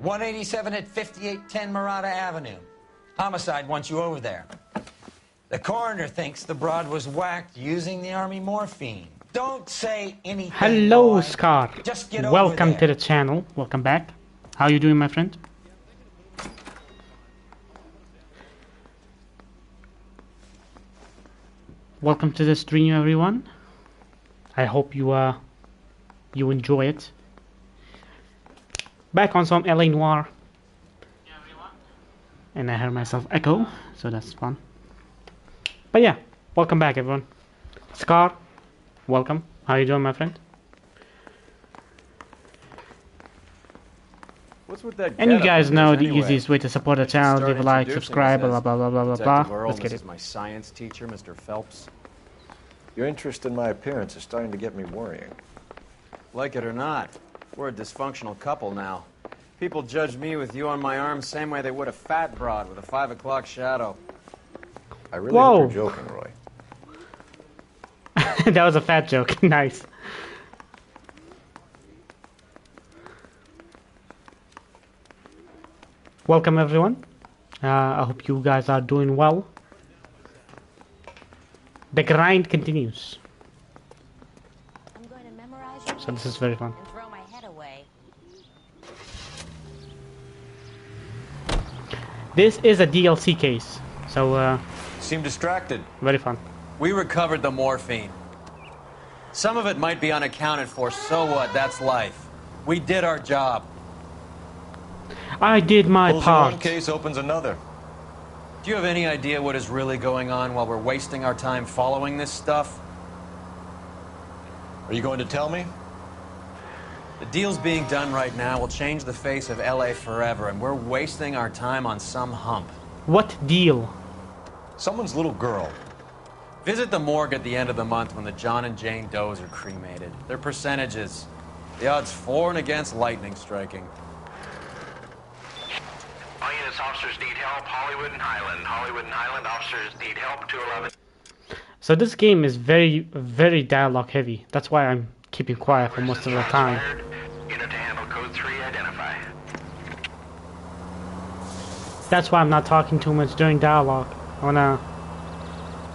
187 at 5810 Murata Avenue. Homicide wants you over there. The coroner thinks the broad was whacked using the army morphine. Don't say anything. Hello, boy. Scar. Just get Welcome over there. to the channel. Welcome back. How you doing, my friend? Welcome to the stream, everyone. I hope you enjoy it. Back on some LA Noire. And I heard myself echo, so that's fun. But yeah, welcome back, everyone. Scar, welcome. How you doing, my friend? What's with that? And you guys know the anyway? easiest way to support the channel. Leave a like, subscribe, blah blah blah blah blah blah. Let's get This it. is my science teacher, Mr. Phelps. Your interest in my appearance is starting to get me worrying. Like it or not, we're a dysfunctional couple now. People judge me with you on my arm same way they would a fat broad with a 5 o'clock shadow. I really hope you're joking, Roy. That was a fat joke. Nice. Welcome, everyone. I hope you guys are doing well. The grind continues. I'm going to memorize your So this is very fun. and throw my head away. This is a DLC case, so Seem distracted. very fun. We recovered the morphine. Some of it might be unaccounted for, so what? That's life. We did our job. I did my Closing one part. case opens another. Do you have any idea what is really going on while we're wasting our time following this stuff? Are you going to tell me? The deals being done right now will change the face of LA forever, and we're wasting our time on some hump. What deal? Someone's little girl. Visit the morgue at the end of the month when the John and Jane Does are cremated. Their percentages. The odds for and against lightning striking. All units, officers need help. Hollywood and Highland. Hollywood and Highland officers need help. 211. So this game is very dialogue heavy. That's why I'm keeping quiet for most of the time. Unit to handle code 3, identify. That's why I'm not talking too much during dialogue. I wanna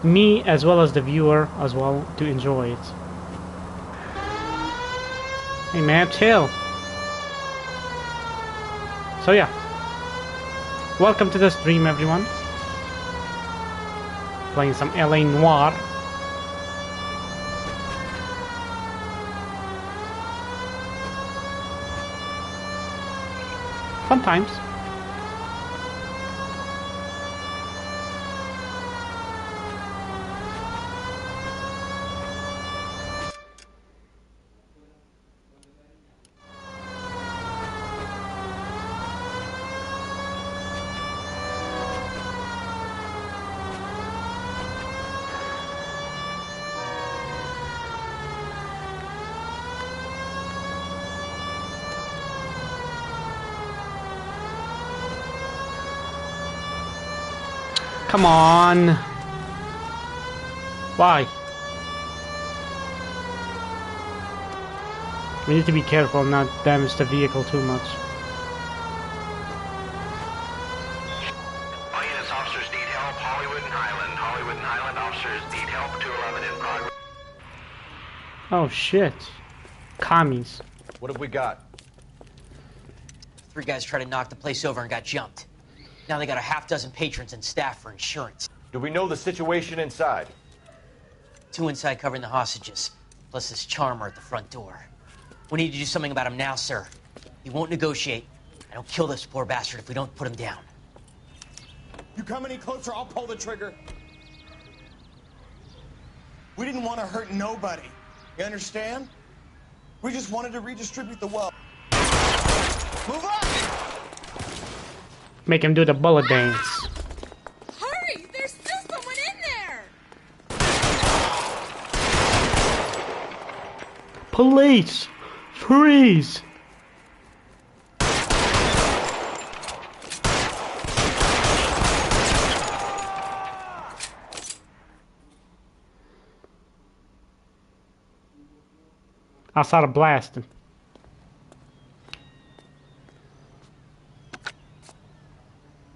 me as well as the viewer as well to enjoy it. Hey man, chill. So yeah. Welcome to the stream, everyone. Playing some LA Noire. Fun times. Come on. Why? We need to be careful and not damage the vehicle too much. All units, officers need help. Hollywood and Highland. Hollywood and Highland officers need help. 211 in progress. Oh shit. Commies. What have we got? 3 guys tried to knock the place over and got jumped. Now they got a half-dozen patrons and staff for insurance. Do we know the situation inside? 2 inside covering the hostages, plus this charmer at the front door. We need to do something about him now, sir. He won't negotiate. I don't kill this poor bastard if we don't put him down. You come any closer, I'll pull the trigger. We didn't want to hurt nobody. You understand? We just wanted to redistribute the wealth. Move on! Make him do the bullet dance. Hurry! There's still someone in there! Police! Freeze! I started blasting.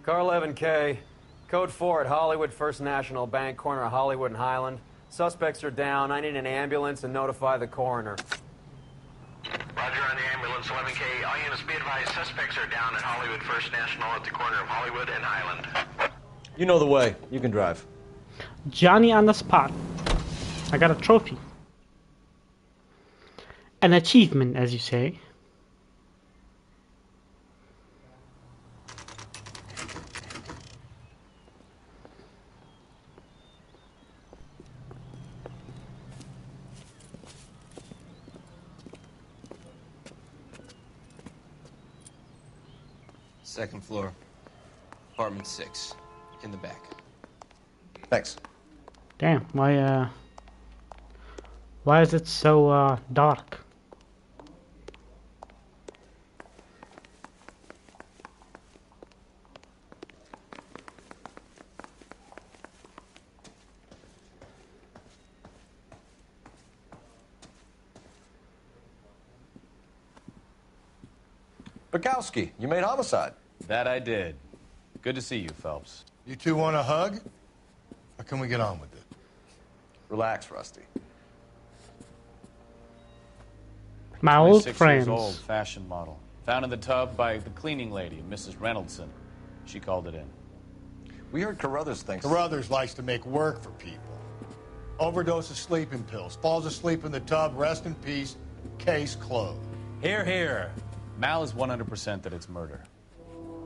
Car 11K, code 4 at Hollywood First National Bank, corner of Hollywood and Highland. Suspects are down. I need an ambulance and notify the coroner. Roger on the ambulance, 11K. All units be advised, suspects are down at Hollywood First National at the corner of Hollywood and Highland. You know the way. You can drive. Johnny on the spot. I got a trophy. An achievement, as you say. Second floor, apartment 6, in the back. Thanks. Damn, why is it so dark? Bukowski, you made homicide. That I did. Good to see you, Phelps. You two want a hug? Or can we get on with it? Relax, Rusty. My old 26 friends. years old, fashion model. Found in the tub by the cleaning lady, Mrs. Reynoldson. She called it in. We heard Carruthers thinks... Carruthers likes to make work for people. Overdose of sleeping pills. Falls asleep in the tub. Rest in peace. Case closed. Here, here. Mal is 100% that it's murder.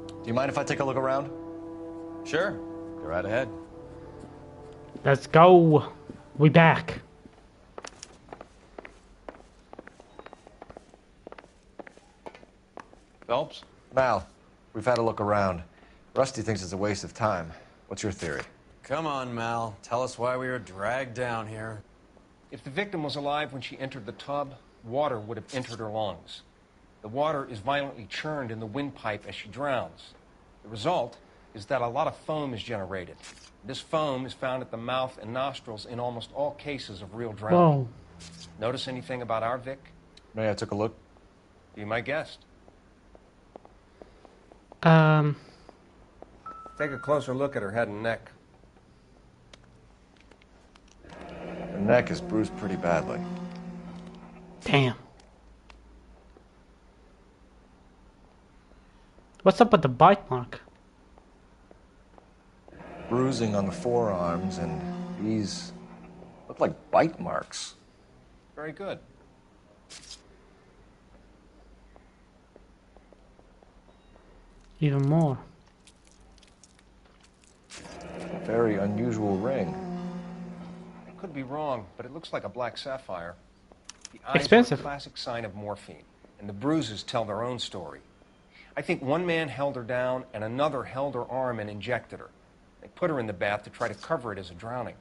Do you mind if I take a look around? Sure. Go right ahead. Let's go. We back. Phelps? Mal, we've had a look around. Rusty thinks it's a waste of time. What's your theory? Come on, Mal. Tell us why we were dragged down here. If the victim was alive when she entered the tub, water would have entered her lungs. The water is violently churned in the windpipe as she drowns. The result is that a lot of foam is generated. This foam is found at the mouth and nostrils in almost all cases of real drowning. Whoa. Notice anything about our Vic? May I took a look? Be my guest. Take a closer look at her head and neck. Her neck is bruised pretty badly. Damn. What's up with the bite mark? Bruising on the forearms, and these look like bite marks. Very good. Even more. A very unusual ring. I could be wrong, but it looks like a black sapphire. The eyes Expensive. are a classic sign of morphine, and the bruises tell their own story. I think one man held her down, and another held her arm and injected her. They put her in the bath to try to cover it as a drowning.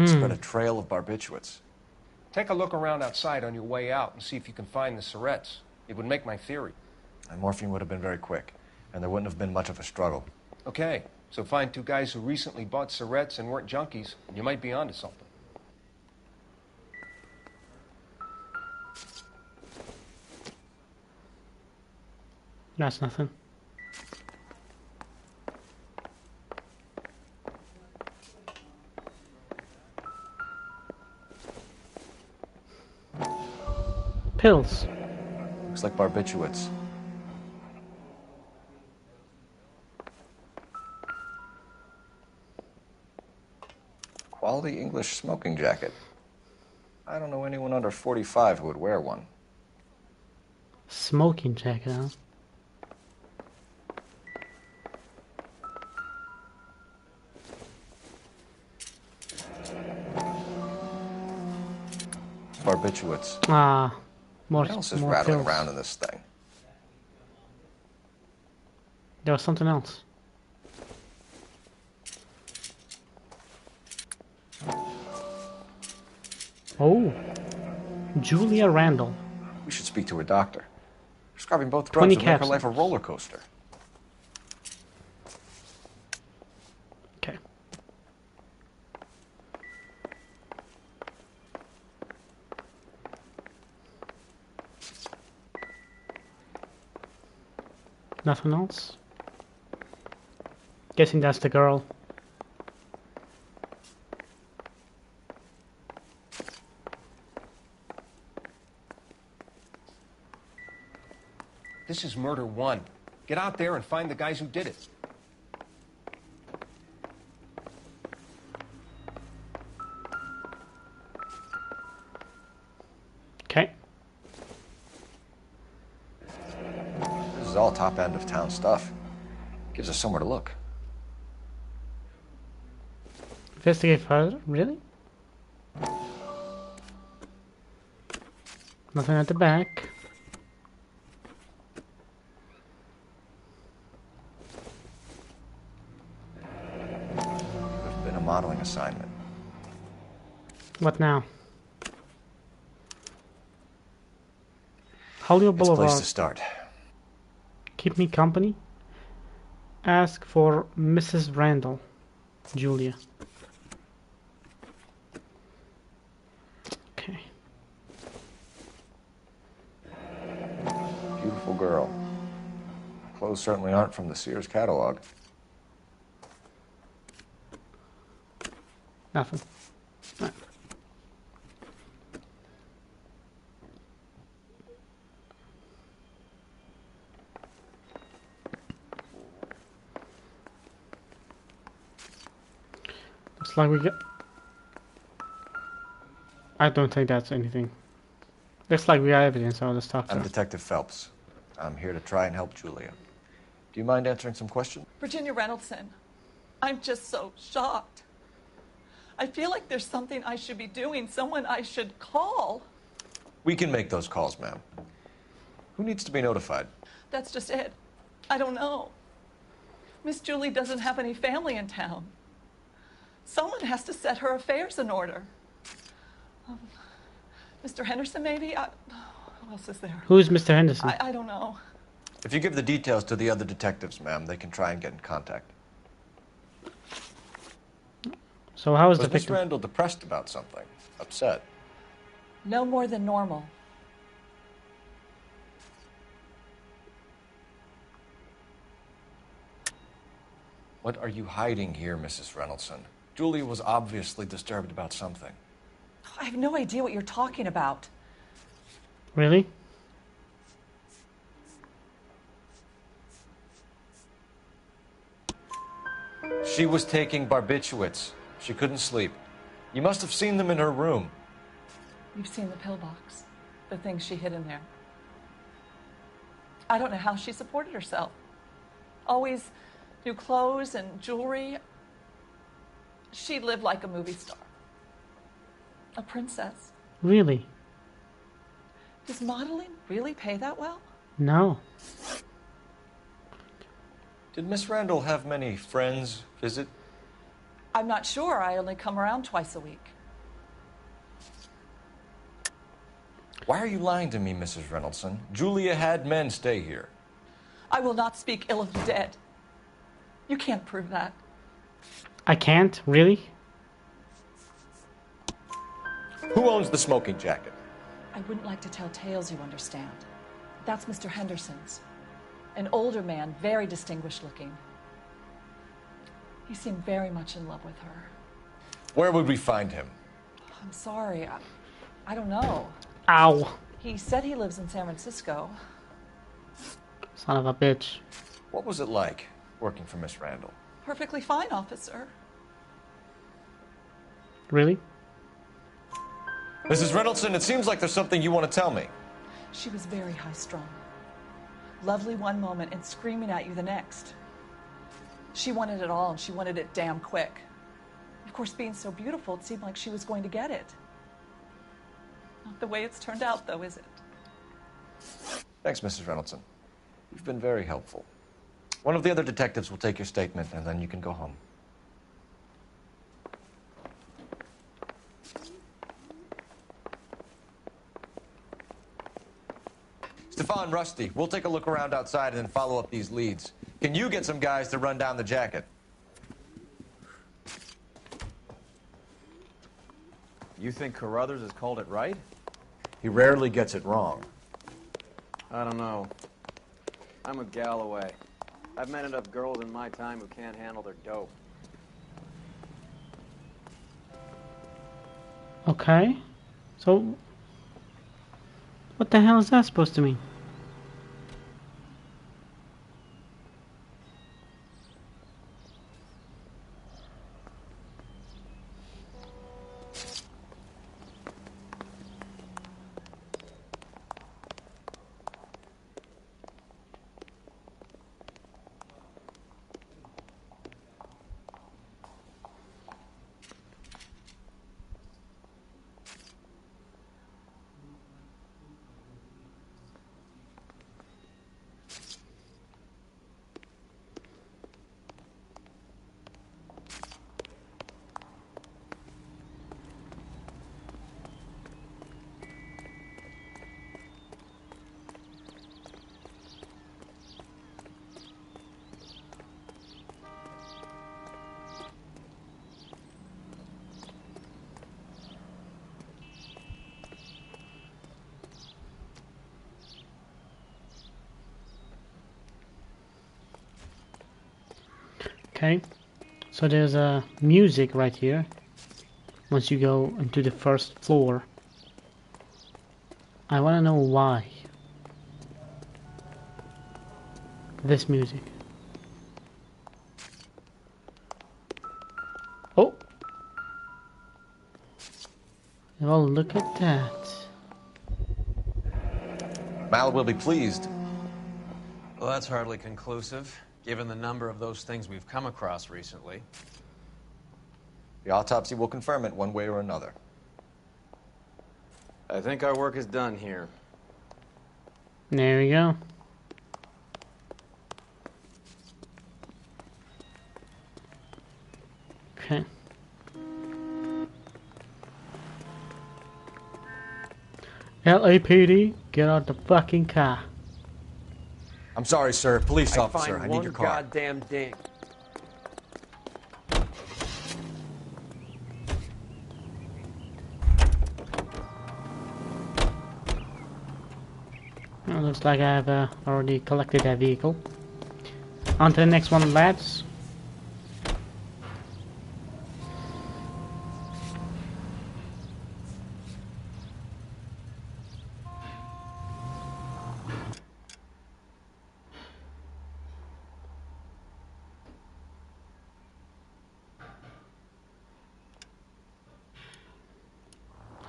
Spread a trail of barbiturates. Take a look around outside on your way out and see if you can find the syrettes. It would make my theory. And morphine would have been very quick, and there wouldn't have been much of a struggle. Okay, so find two guys who recently bought syrettes and weren't junkies, and you might be onto something. That's nothing. Pills. Looks like barbiturates. Quality English smoking jacket. I don't know anyone under 45 who would wear one. Smoking jacket, huh? Barbiturates. Ah, more. What else is more rattling pills. around in this thing? There was something else. Oh, Julia Randall. We should speak to her doctor. Prescribing both 20 drugs would make her life a capsules. roller coaster. Okay. Nothing else? Guessing that's the girl. This is murder one. Get out there and find the guys who did it. Okay. This is all top end of town stuff. Gives us somewhere to look. Investigate further? Really? Nothing at the back. There's been a modeling assignment. What now? Hollywood It's a Boulevard. place to start. Keep me company. Ask for Mrs. Randall. Julia. Okay. Beautiful girl. Clothes certainly aren't from the Sears catalog. Nothing. No. Looks like we get. I don't think that's anything. Looks like we got evidence on the stuff. I'm Detective Phelps. I'm here to try and help Julia. Do you mind answering some questions? Virginia Reynoldson, I'm just so shocked. I feel like there's something I should be doing, someone I should call. We can make those calls, ma'am. Who needs to be notified? That's just it. I don't know. Miss Julie doesn't have any family in town. Someone has to set her affairs in order. Mr. Henderson, maybe? Who else is there? Who's Mr. Henderson? I don't know. If you give the details to the other detectives, ma'am, they can try and get in contact. So how is the Was Miss victim? Randall depressed about something? Upset? No more than normal. What are you hiding here, Mrs. Reynoldson? Julia was obviously disturbed about something. I have no idea what you're talking about. Really? She was taking barbiturates. She couldn't sleep. You must have seen them in her room. You've seen the pillbox, the things she hid in there. I don't know how she supported herself. Always new clothes and jewelry. She lived like a movie star. A princess. Really? Does modeling really pay that well? No. Did Miss Randall have many friends visit? I'm not sure. I only come around twice a week. Why are you lying to me, Mrs. Reynoldson? Julia had men stay here. I will not speak ill of the dead. You can't prove that. I can't? Really? Who owns the smoking jacket? I wouldn't like to tell tales, you understand. That's Mr. Henderson's. An older man, very distinguished looking. He seemed very much in love with her. Where would we find him? I'm sorry. I don't know. Ow. He said he lives in San Francisco. Son of a bitch. What was it like working for Miss Randall? Perfectly fine, officer. Really? Mrs. Reynoldson, it seems like there's something you want to tell me. She was very high-strung. Lovely one moment and screaming at you the next. She wanted it all, and she wanted it damn quick. Of course, being so beautiful, it seemed like she was going to get it. Not the way it's turned out, though, is it? Thanks, Mrs. Reynoldson. You've been very helpful. One of the other detectives will take your statement, and then you can go home. Stefan, Rusty, we'll take a look around outside and then follow up these leads. Can you get some guys to run down the jacket? You think Carruthers has called it right? He rarely gets it wrong. I don't know. I'm with Galloway. I've met enough girls in my time who can't handle their dope. Okay. So, what the hell is that supposed to mean? Okay, so there's a music right here once you go into the first floor. I want to know why this music. Oh, well, look at that. Mal will be pleased. Well, that's hardly conclusive, given the number of those things we've come across recently. The autopsy will confirm it one way or another. I think our work is done here. There we go. Okay. LAPD, get out the fucking car. I'm sorry, sir. Police officer, I need your car. Goddamn ding. Well, looks like I have already collected that vehicle. On to the next one, lads.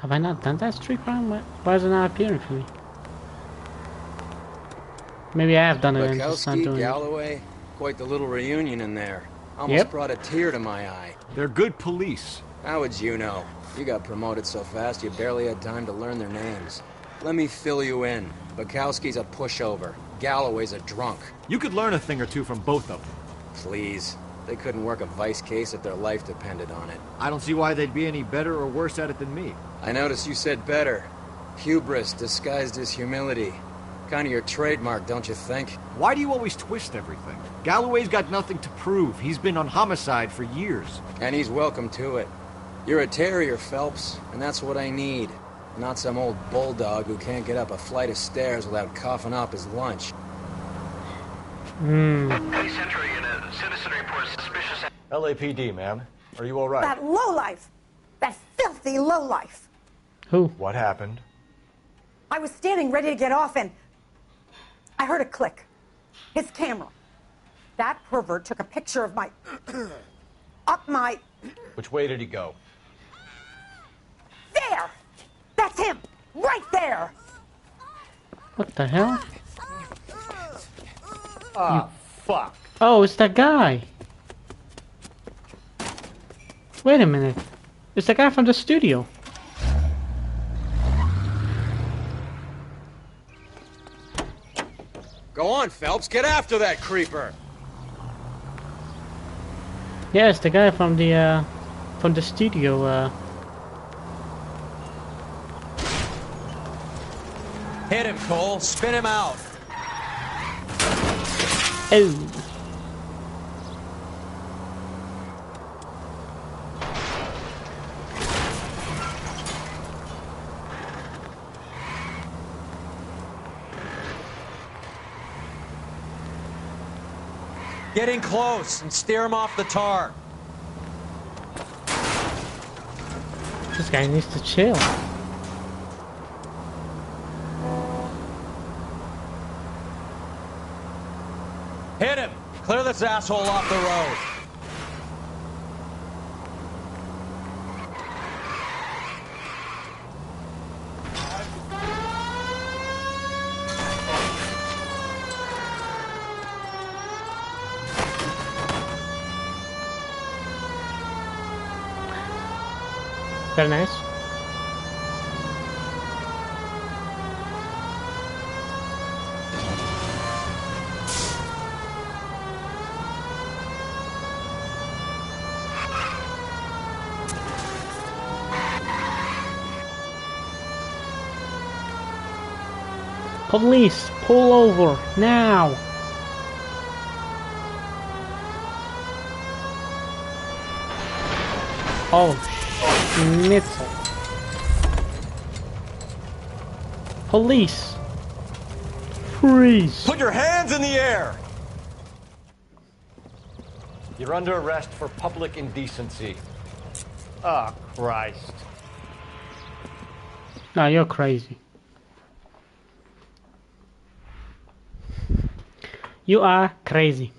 Have I not done that street crime? Why is it not appearing for me? Maybe I have done it and just not doing it. Galloway, quite the little reunion in there. Almost brought a tear to my eye. They're good police. How would you know? You got promoted so fast you barely had time to learn their names. Let me fill you in. Bukowski's a pushover. Galloway's a drunk. You could learn a thing or two from both of them. Please. They couldn't work a vice case if their life depended on it. I don't see why they'd be any better or worse at it than me. I noticed you said better. Hubris disguised as humility. Kind of your trademark, don't you think? Why do you always twist everything? Galloway's got nothing to prove. He's been on homicide for years. And he's welcome to it. You're a terrier, Phelps, and that's what I need. Not some old bulldog who can't get up a flight of stairs without coughing up his lunch. Police entry in a citizen report suspicious... LAPD, ma'am. Are you all right? That lowlife! That filthy lowlife! Who? What happened? I was standing ready to get off and I heard a click. His camera. That pervert took a picture of my... up my... Which way did he go? There! That's him! Right there! What the hell? Ah, fuck. Oh, it's that guy. Wait a minute. It's the guy from the studio. Go on, Phelps, get after that creeper! Yeah, it's the guy from the studio. Hit him, Cole. Spin him out. Oh. Get in close and steer him off the tar. This guy needs to chill. Hit him! Clear this asshole off the road. Very nice. Police, pull over now. Oh, schnitzel. Police, freeze. Put your hands in the air! You're under arrest for public indecency. Oh, Christ. No, you're crazy. You are crazy.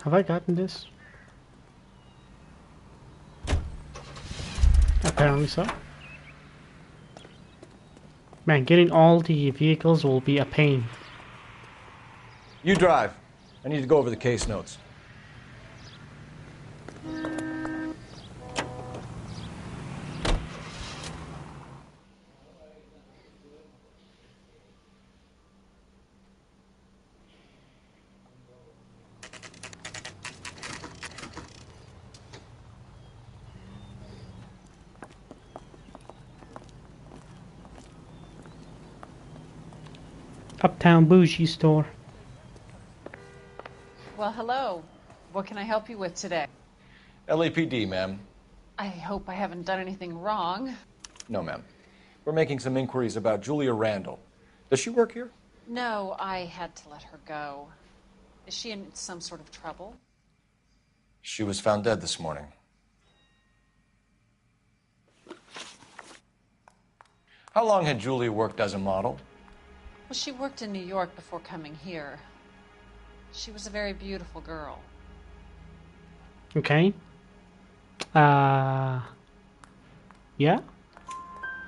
Have I gotten this? Apparently so. Man, getting all the vehicles will be a pain. You drive. I need to go over the case notes. Uptown Bougie Store. Well, hello. What can I help you with today? LAPD, ma'am. I hope I haven't done anything wrong. No, ma'am. We're making some inquiries about Julia Randall. Does she work here? No, I had to let her go. Is she in some sort of trouble? She was found dead this morning. How long had Julia worked as a model? Well, she worked in New York before coming here. She was a very beautiful girl. Okay. Yeah?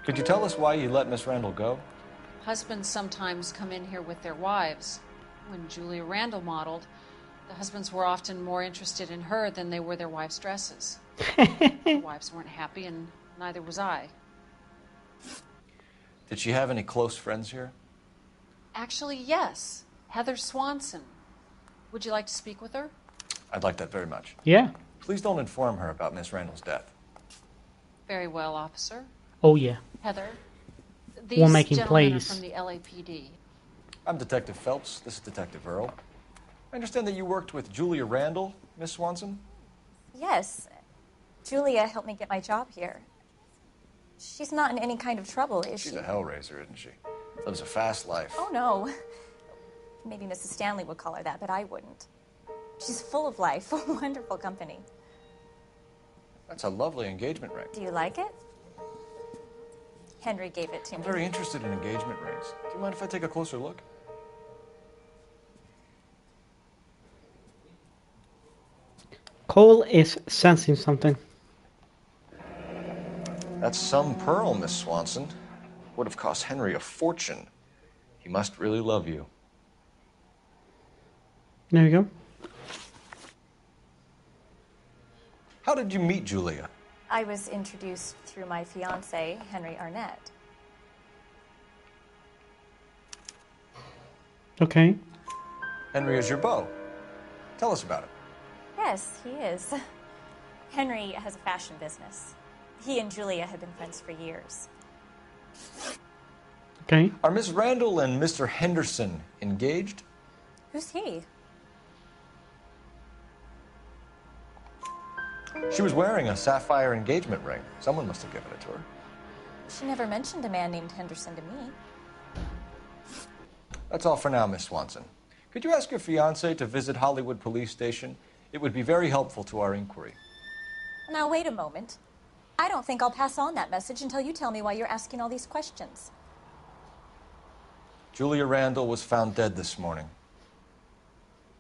Could you tell us why you let Miss Randall go? Husbands sometimes come in here with their wives. When Julia Randall modeled, the husbands were often more interested in her than they were their wives' dresses. The wives weren't happy, and neither was I. Did she have any close friends here? Actually, yes. Heather Swanson. Would you like to speak with her? I'd like that very much. Yeah. Please don't inform her about Miss Randall's death. Very well, officer. Oh, yeah. Heather, We're these making gentlemen plays. are from the LAPD. I'm Detective Phelps. This is Detective Earl. I understand that you worked with Julia Randall, Miss Swanson? Yes. Julia helped me get my job here. She's not in any kind of trouble, is she? She's a hellraiser, isn't she? Lives a fast life. Oh, no. Maybe Mrs. Stanley would call her that, but I wouldn't. She's full of life, wonderful company. That's a lovely engagement ring. Do you like it? Henry gave it to I'm me. very interested in engagement rings. Do you mind if I take a closer look? Cole is sensing something. That's some pearl, Miss Swanson. Would have cost Henry a fortune. He must really love you. There you go. How did you meet Julia? I was introduced through my fiancé, Henry Arnett. Okay. Henry is your beau. Tell us about it. Yes, he is. Henry has a fashion business. He and Julia have been friends for years. Okay. Are Miss Randall and Mr. Henderson engaged? Who's he? She was wearing a sapphire engagement ring. Someone must have given it to her. She never mentioned a man named Henderson to me. That's all for now, Miss Swanson. Could you ask your fiancé to visit Hollywood Police Station? It would be very helpful to our inquiry. Now, wait a moment. I don't think I'll pass on that message until you tell me why you're asking all these questions. Julia Randall was found dead this morning.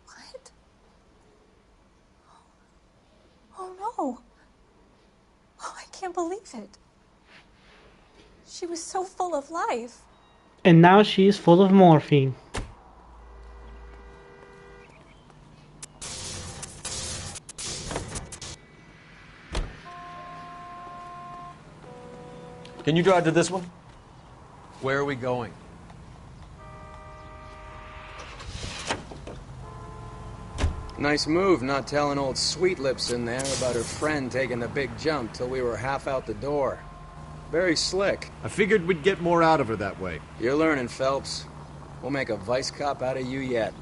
What? Oh, no. Oh, I can't believe it. She was so full of life. And now she's full of morphine. Can you drive to this one? Where are we going? Nice move not telling old Sweet Lips in there about her friend taking the big jump till we were half out the door. Very slick. I figured we'd get more out of her that way. You're learning, Phelps. We'll make a vice cop out of you yet.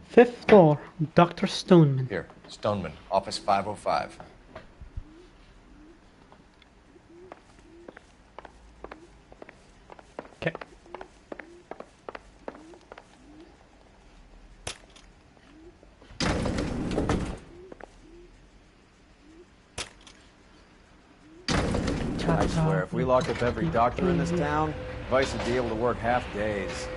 Fifth floor, Dr. Stoneman. Here, Stoneman, office 505. Okay. I swear, if we locked up every doctor in this town, Vice would be able to work half days.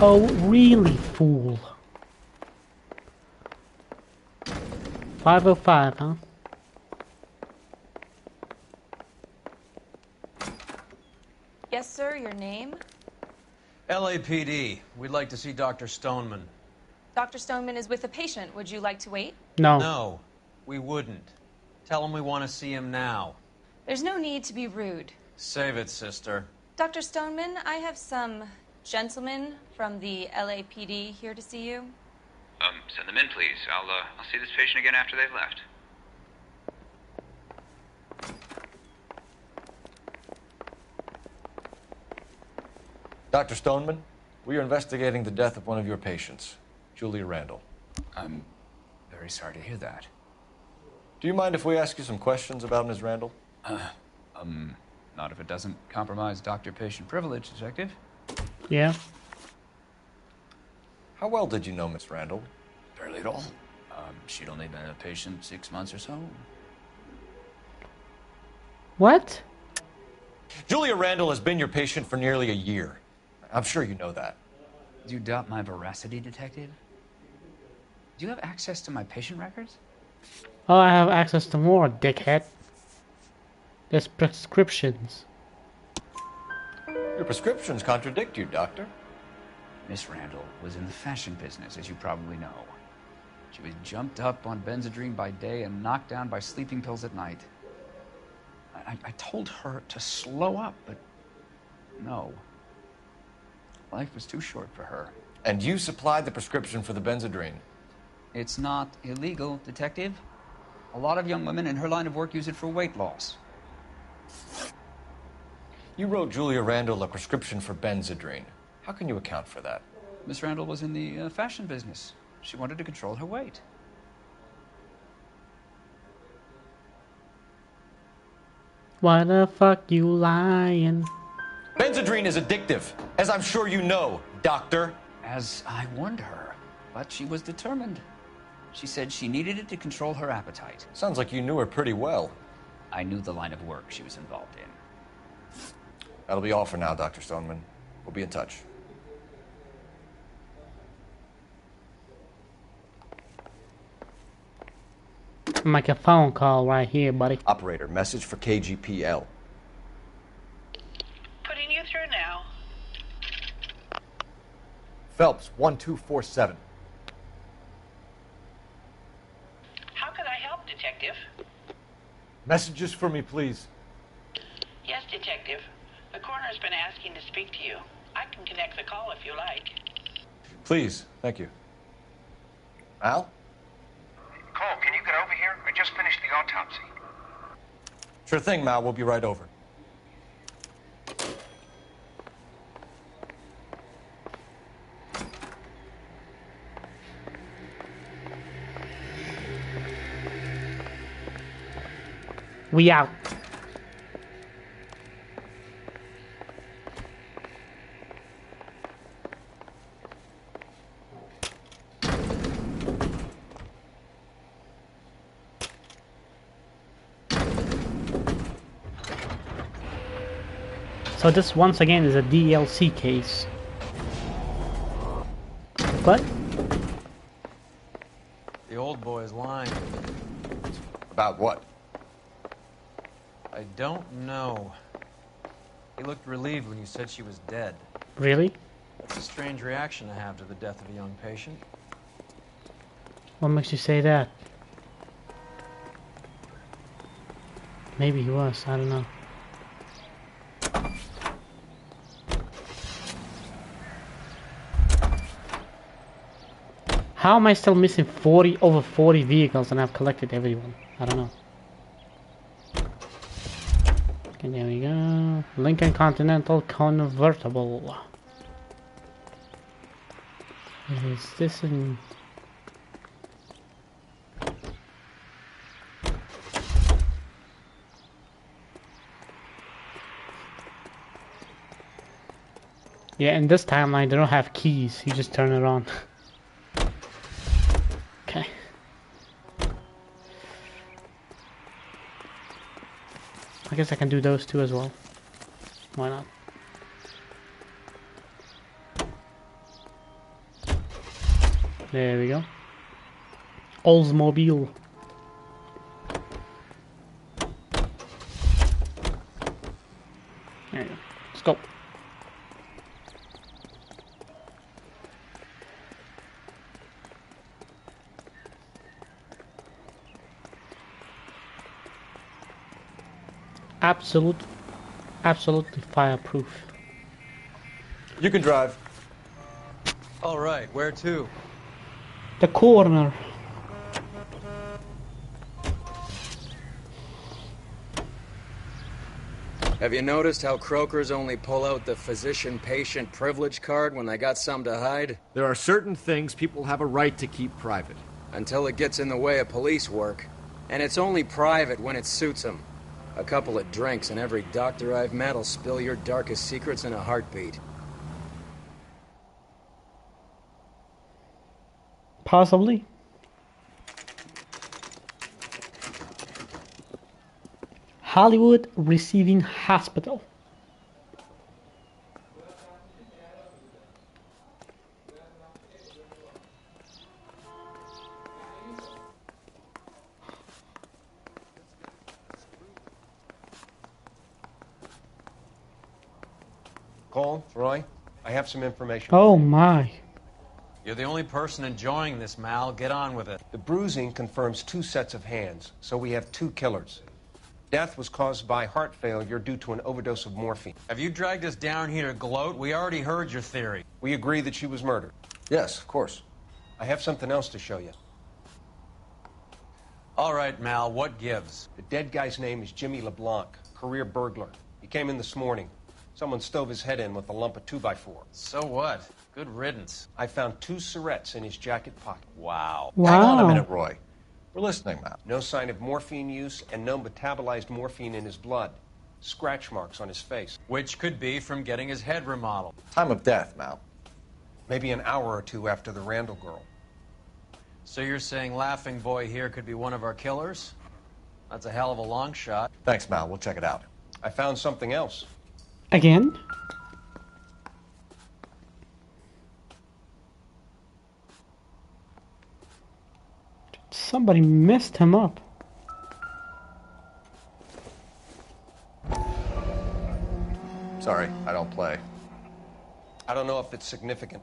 Oh, really, fool? 505, huh? Yes, sir, your name? LAPD. We'd like to see Dr. Stoneman. Dr. Stoneman is with a patient. Would you like to wait? No. No, we wouldn't. Tell him we want to see him now. There's no need to be rude. Save it, sister. Dr. Stoneman, I have some gentlemen from the LAPD here to see you. Send them in, please. I'll see this patient again after they've left. Dr. Stoneman, we are investigating the death of one of your patients, Julia Randall. I'm very sorry to hear that. Do you mind if we ask you some questions about Ms. Randall? Not if it doesn't compromise doctor-patient privilege, Detective. Yeah. How well did you know Miss Randall? Barely at all. She'd only been a patient 6 months or so. What? Julia Randall has been your patient for nearly a year. I'm sure you know that. Do you doubt my veracity, Detective? Do you have access to my patient records? Oh, I have access to more, dickhead. There's prescriptions. Your prescriptions contradict you, Doctor. Miss Randall was in the fashion business, as you probably know. She was jumped up on Benzedrine by day and knocked down by sleeping pills at night. I told her to slow up, but no. Life was too short for her. And you supplied the prescription for the Benzedrine? It's not illegal, Detective. A lot of young women in her line of work use it for weight loss. You wrote Julia Randall a prescription for Benzedrine. How can you account for that? Miss Randall was in the fashion business. She wanted to control her weight. Why the fuck you lying? Benzedrine is addictive, as I'm sure you know, Doctor. As I warned her, but she was determined. She said she needed it to control her appetite. Sounds like you knew her pretty well. I knew the line of work she was involved in. That'll be all for now, Dr. Stoneman. We'll be in touch. Make a phone call right here, buddy. Operator, message for KGPL. Putting you through now. Phelps, 1247. How can I help, Detective? Messages for me, please. Yes, Detective. The coroner's been asking to speak to you. I can connect the call if you like. Please, thank you. Al? Cole, can you get over here? I just finished the autopsy. Sure thing, Mal. We'll be right over. We out. So this once again is a DLC case. But The old boy's lying. About what? I don't know. He looked relieved when you said she was dead. really? That's a strange reaction to have to the death of a young patient. What makes you say that? Maybe he was, I don't know. How am I still missing over 40 vehicles and I've collected everyone? I don't know. Okay, there we go. Lincoln Continental Convertible. Is this in... Yeah, in this timeline they don't have keys, you just turn it on. Okay. I guess I can do those two as well. Why not? There we go. Oldsmobile. There you go. Let's go. Absolutely fireproof. You can drive. All right, where to? The corner. Have you noticed how croakers only pull out the physician-patient privilege card when they got something to hide? There are certain things people have a right to keep private. Until it gets in the way of police work. And it's only private when it suits them. A couple of drinks and every doctor I've met will spill your darkest secrets in a heartbeat. Possibly. Hollywood Receiving Hospital. Cole, Roy, I have some information. Oh my. You're the only person enjoying this, Mal. Get on with it. The bruising confirms 2 sets of hands, so we have 2 killers. Death was caused by heart failure due to an overdose of morphine. Have you dragged us down here to gloat? We already heard your theory. We agree that she was murdered. Yes, of course. I have something else to show you. All right, Mal, what gives? The dead guy's name is Jimmy LeBlanc, career burglar. He came in this morning. Someone stove his head in with a lump of 2x4. So what? Good riddance. I found 2 syrettes in his jacket pocket. Wow. Hang on a minute, Roy. We're listening now. No sign of morphine use and no metabolized morphine in his blood. Scratch marks on his face. Which could be from getting his head remodeled. Time of death, Mal. Maybe an hour or 2 after the Randall girl. So you're saying Laughing Boy here could be one of our killers? That's a hell of a long shot. Thanks, Mal. We'll check it out. I found something else. Again? Somebody messed him up. Sorry, I don't play. I don't know if it's significant.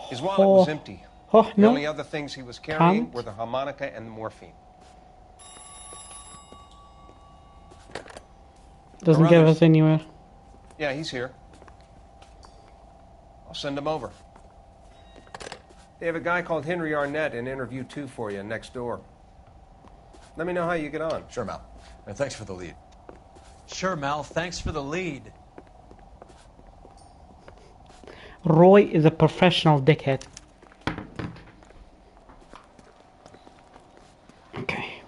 His wallet was empty. Oh, The no. only other things he was carrying Can't. were the harmonica and the morphine. Doesn't get us anywhere. Yeah, he's here. I'll send him over. They have a guy called Henry Arnett in interview 2 for you next door. Let me know how you get on. Sure, Mal. And thanks for the lead. Sure, Mel. Thanks for the lead. Roy is a professional dickhead. Okay.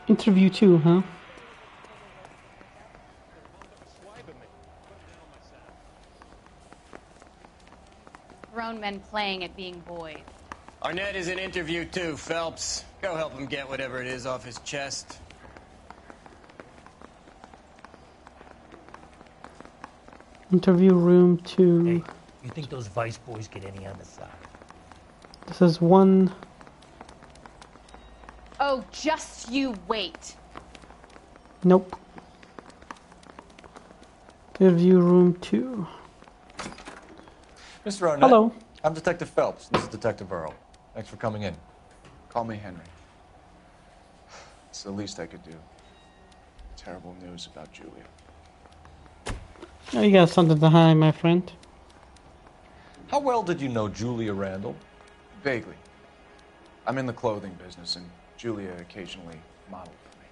Interview 2, huh? Grown men playing at being boys. Arnett is in interview 2, Phelps. Go help him get whatever it is off his chest. Interview room 2. Hey, you think those Vice boys get any on the side? This is 1. Oh, just you wait. Nope. Interview room 2. Mr. Arnett. Hello. I'm Detective Phelps. This is Detective Earl. Thanks for coming in. Call me Henry. It's the least I could do. Terrible news about Julia. Oh, you got something to hide, my friend. How well did you know Julia Randall? Vaguely. I'm in the clothing business, and Julia occasionally modeled for me.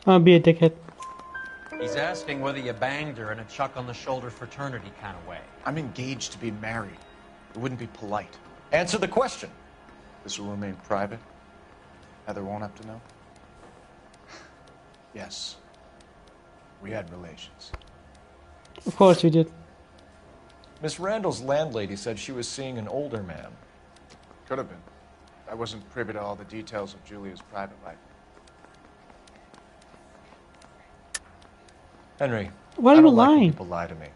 I'll be a dickhead. He's asking whether you banged her in a chuck-on-the-shoulder fraternity kind of way. I'm engaged to be married. It wouldn't be polite. Answer the question. This will remain private. Heather won't have to know. Yes. We had relations. Of course you did. Miss Randall's landlady said she was seeing an older man. Could have been. I wasn't privy to all the details of Julia's private life. Henry, Why are I you don't like when lying? people lie to me.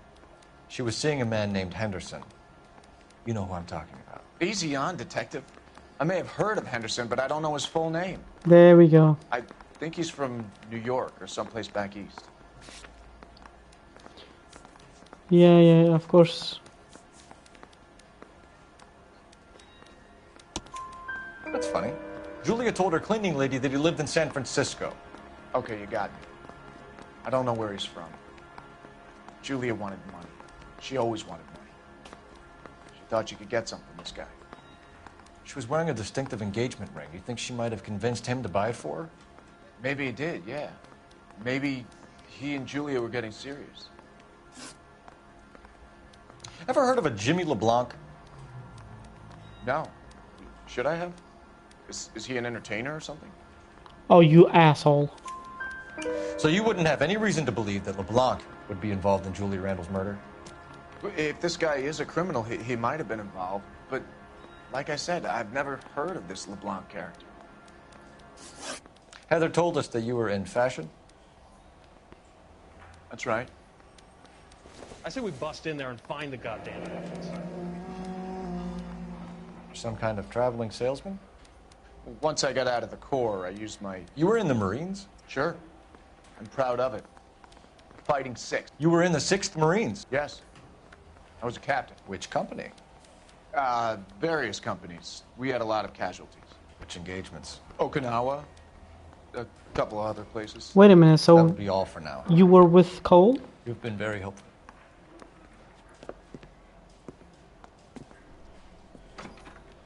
She was seeing a man named Henderson. You know who I'm talking about. Easy on, Detective. I may have heard of Henderson, but I don't know his full name. There we go. I think he's from New York or someplace back east. Yeah, of course. That's funny. Julia told her cleaning lady that he lived in San Francisco. Okay, you got me. I don't know where he's from. Julia wanted money. She always wanted money. She thought she could get something from this guy. She was wearing a distinctive engagement ring. You think she might have convinced him to buy it for her? Maybe he did, yeah. Maybe he and Julia were getting serious. Ever heard of a Jimmy LeBlanc? No. Should I have? Is he an entertainer or something? Oh, you asshole. So you wouldn't have any reason to believe that LeBlanc would be involved in Julia Randall's murder? If this guy is a criminal, he might have been involved. But like I said, I've never heard of this LeBlanc character. Heather told us that you were in fashion. That's right. I say we bust in there and find the goddamn outfits. Some kind of traveling salesman? Once I got out of the Corps, I used my... You were in the Marines? Sure. I'm proud of it. Fighting 6th. You were in the 6th Marines? Yes. I was a captain. Which company? Various companies. We had a lot of casualties. Which engagements? Okinawa. A couple of other places. Wait a minute, That so would be all for now. you were with Cole? You've been very helpful.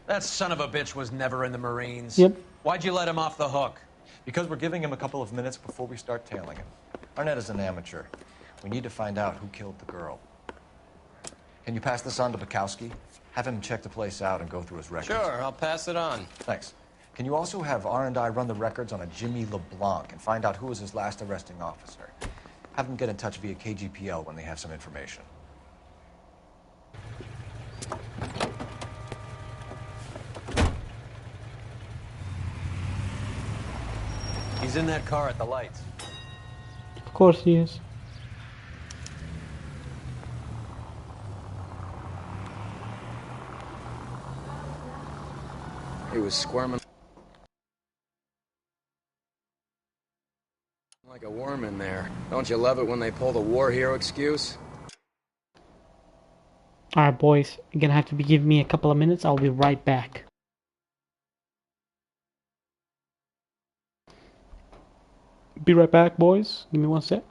That son of a bitch was never in the Marines. Yep. Why'd you let him off the hook? Because we're giving him a couple of minutes before we start tailing him. Arnett is an amateur. We need to find out who killed the girl. Can you pass this on to Bukowski? Have him check the place out and go through his records. Sure, I'll pass it on. Thanks. Can you also have R&I run the records on a Jimmy LeBlanc and find out who was his last arresting officer? Have them get in touch via KGPL when they have some information. He's in that car at the lights. Of course he is. He was squirming like a worm in there. Don't you love it when they pull the war hero excuse? Alright, boys. You're gonna have to give me a couple of minutes. I'll be right back. Be right back, boys. Give me one sec.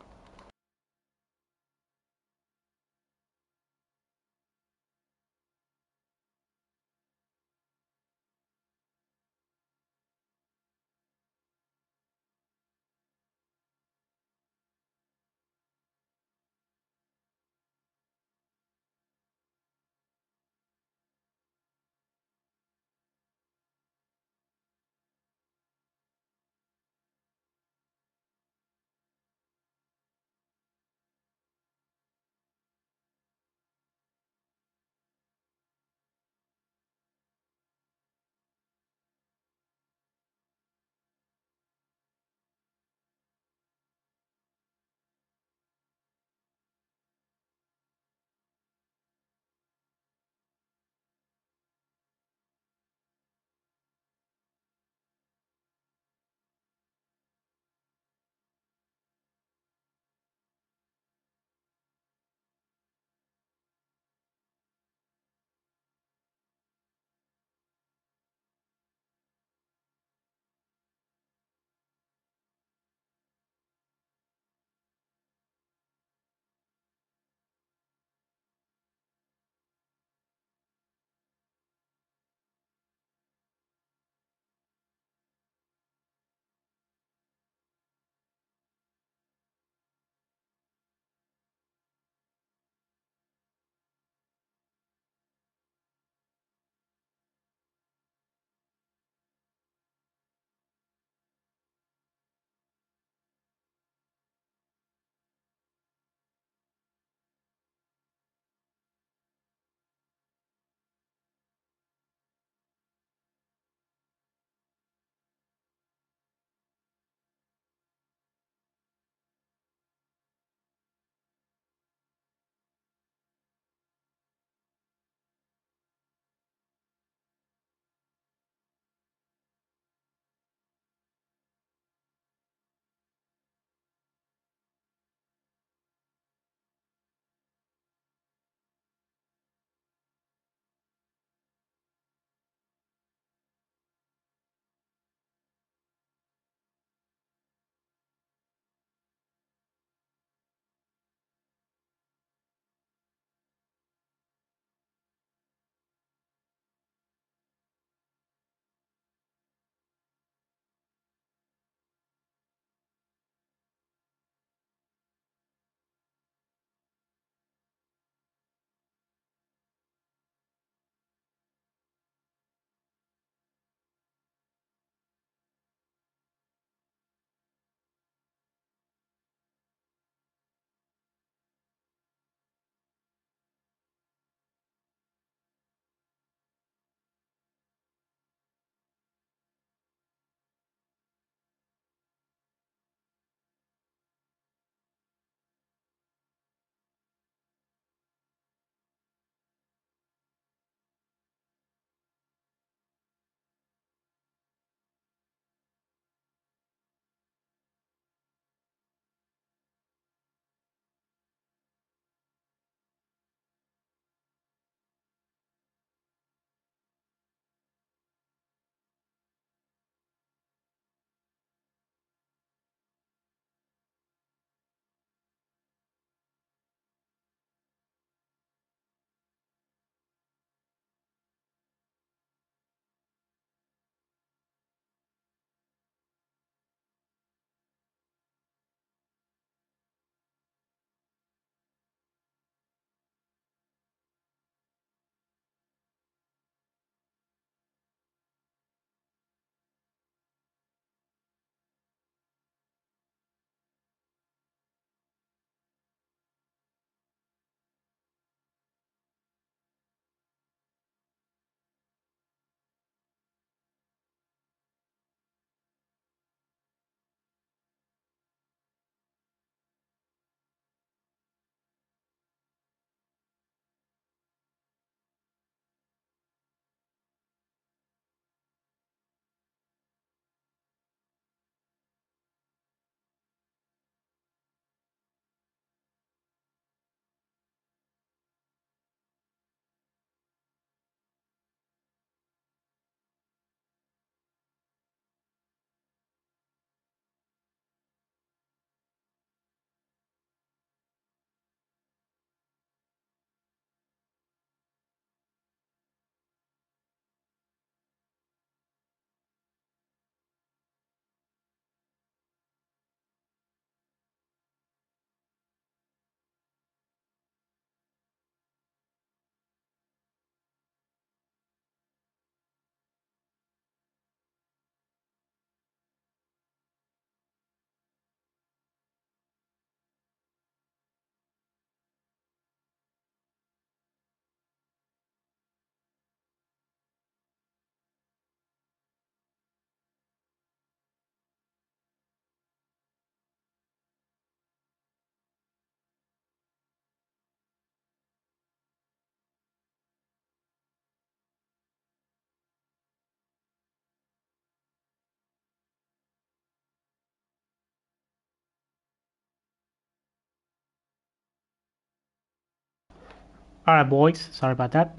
Alright, boys. Sorry about that.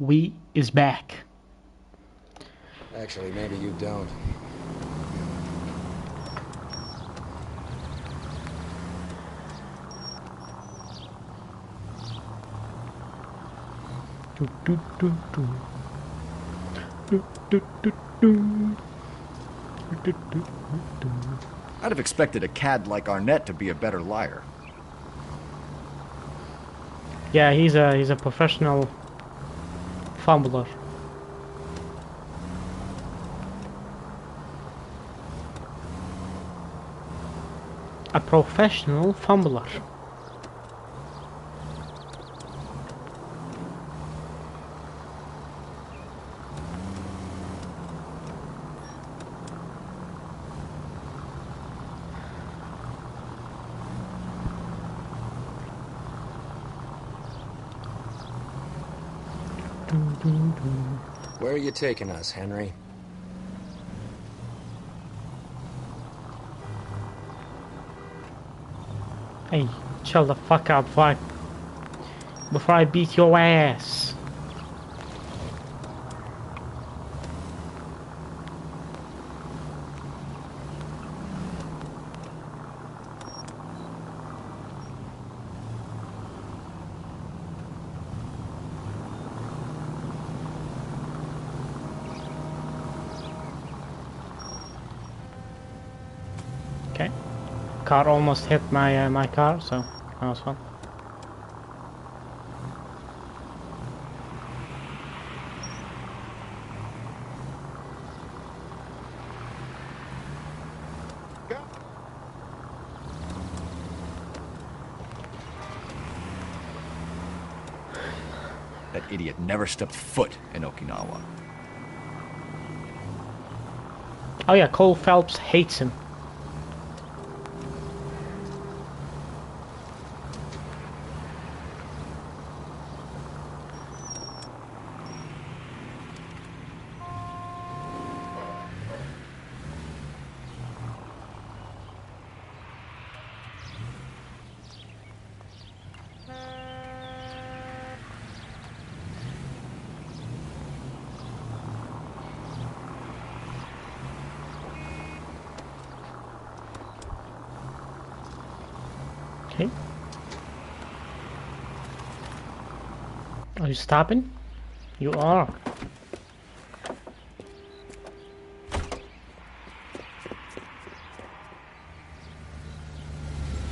We is back. Actually, maybe you don't. I'd have expected a cad like Arnett to be a better liar. Yeah, he's a professional fumbler. A professional fumbler. Where are you taking us, Henry? Hey, chill the fuck out before I beat your ass. Okay, car almost hit my my car, so that was fun. That idiot never stepped foot in Okinawa. Oh yeah, Cole Phelps hates him. Okay. Are you stopping? You are.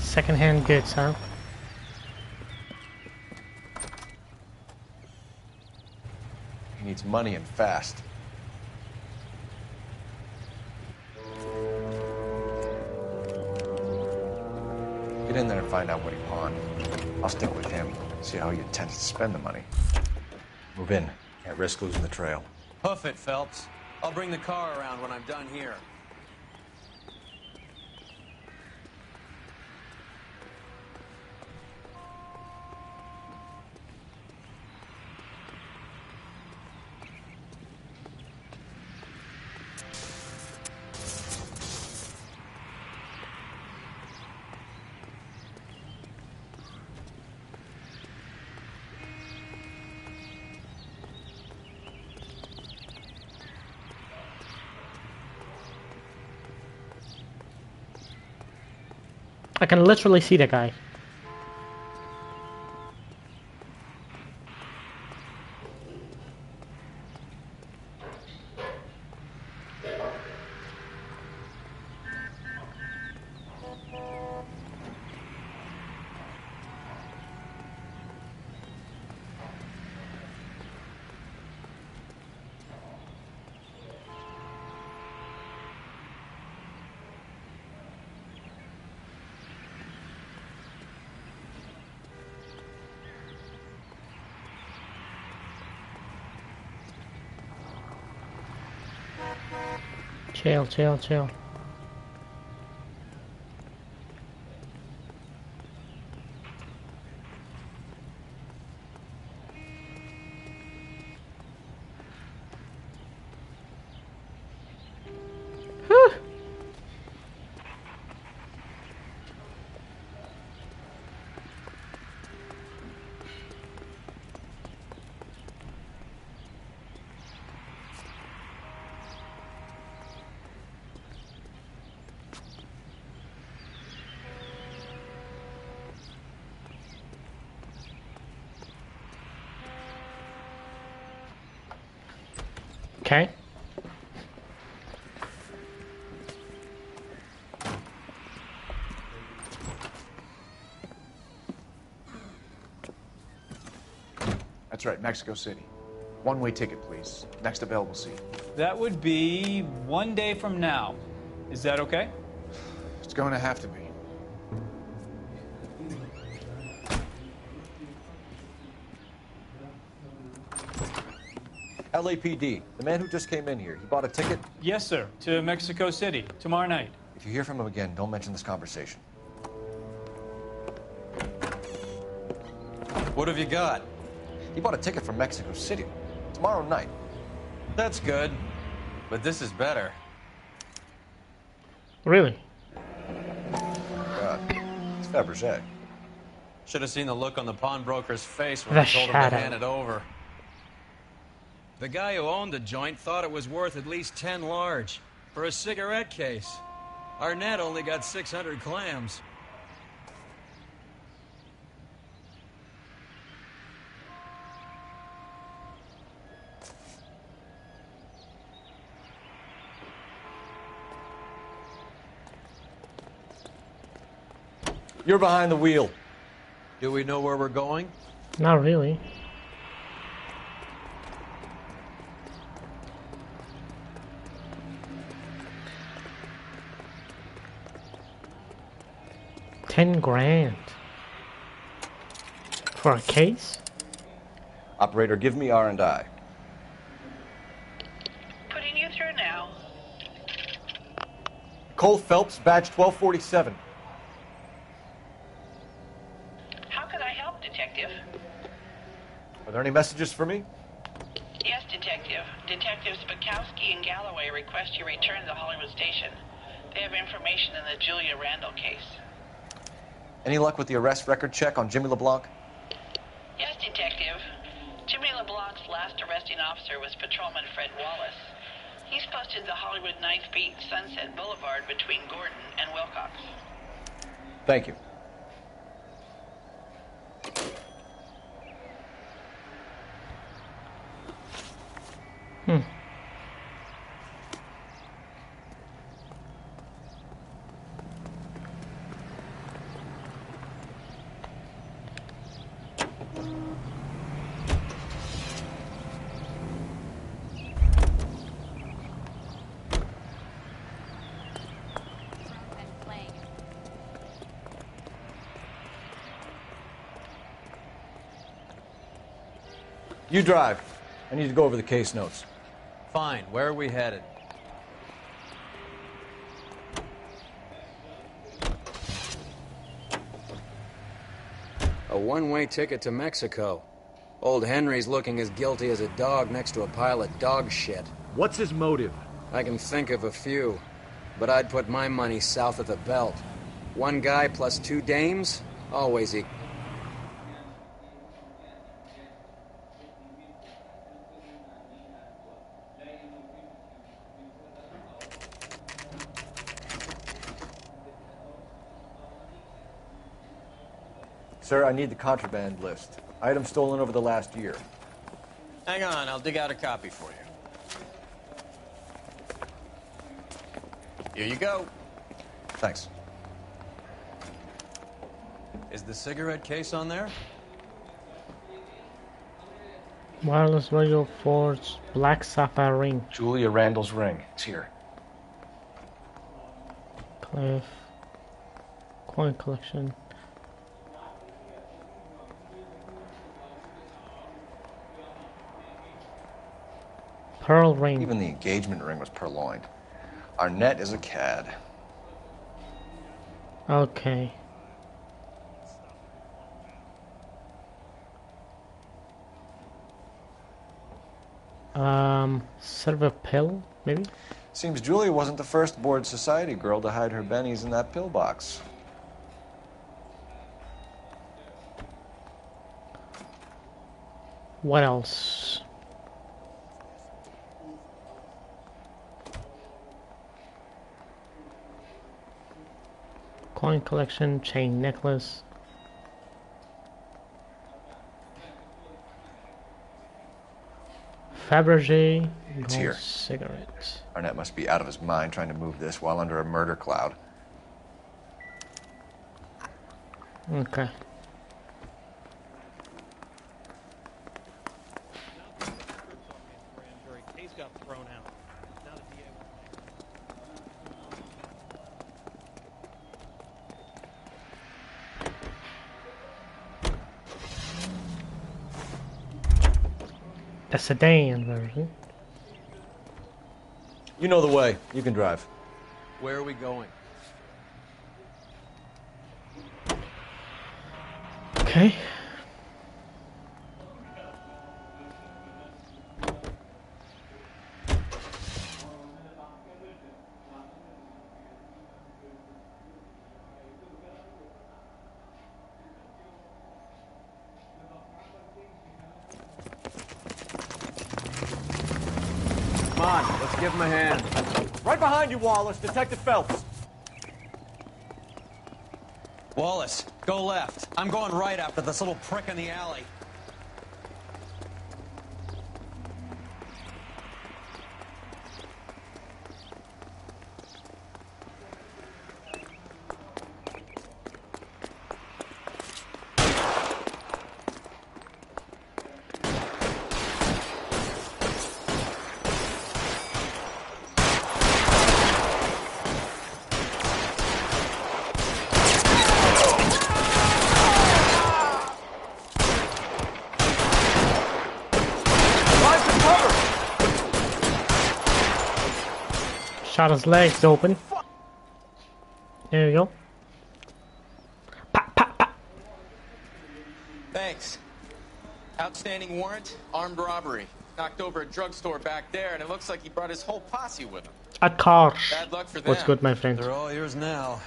Second-hand goods, huh? He needs money and fast. Get in there and find out what he pawned. I'll stick with him, see how he intends to spend the money. Move in. Can't risk losing the trail. Hoof it, Phelps. I'll bring the car around when I'm done here. I can literally see the guy. Chill, chill, chill. Whew. Okay. That's right, Mexico City. One-way ticket, please. Next available seat. That would be 1 day from now. Is that okay? It's going to have to be. LAPD, the man who just came in here, he bought a ticket? Yes, sir. To Mexico City, tomorrow night. If you hear from him again, don't mention this conversation. What have you got? He bought a ticket from Mexico City. Tomorrow night. That's good. But this is better. Really? God, it's Fabergé. Should have seen the look on the pawnbroker's face when The I told him shadow. to hand it over. The guy who owned the joint thought it was worth at least 10 large for a cigarette case. Arnett only got 600 clams. You're behind the wheel. Do we know where we're going? Not really. $10,000 for a case? Operator, give me R&I. Putting you through now. Cole Phelps, badge 1247. How can I help, Detective? Are there any messages for me? Yes, Detective. Detectives Bukowski and Galloway request you return to the Hollywood station. They have information in the Julia Randall case. Any luck with the arrest record check on Jimmy LeBlanc? Yes, Detective. Jimmy LeBlanc's last arresting officer was Patrolman Fred Wallace. He's posted the Hollywood 9th Beat Sunset Boulevard between Gordon and Wilcox. Thank you. You drive. I need to go over the case notes. Fine. Where are we headed? A one-way ticket to Mexico. Old Henry's looking as guilty as a dog next to a pile of dog shit. What's his motive? I can think of a few, but I'd put my money south of the belt. One guy plus two dames? Always equal. Sir, I need the contraband list. Items stolen over the last year. Hang on, I'll dig out a copy for you. Here you go. Thanks. Is the cigarette case on there? Wireless radio forged black sapphire ring. Julia Randall's ring. It's here. Cliff. Coin collection. Pearl ring. Even the engagement ring was purloined. Arnett is a cad. Okay. Silver pill, maybe? Seems Julia wasn't the first bored society girl to hide her bennies in that pillbox. What else? Coin collection, chain necklace. Fabergé It's here. cigarettes. Arnett must be out of his mind trying to move this while under a murder cloud. Okay. Case got thrown out. Now the DA The sedan version. You know the way. You can drive. Where are we going? Okay. Come on, let's give him a hand. Right behind you, Wallace. Detective Phelps. Wallace, go left. I'm going right after this little prick in the alley. Shot his legs open. There you go. Thanks. Outstanding warrant, armed robbery. Knocked over a drugstore back there, and it looks like he brought his whole posse with him. At cars. Bad luck for them. What's good, my friend? They're all yours now.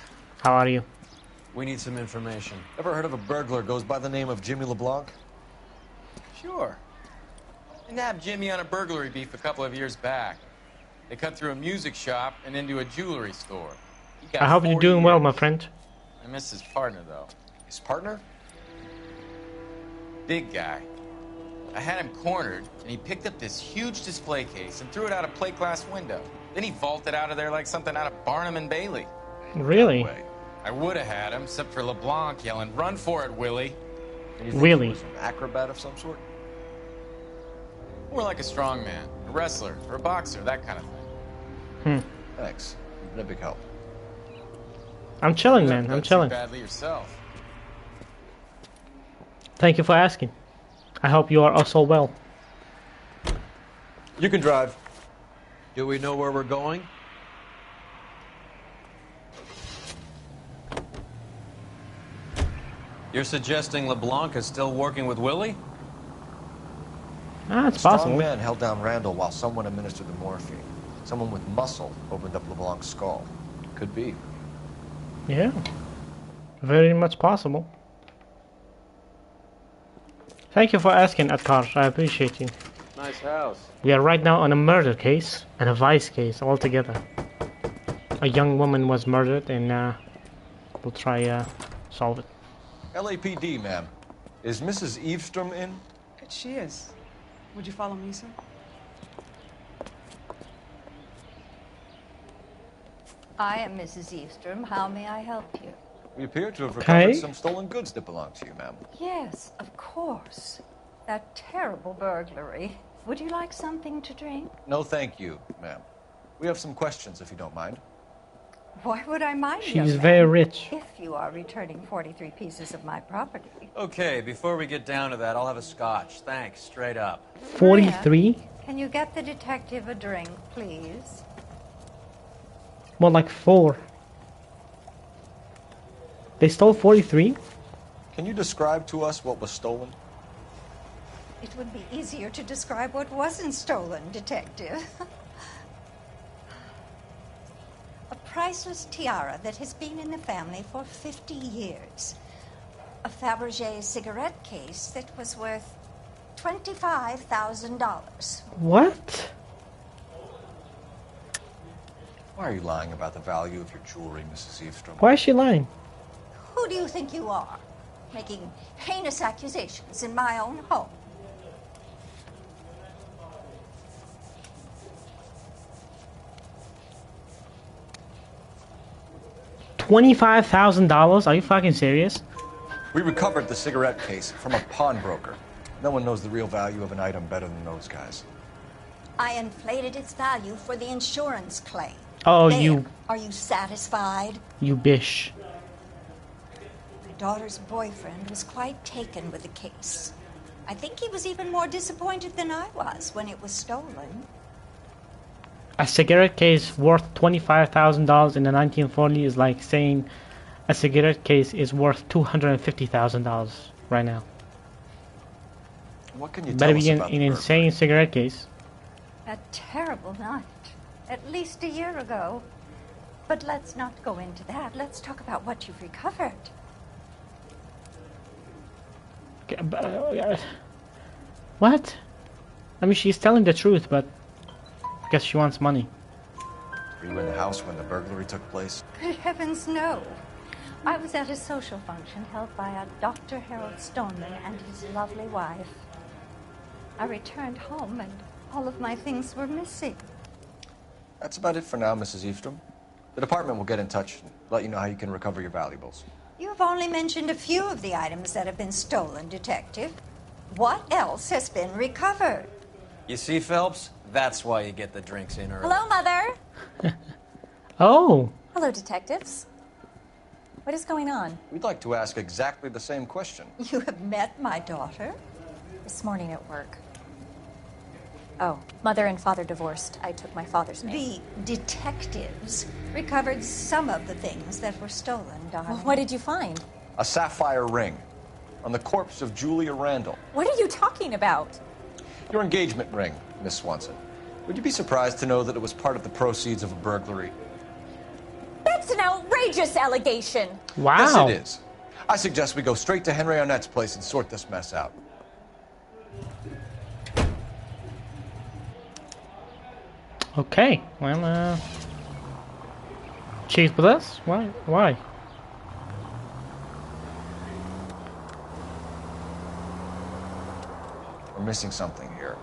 How are you? We need some information. Ever heard of a burglar goes by the name of Jimmy LeBlanc? Sure. I nabbed Jimmy on a burglary beef a couple of years back. They cut through a music shop and into a jewelry store. He got I hope you're 40 doing well, years. my friend. I miss his partner, though. His partner? Big guy. I had him cornered, and he picked up this huge display case and threw it out a plate glass window. Then he vaulted out of there like something out of Barnum and Bailey. Really? I would have had him, except for LeBlanc yelling, "Run for it, Willie!" And you think Really? he was an acrobat of some sort? More like a strongman, a wrestler, or a boxer, that kind of thing. Thanks. You've been a big help. I'm chilling, man. Don't I'm too chilling. badly yourself. Thank you for asking. I hope you are also well. You can drive. Do we know where we're going? You're suggesting LeBlanc is still working with Willie? Ah, it's Strong possible. man held down Randall while someone administered the morphine. Someone with muscle opened up LeBlanc's skull. Could be. Yeah. Very much possible. Thank you for asking, Atkar. I appreciate you. Nice house. We are right now on a murder case and a vice case all together. A young woman was murdered and we'll try solve it. LAPD, ma'am. Is Mrs. Eavestrom in? She is. Would you follow me, sir? I am Mrs. Eavestrom. How may I help you? We appear to have recovered Okay. some stolen goods that belong to you, ma'am. Yes, of course. That terrible burglary. Would you like something to drink? No, thank you, ma'am. We have some questions, if you don't mind. Why would I mind? She's young man, very rich. If you are returning 43 pieces of my property. Okay, before we get down to that, I'll have a scotch. Thanks, straight up. 43? Can you get the detective a drink, please? More like 4. They stole 43? Can you describe to us what was stolen? It would be easier to describe what wasn't stolen, detective. A priceless tiara that has been in the family for 50 years. A Fabergé cigarette case that was worth $25,000. What? Why are you lying about the value of your jewelry, Mrs. Eavestrom? Why is she lying? Who do you think you are? Making heinous accusations in my own home. $25,000? Are you fucking serious? We recovered the cigarette case from a pawnbroker. No one knows the real value of an item better than those guys. I inflated its value for the insurance claim. Oh, there. Are you satisfied? You bish. My daughter's boyfriend was quite taken with the case. I think he was even more disappointed than I was when it was stolen. A cigarette case worth $25,000 in the 1940s is like saying a cigarette case is worth $250,000 right now. What can you Better tell us be about an the insane cigarette case. A terrible night. At least a year ago. But let's not go into that. Let's talk about what you've recovered. What? I mean, she's telling the truth, but I guess she wants money. Were you in the house when the burglary took place? Good heavens, no. I was at a social function held by a Dr. Harold Stoneman and his lovely wife. I returned home and all of my things were missing. That's about it for now, Mrs. Eastrom. The department will get in touch and let you know how you can recover your valuables. You have only mentioned a few of the items that have been stolen, Detective. What else has been recovered? You see, Phelps? That's why you get the drinks in early. Hello, Mother. Oh. Hello, detectives. What is going on? We'd like to ask exactly the same question. You have met my daughter? This morning at work. Oh, mother and father divorced. I took my father's name. The detectives recovered some of the things that were stolen, darling. Well, what did you find? A sapphire ring on the corpse of Julia Randall. What are you talking about? Your engagement ring, Miss Swanson. Would you be surprised to know that it was part of the proceeds of a burglary? That's an outrageous allegation. Wow. Yes, it is. I suggest we go straight to Henry Arnett's place and sort this mess out. Okay, well, she's with us? Why? Why? We're missing something here.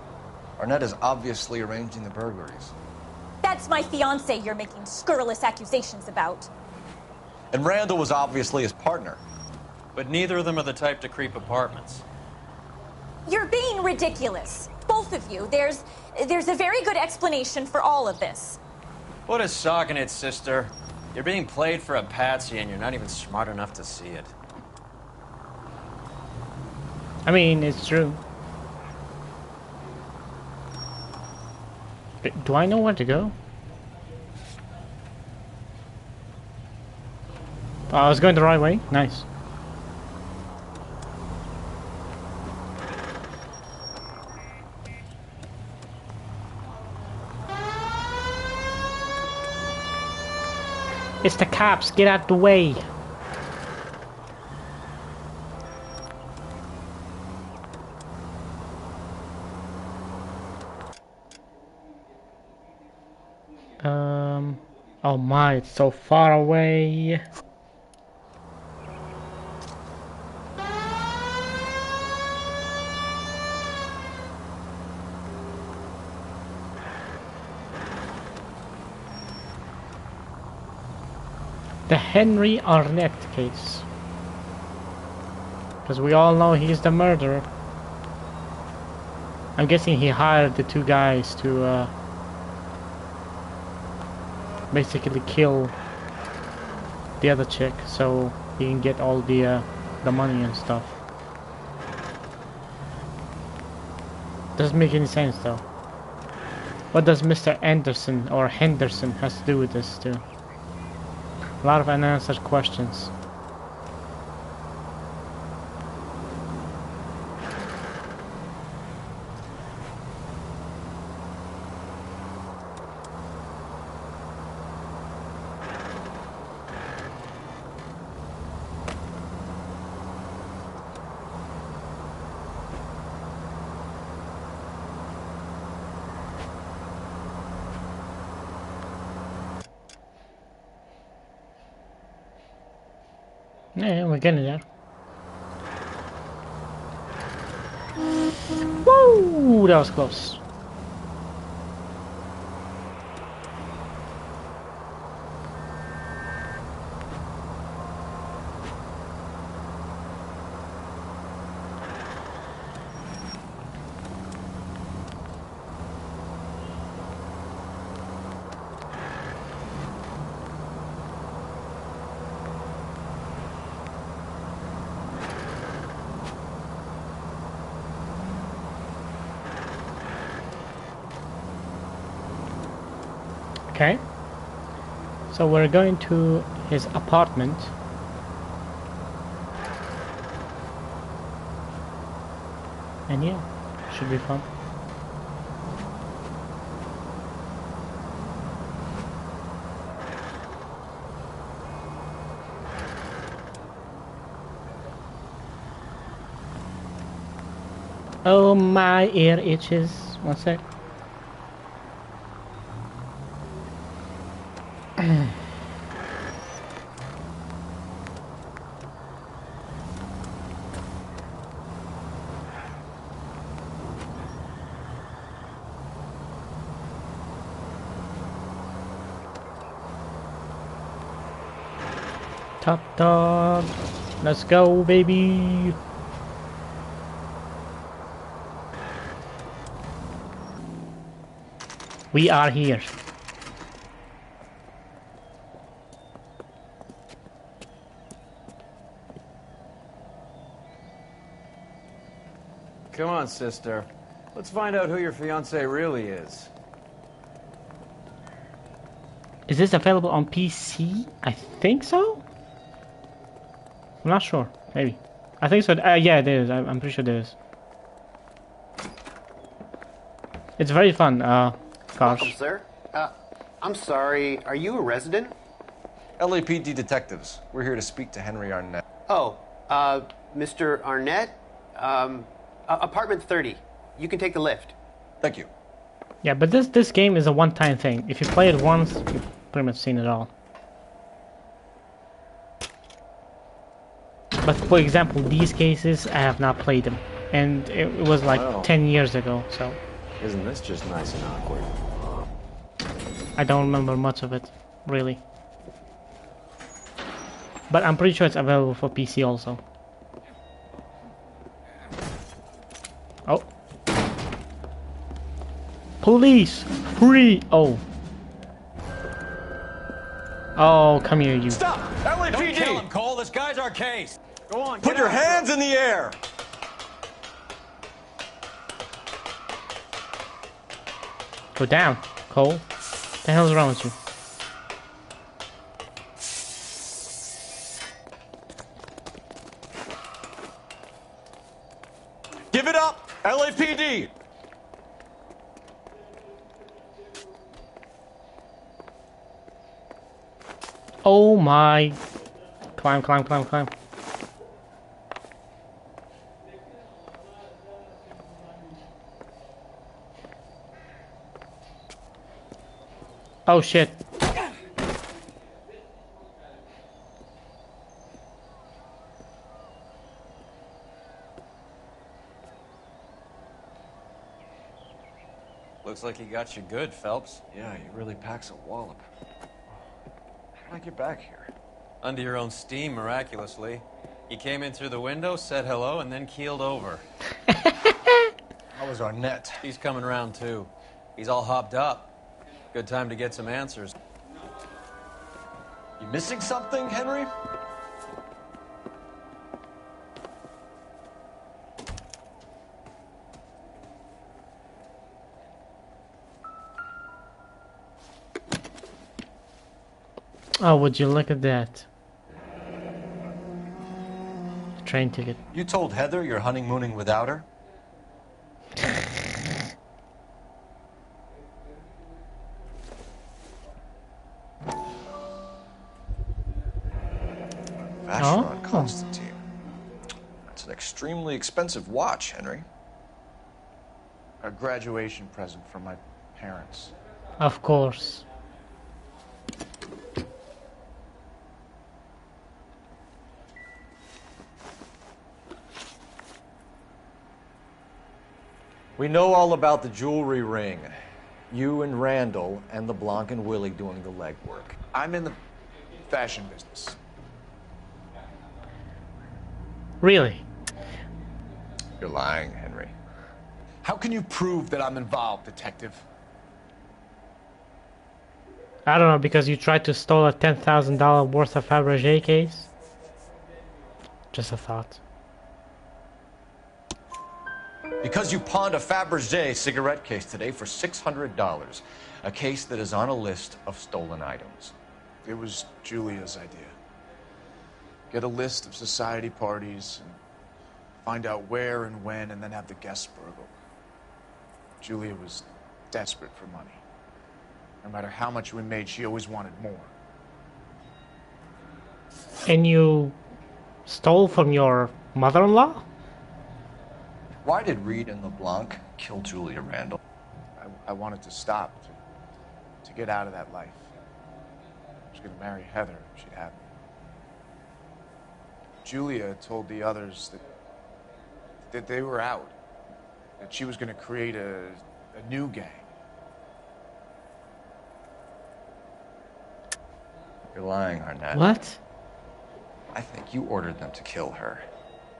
Arnett is obviously arranging the burglaries. That's my fiance you're making scurrilous accusations about. And Randall was obviously his partner. But neither of them are the type to creep apartments. You're being ridiculous. Both of you. There's a very good explanation for all of this. Put a sock in it, sister. You're being played for a patsy and you're not even smart enough to see it. I mean, it's true. Do I know where to go? Oh, I was going the right way. Nice. It's the cops. Get out the way. Oh my, it's so far away. The Henry Arnett case. Because we all know he's the murderer. I'm guessing he hired the two guys to basically kill the other chick so he can get all the money and stuff. Doesn't make any sense though. What does Mr. Anderson or Henderson has to do with this too? A lot of unanswered questions. Yeah, we're getting there. Woo! That was close. Okay. So we're going to his apartment. And yeah, should be fun. Oh, my ear itches. One sec. Top dog. Let's go, baby. We are here. Come on, sister. Let's find out who your fiance really is. Is this available on PC? I think so? I'm not sure. Maybe. I think so. Yeah, it is. I'm pretty sure it is. It's very fun, gosh. Welcome, sir. I'm sorry, are you a resident? LAPD detectives. We're here to speak to Henry Arnett. Oh, Mr. Arnett? Apartment 30. You can take the lift. Thank you. Yeah, but this game is a one-time thing. If you play it once, you've pretty much seen it all. But for example, these cases, I have not played them. And it was like 10 years ago, so... Isn't this just nice and awkward? I don't remember much of it, really. But I'm pretty sure it's available for PC also. Oh. Police! Free! Oh. Oh, come here, you. Stop! LAPD! Don't kill him, Cole. This guy's our case. Go on, Put your hands in the air! Go down, Cole. What the hell's wrong with you? Give it up! LAPD! Oh my... Climb, climb, climb, climb. Oh shit. Looks like he got you good, Phelps. Yeah, he really packs a wallop. How did I get back here? Under your own steam, miraculously. He came in through the window, said hello, and then keeled over. How was Arnett? He's coming round, too. He's all hopped up. Good time to get some answers. You missing something, Henry? Oh, would you look at that? Train ticket. You told Heather you're honeymooning without her? Vacheron Constantine. That's an extremely expensive watch, Henry. A graduation present from my parents. Of course. We know all about the jewelry ring. You and Randall and LeBlanc and Willie doing the legwork. I'm in the fashion business. Really? You're lying, Henry. How can you prove that I'm involved, detective? I don't know, because you tried to steal a $10,000 worth of Fabergé case? Just a thought. Because you pawned a Fabergé cigarette case today for $600. A case that is on a list of stolen items. It was Julia's idea. Get a list of society parties and find out where and when and then have the guests burgled. Julia was desperate for money. No matter how much we made, she always wanted more. And you stole from your mother-in-law? Why did Reed and LeBlanc kill Julia Randall? I wanted to stop, to get out of that life. I was going to marry Heather if she'd have me. Julia told the others that they were out, that she was going to create a new gang. You're lying, Arnett. What? I think you ordered them to kill her.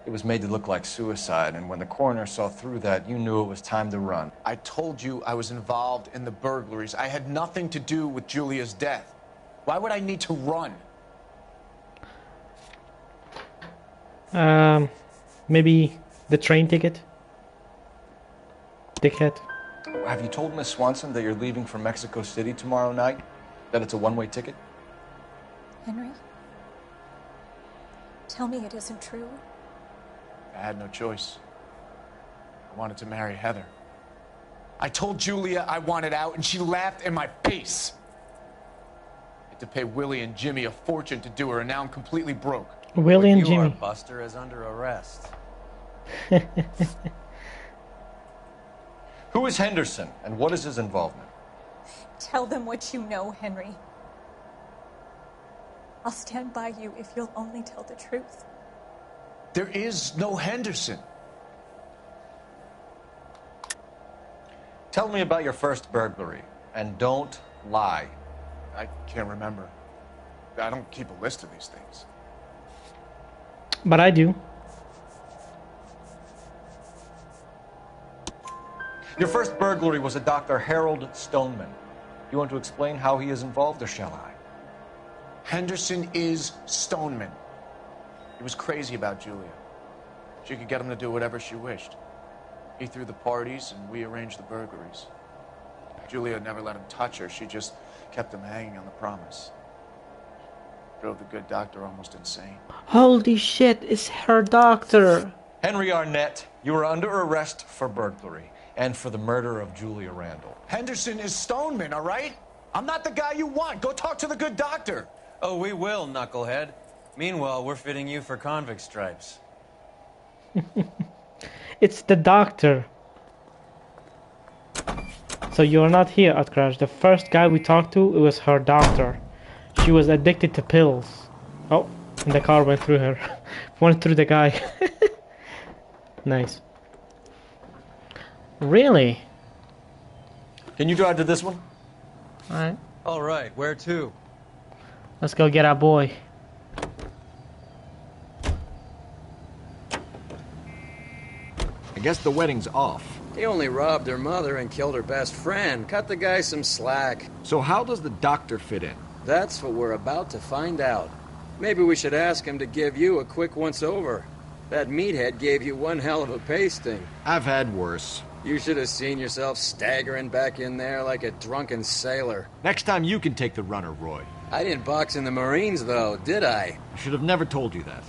It was made to look like suicide, and when the coroner saw through that, you knew it was time to run. I told you I was involved in the burglaries. I had nothing to do with Julia's death. Why would I need to run? Maybe the train ticket? Dickhead. Have you told Miss Swanson that you're leaving for Mexico City tomorrow night? That it's a one-way ticket? Henry? Tell me it isn't true. I had no choice. I wanted to marry Heather. I told Julia I wanted out, and she laughed in my face. I had to pay Willie and Jimmy a fortune to do her, and now I'm completely broke. Willie and you Jimmy. Are, Buster is under arrest. Who is Henderson, and what is his involvement? Tell them what you know, Henry. I'll stand by you if you'll only tell the truth. There is no Henderson. Tell me about your first burglary, and don't lie. I can't remember. I don't keep a list of these things. But I do. Your first burglary was a Dr. Harold Stoneman. You want to explain how he is involved, or shall I? Henderson is Stoneman. He was crazy about Julia. She could get him to do whatever she wished. He threw the parties, and we arranged the burglaries. Julia never let him touch her. She just kept him hanging on the promise. Drove the good doctor almost insane. Holy shit, it's her doctor. Henry Arnett, you are under arrest for burglary and for the murder of Julia Randall. Henderson is Stoneman, all right? I'm not the guy you want. Go talk to the good doctor. Oh, we will, knucklehead. Meanwhile, we're fitting you for convict stripes. It's the doctor. So you're not here at Crash. The first guy we talked to, it was her doctor. She was addicted to pills. Oh, and the car went through her. Went through the guy. Nice. Really? Can you drive to this one? Alright. All right, where to? Let's go get our boy. I guess the wedding's off. He only robbed her mother and killed her best friend. Cut the guy some slack. So how does the doctor fit in? That's what we're about to find out. Maybe we should ask him to give you a quick once-over. That meathead gave you one hell of a pasting. I've had worse. You should have seen yourself staggering back in there like a drunken sailor. Next time you can take the runner, Roy. I didn't box in the Marines, though, did I? I should have never told you that.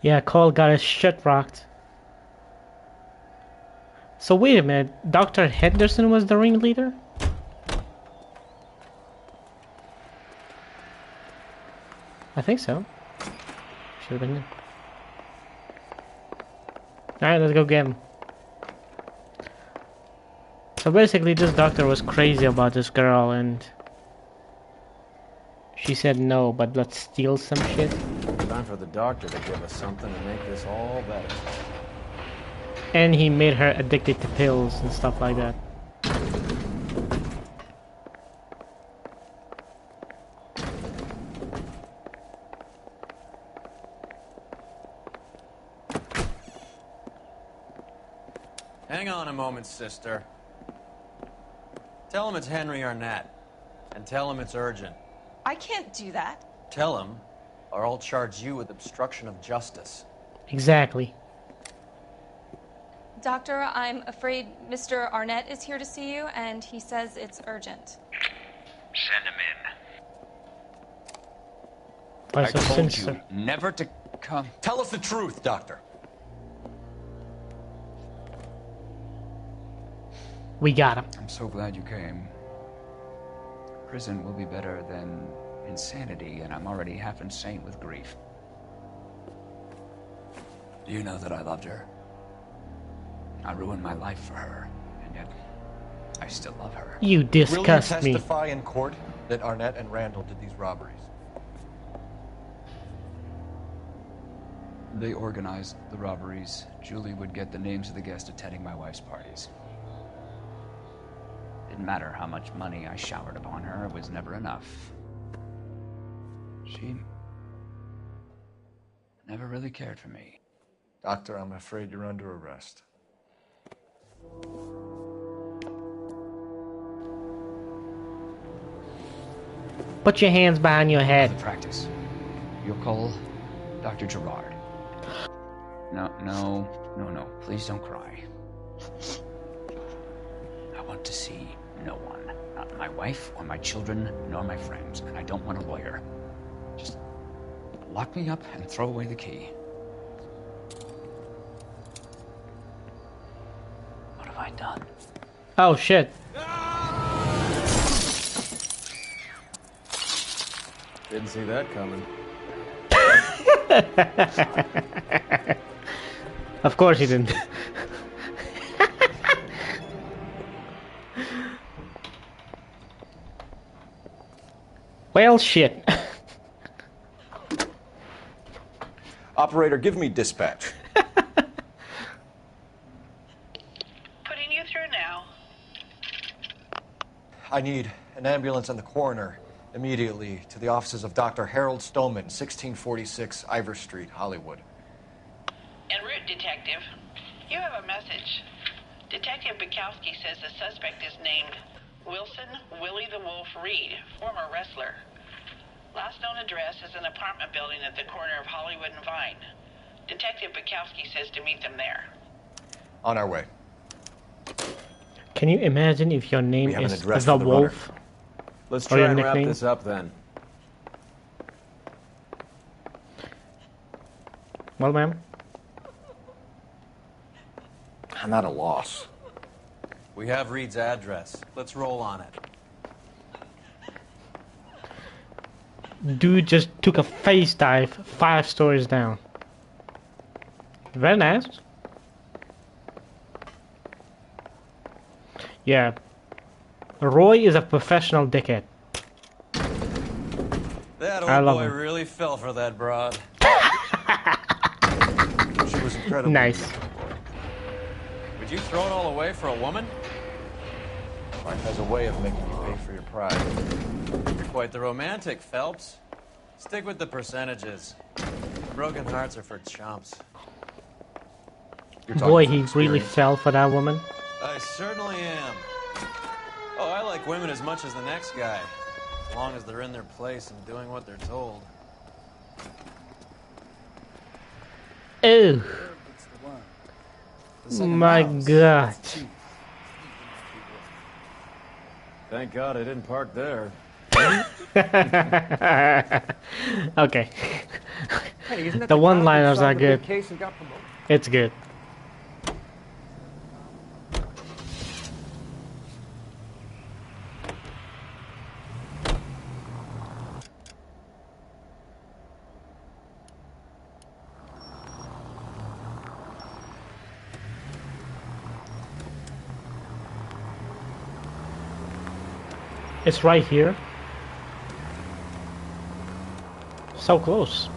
Yeah, Cole got his shit rocked. So wait a minute, Dr. Henderson was the ringleader? I think so. Should have been him. Alright, let's go get him. So basically this doctor was crazy about this girl and she said no, but let's steal some shit. Time for the doctor to give us something to make this all better. And he made her addicted to pills and stuff like that. Hang on a moment, sister. Tell him it's Henry Arnett. And tell him it's urgent. I can't do that. Tell him, or I'll charge you with obstruction of justice. Exactly. Doctor, I'm afraid Mr. Arnett is here to see you, and he says it's urgent. Send him in. I told you never to come. Tell us the truth, Doctor. We got him. I'm so glad you came. Prison will be better than insanity, and I'm already half insane with grief. Do you know that I loved her? I ruined my life for her, and yet I still love her. You disgust Will me. you testify in court that Arnett and Randall did these robberies? They organized the robberies. Julie would get the names of the guests attending my wife's parties. Didn't matter how much money I showered upon her, it was never enough. She never really cared for me. Doctor, I'm afraid you're under arrest. Put your hands behind your head. Practice. You'll call Dr. Gerard. No. Please don't cry. I want to see no one. Not my wife or my children, nor my friends. And I don't want a lawyer. Just lock me up and throw away the key. What have I done? Oh shit. Didn't see that coming. Of course he didn't. Well, shit. Operator, give me dispatch. Putting you through now. I need an ambulance and the coroner immediately to the offices of Dr. Harold Stoneman, 1646 Ivor Street, Hollywood. En route, Detective. You have a message. Detective Bukowski says the suspect is named Wilson Willie the Wolf Reed, former wrestler. Last known address is an apartment building at the corner of Hollywood and Vine. Detective Bukowski says to meet them there. On our way. Can you imagine if your name have an is address the for the Wolf? Let's Or try your and wrap nickname? this up then. Well, ma'am. I'm at a loss. We have Reed's address. Let's roll on it. Dude just took a face dive 5 stories down. Very nice. Yeah. Roy is a professional dickhead. That I old love boy him. really fell for that broad. She was incredible. Nice. Would you throw it all away for a woman? Life has a way of making you pay for your pride. You're quite the romantic, Phelps. Stick with the percentages. Broken hearts are for chumps. Boy, he really fell for that woman. I certainly am. Oh, I like women as much as the next guy. As long as they're in their place and doing what they're told. Oh. My God. Thank God I didn't park there. Okay. Hey, isn't that The guy one-liners who are solved the big good. case and got promoted? It's good. It's right here. So close.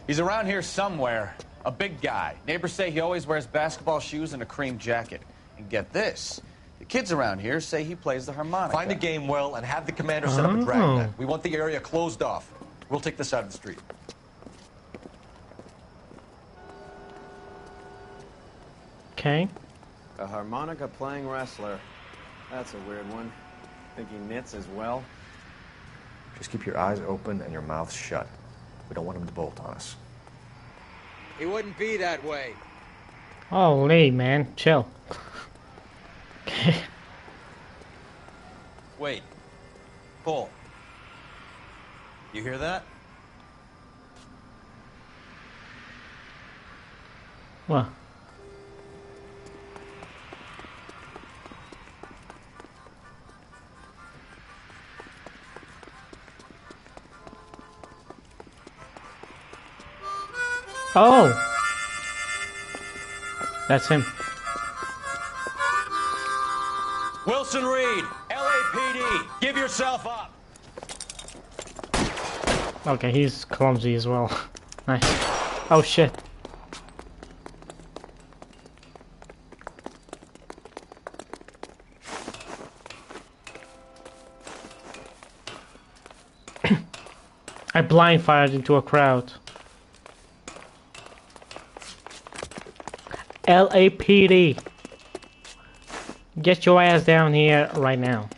He's around here somewhere. A big guy. Neighbors say he always wears basketball shoes and a cream jacket. And get this. The kids around here say he plays the harmonica. Find the game well and have the commander set up a dragnet. We want the area closed off. We'll take this side of the street. Okay. A harmonica-playing wrestler. That's a weird one. Think he knits as well? Just keep your eyes open and your mouth shut. We don't want him to bolt on us. He wouldn't be that way. Holy man, chill. Okay. Wait. Pull. You hear that? What? Oh! That's him. Wilson Reed, LAPD, give yourself up. Okay, he's clumsy as well. Nice. Oh shit. I blind fired into a crowd. LAPD. Get your ass down here right now.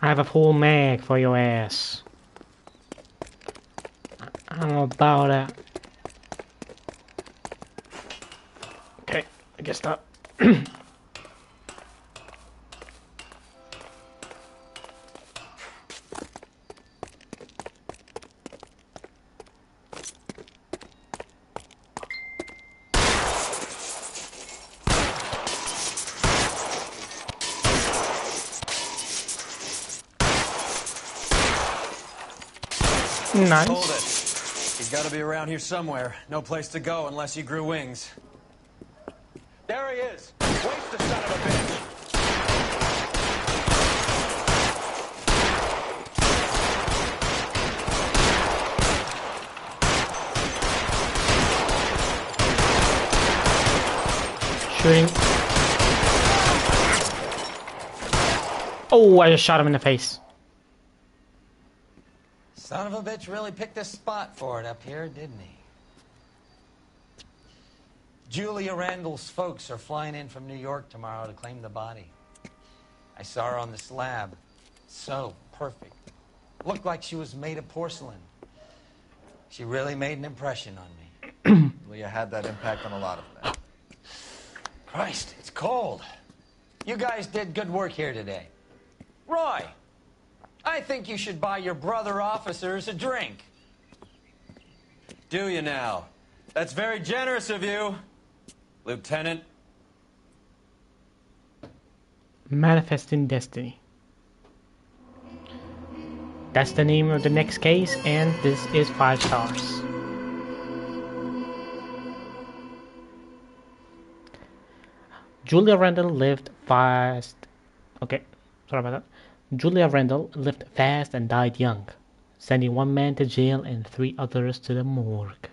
I have a full mag for your ass. I don't know about that. Okay, I guess not. Nice. Hold it. He's got to be around here somewhere. No place to go unless he grew wings. There he is. Waste the son of a bitch. Shooting. Oh, I just shot him in the face. Son of a bitch really picked a spot for it up here, didn't he? Julia Randall's folks are flying in from New York tomorrow to claim the body. I saw her on the slab. So perfect. Looked like she was made of porcelain. She really made an impression on me. Leah had that impact on a lot of men. Christ, it's cold. You guys did good work here today. Roy, I think you should buy your brother officers a drink. Do you now? That's very generous of you, Lieutenant. Manifesting Destiny. That's the name of the next case, and this is 5 stars. Julia Randall lived fast. Okay, sorry about that. Julia Randall lived fast and died young, sending 1 man to jail and 3 others to the morgue.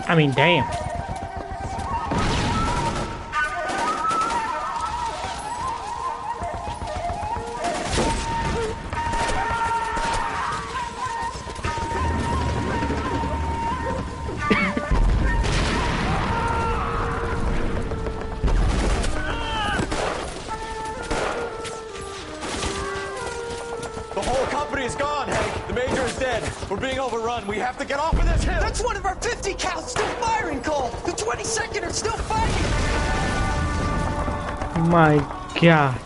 I mean, damn. The whole company is gone, Hank. The Major is dead. We're being overrun. We have to get off of this hill. That's one of our 50 cal still firing, Cole. The 22nd are still fighting. My God.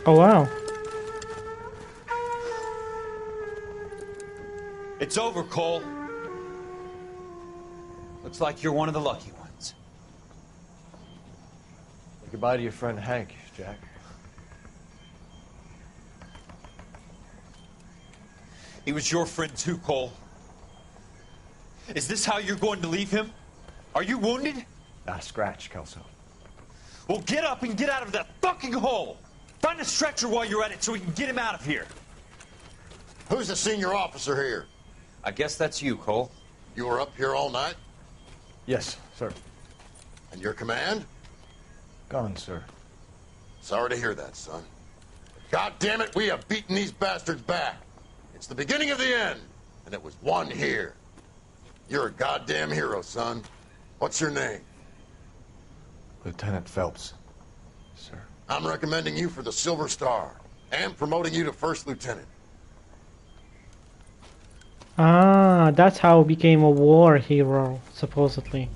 Oh wow. It's over, Cole. Looks like you're one of the lucky ones. Say goodbye to your friend Hank, Jack. He was your friend too, Cole. Is this how you're going to leave him? Are you wounded? Scratch, Kelso. Well, get up and get out of that fucking hole! Find a stretcher while you're at it so we can get him out of here. Who's the senior officer here? I guess that's you, Cole. You were up here all night? Yes, sir. And your command? Gone, sir. Sorry to hear that, son. God damn it, we have beaten these bastards back. It's the beginning of the end, and it was one here. You're a goddamn hero, son. What's your name? Lieutenant Phelps, sir. I'm recommending you for the Silver Star, and promoting you to First Lieutenant. Ah, that's how he became a war hero, supposedly.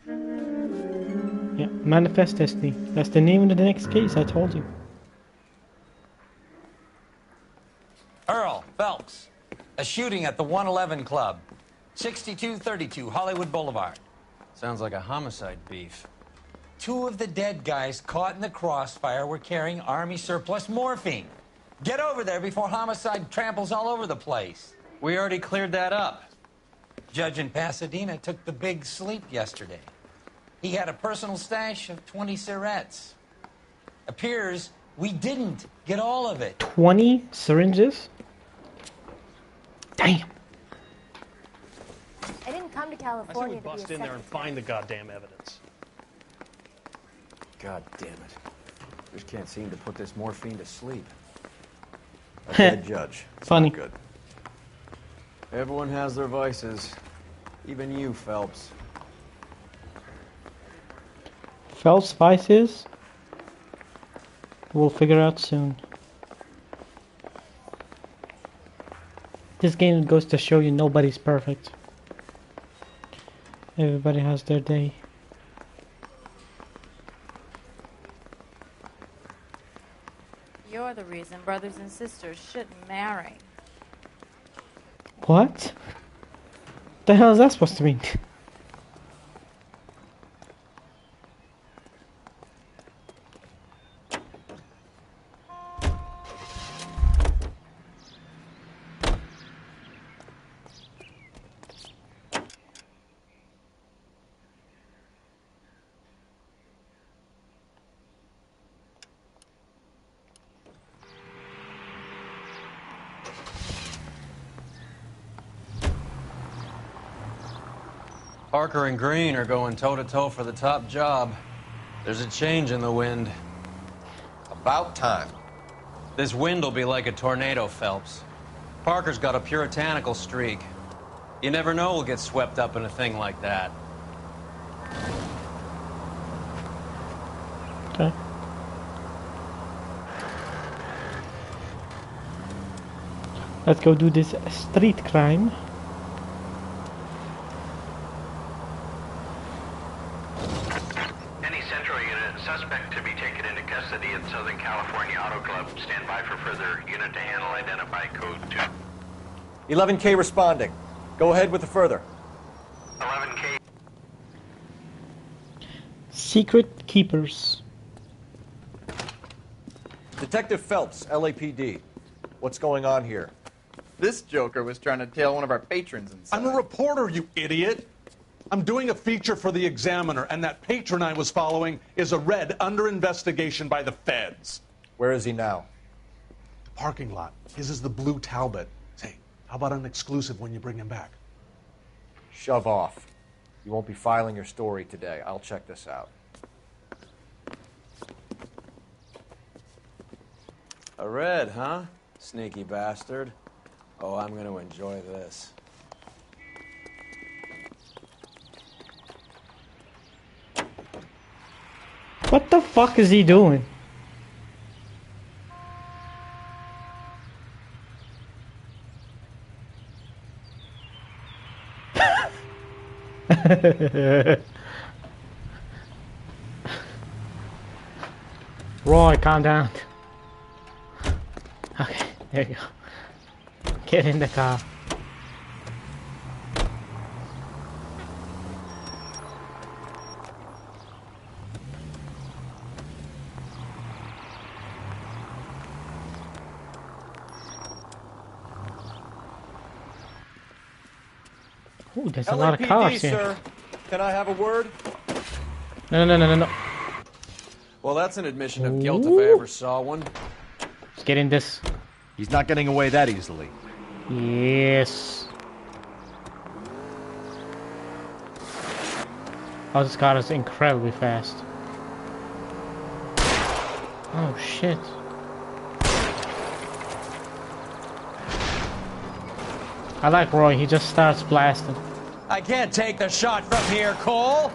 Yeah, Manifest Destiny. That's the name of the next case, I told you. Earl Phelps. A shooting at the 111 Club. 6232 Hollywood Boulevard. Sounds like a homicide beef. 2 of the dead guys caught in the crossfire were carrying Army surplus morphine. Get over there before homicide tramples all over the place. We already cleared that up. Judge in Pasadena took the big sleep yesterday. He had a personal stash of 20 cigarettes. Appears we didn't get all of it. 20 syringes? Damn. I didn't come to I say California we to be bust a in there and find the goddamn evidence. God damn it. Just can't seem to put this morphine to sleep. A dead judge. It's Funny. not good. Everyone has their vices. Even you, Phelps. Phelps' vices? We'll figure out soon. This game goes to show you nobody's perfect. Everybody has their day. You're the reason brothers and sisters shouldn't marry. What? The hell is that supposed to mean? Parker and Green are going toe-to-toe for the top job. There's a change in the wind. About time. This wind will be like a tornado, Phelps. Parker's got a puritanical streak. You never know we'll get swept up in a thing like that. Okay. Let's go do this street crime. Any Central unit, suspect to be taken into custody at Southern California Auto Club. Stand by for further unit to handle identify code 2. 11K responding. Go ahead with the further. 11K. Secret Keepers. Detective Phelps, LAPD. What's going on here? This joker was trying to tail one of our patrons inside. I'm a reporter, you idiot. I'm doing a feature for the Examiner, and that patron I was following is a red under investigation by the feds. Where is he now? The parking lot. His is the blue Talbot. Say, how about an exclusive when you bring him back? Shove off. You won't be filing your story today. I'll check this out. A red, huh? Sneaky bastard. Oh, I'm gonna enjoy this. What the fuck is he doing? Roy, calm down. Okay, there you go. Get in the car. Ooh, there's a lot of cars here. Sir. Can I have a word? No. Well, that's an admission of guilt if I ever saw one. Let's get in this. He's not getting away that easily. Yes. Oh, this car is incredibly fast. Oh, shit. I like Roy, he just starts blasting. I can't take the shot from here, Cole.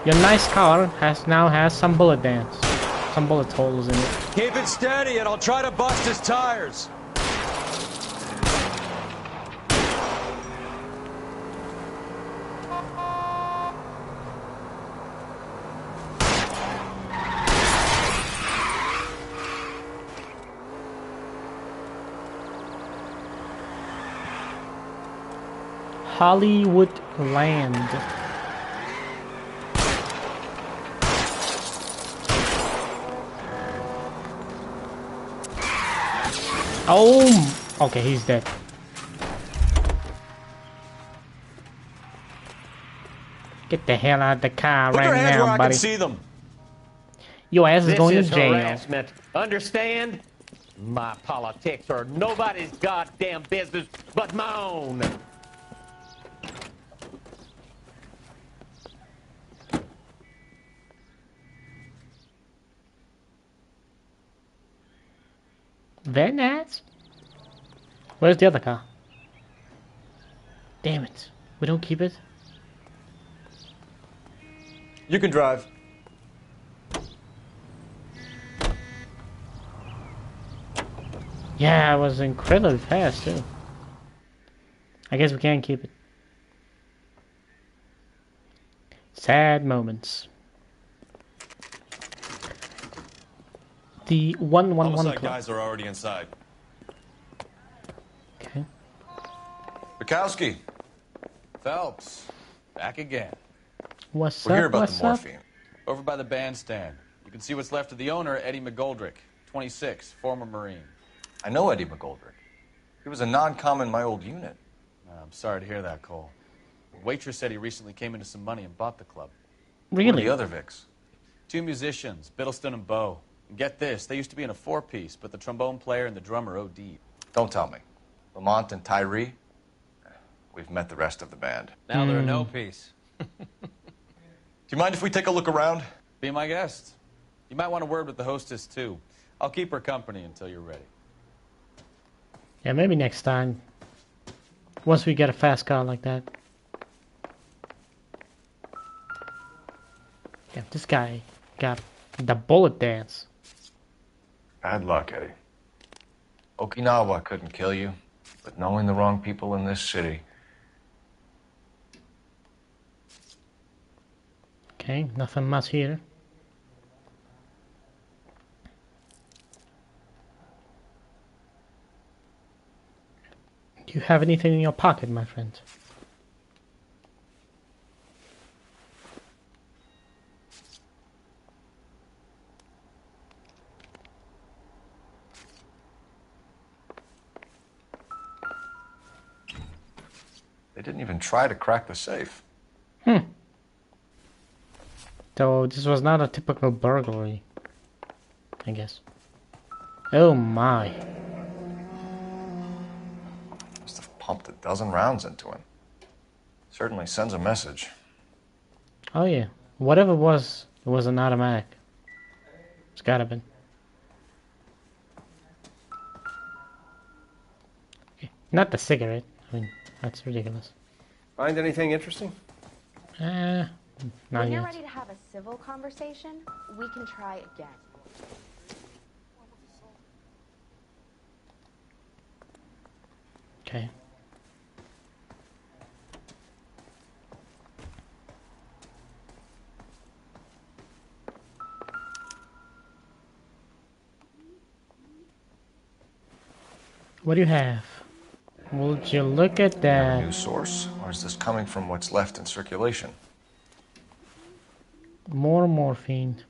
Your nice car now has some bullet dance. Some bullet holes in it. Keep it steady and I'll try to bust his tires. Hollywood Land. Oh, okay, he's dead. Get the hell out of the car Put your right hands now, where I buddy. can see them. Your ass is going to This is jail. harassment. Understand? My politics are nobody's goddamn business but my own. Very nice. Where's the other car? Damn it. We don't keep it? You can drive. Yeah, it was incredibly fast, too. I guess we can't keep it. Sad moments. The 111 Homicide club. guys are already inside. Okay. Bukowski. Phelps, back again. What's We're up? here about What's the up? morphine. Over by the bandstand. You can see what's left of the owner, Eddie McGoldrick, 26, former Marine. I know Eddie McGoldrick. He was a non-com in my old unit. I'm sorry to hear that, Cole. The waitress said he recently came into some money and bought the club. Who are Really? the other Vics? Two musicians, Biddleston and Bow. And get this, they used to be in a four-piece, but the trombone player and the drummer OD'd. Don't tell me. Lamont and Tyree? We've met the rest of the band. Now they're a no-piece. Do you mind if we take a look around? Be my guest. You might want a word with the hostess, too. I'll keep her company until you're ready. Yeah, maybe next time. Once we get a fast car like that. Yeah, this guy got the bullet dance. Bad luck, Eddie. Okinawa couldn't kill you, but knowing the wrong people in this city. Okay, nothing much here. Do you have anything in your pocket, my friend? They didn't even try to crack the safe. So this was not a typical burglary, I guess. Oh my. Must have pumped a dozen rounds into him. Certainly sends a message. Oh yeah. Whatever it was an automatic. It's gotta been. Okay. Not the cigarette. I mean, that's ridiculous. Find anything interesting? Not When you're yet. ready to have a civil conversation, we can try again. Okay. What do you have? Would you look at A that? new source, or is this coming from what's left in circulation? More morphine.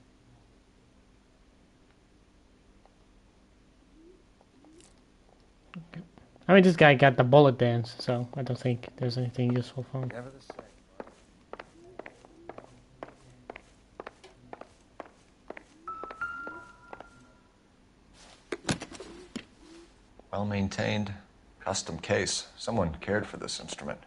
Okay. I mean, this guy got the bullet dance, so I don't think there's anything useful for him. Never the same. Well maintained, custom case. Someone cared for this instrument.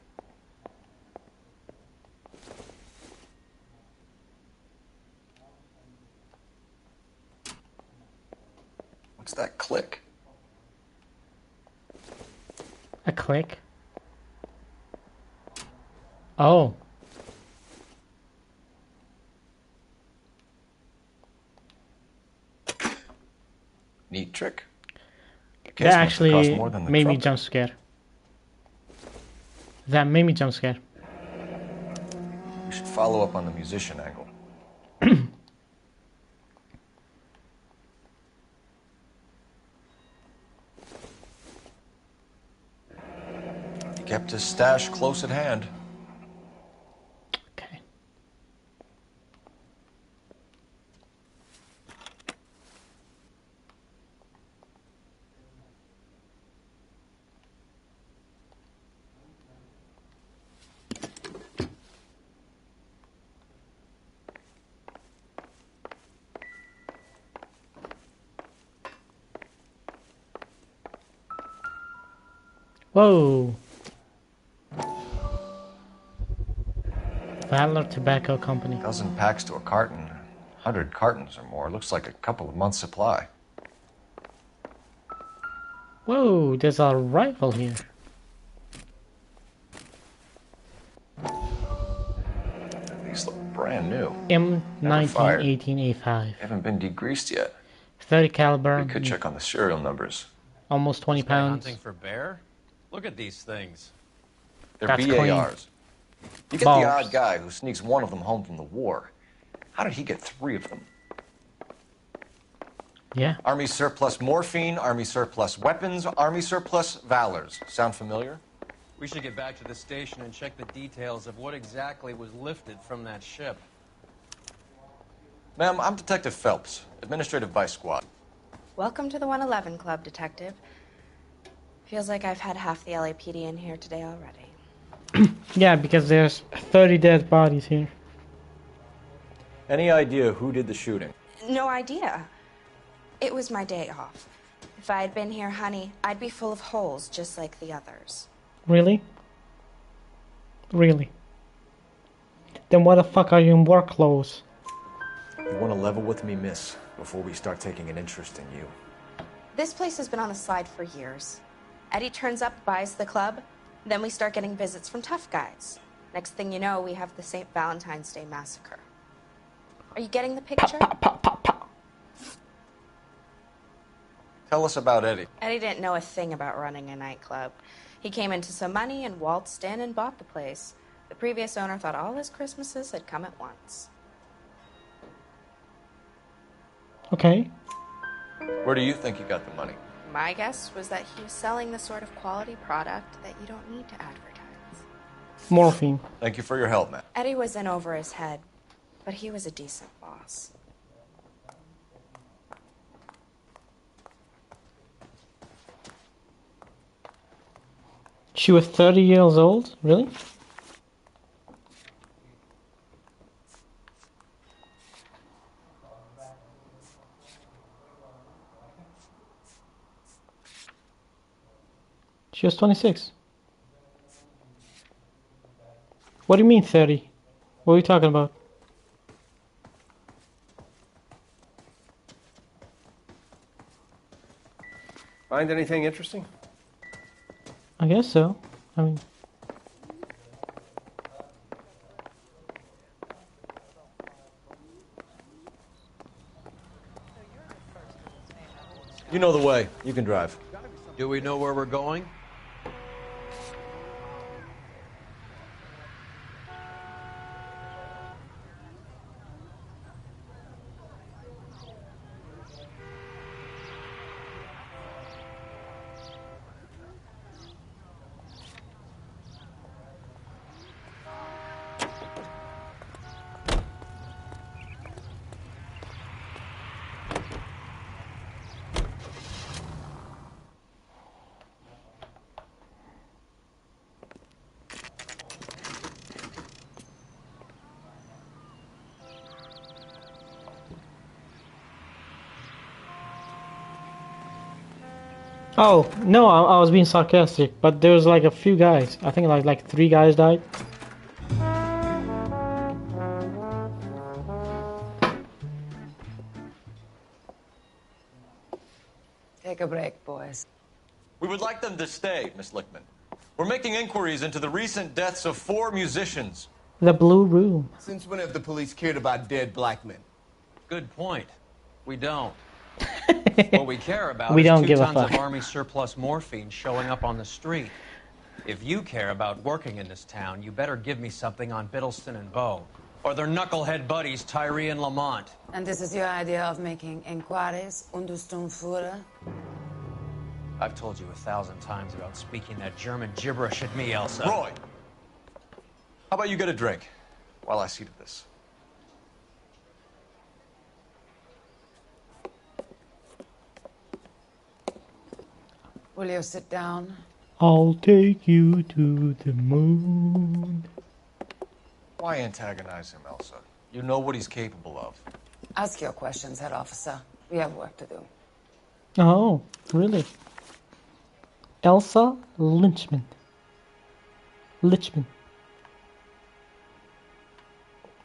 What's that click? A click? Oh. Neat trick. That actually made me jump scare. That made me jump scare. We should follow up on the musician angle. He kept his stash close at hand. Okay. Whoa. Valor Tobacco Company. A dozen packs to a carton, 100 cartons or more. Looks like a couple of months' supply. Whoa, there's a rifle here. These look brand new. M1918A5. Haven't been degreased yet. 30 caliber. We could check on the serial numbers. Almost 20 pounds. Hunting for bear? Look at these things. They're That's BARs. You get Balls. the odd guy who sneaks one of them home from the war. How did he get 3 of them? Yeah. Army surplus morphine, Army surplus weapons, Army surplus valors. Sound familiar? We should get back to the station and check the details of what exactly was lifted from that ship. Ma'am, I'm Detective Phelps, Administrative Vice Squad. Welcome to the 111 Club, Detective. Feels like I've had half the LAPD in here today already. Yeah, because there's 30 dead bodies here. Any idea who did the shooting? No idea. It was my day off. If I had been here, honey, I'd be full of holes just like the others. Really? Really? Then why the fuck are you in work clothes? You want to level with me, miss, before we start taking an interest in you. This place has been on the slide for years. Eddie turns up, buys the club, then we start getting visits from tough guys. Next thing you know, we have the St. Valentine's Day massacre. Are you getting the picture? Tell us about Eddie. Eddie didn't know a thing about running a nightclub. He came into some money and waltzed in and bought the place. The previous owner thought all his Christmases had come at once. Okay. Where do you think he got the money? My guess was that he was selling the sort of quality product that you don't need to advertise. Morphine. Thank you for your help, man. Eddie was in over his head, but he was a decent boss. She was 30 years old? Really? She was 26. What do you mean 30? What are you talking about? Find anything interesting? I guess so. I mean... You know the way. You can drive. Do we know where we're going? Oh, no, I was being sarcastic, but there was like a few guys. I think like 3 guys died. Take a break, boys. We would like them to stay, Miss Lickman. We're making inquiries into the recent deaths of 4 musicians. The Blue Room. Since when have the police cared about dead black men? Good point. We don't. What we care about We is don't 2 give a tons of fuck. Army surplus morphine showing up on the street. If you care about working in this town, you better give me something on Biddleston and Bow. Or their knucklehead buddies, Tyree and Lamont. And this is your idea of making inquiries? Untersturmführer? I've told you 1,000 times about speaking that German gibberish at me, Elsa. Roy! How about you get a drink while I see to this? Will you sit down? I'll take you to the moon. Why antagonize him, Elsa? You know what he's capable of. Ask your questions, head officer. We have work to do. Oh, really? Elsa Lynchman.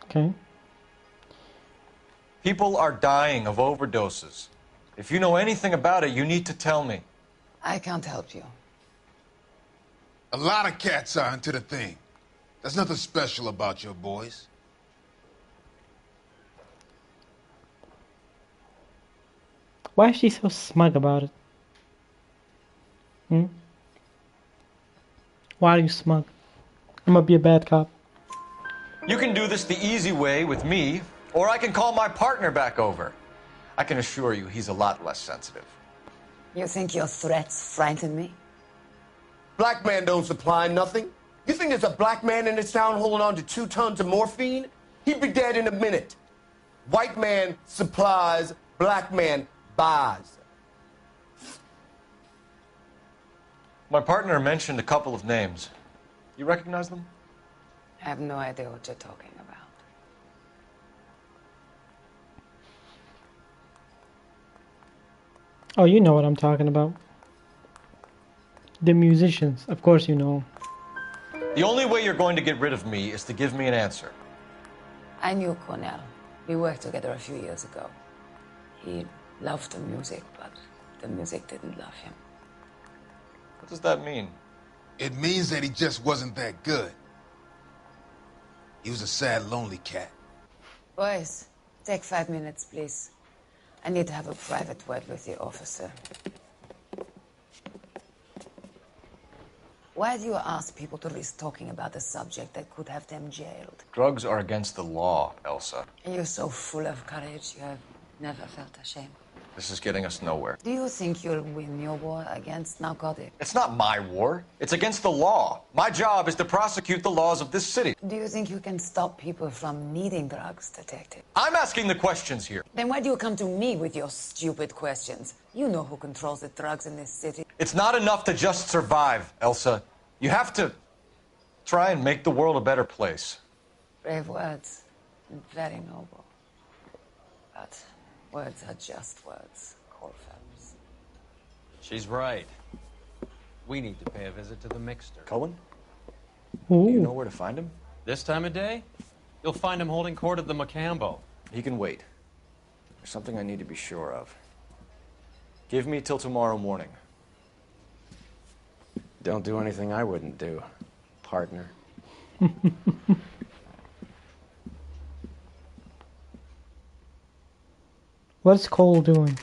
Okay. People are dying of overdoses. If you know anything about it, you need to tell me. I can't help you. A lot of cats are into the thing. There's nothing special about your boys. Why is she so smug about it? Hmm? Why are you smug? I'm gonna be a bad cop. You can do this the easy way with me, or I can call my partner back over. I can assure you he's a lot less sensitive. You think your threats frighten me? Black man don't supply nothing. You think there's a black man in this town holding on to 2 tons of morphine? He'd be dead in a minute. White man supplies, black man buys. My partner mentioned a couple of names. You recognize them? I have no idea what you're talking about. Oh, you know what I'm talking about. The musicians. Of course you know. The only way you're going to get rid of me is to give me an answer. I knew Cornell. We worked together a few years ago. He loved the music, but the music didn't love him. What does that mean? It means that he just wasn't that good. He was a sad, lonely cat. Boys, take 5 minutes, please. I need to have a private word with the officer. Why do you ask people to risk talking about a subject that could have them jailed? Drugs are against the law, Elsa. And you're so full of courage, you have never felt ashamed. This is getting us nowhere. Do you think you'll win your war against narcotics? It's not my war. It's against the law. My job is to prosecute the laws of this city. Do you think you can stop people from needing drugs, detective? I'm asking the questions here. Then why do you come to me with your stupid questions? You know who controls the drugs in this city. It's not enough to just survive, Elsa. You have to try and make the world a better place. Brave words, and very noble. But words are just words, Cole Phelps. She's right. We need to pay a visit to the mixer. Cohen? Ooh. Do you know where to find him? This time of day? You'll find him holding court at the Macambo. He can wait. There's something I need to be sure of. Give me till tomorrow morning. Don't do anything I wouldn't do, partner. What's Cole doing?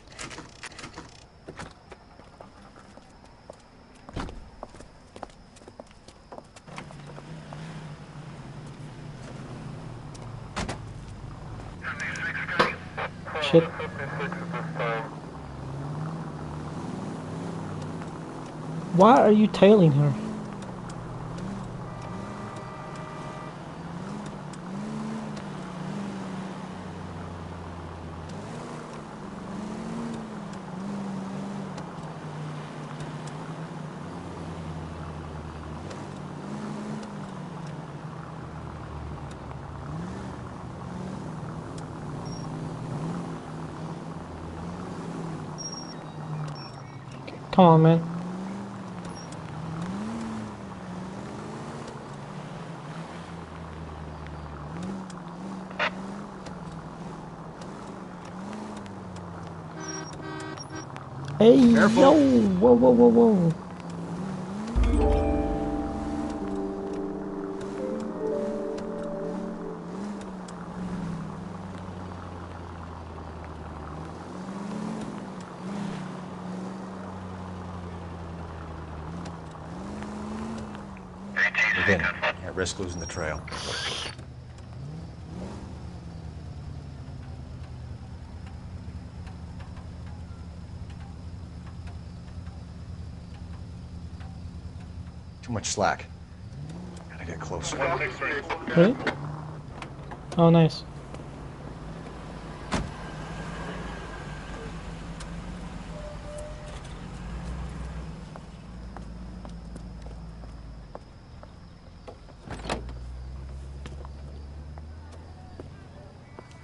Shit. Why are you tailing her? Come on, man. Hey, Careful. yo! Whoa, whoa, whoa, whoa. Within. Can't risk losing the trail. Too much slack. Gotta get closer. Really? Oh, nice.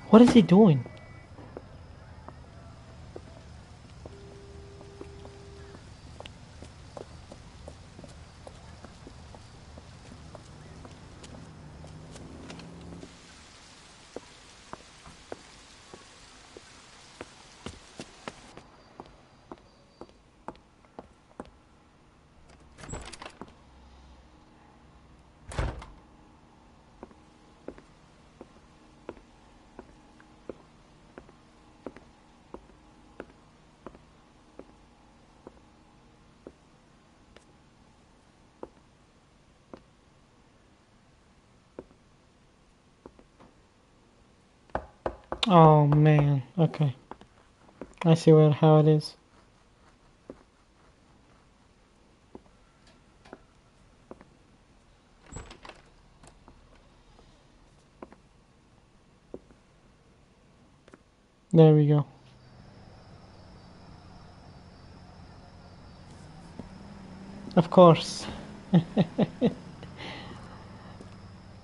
What is he doing? Oh man, okay. I see how it is. There we go. Of course.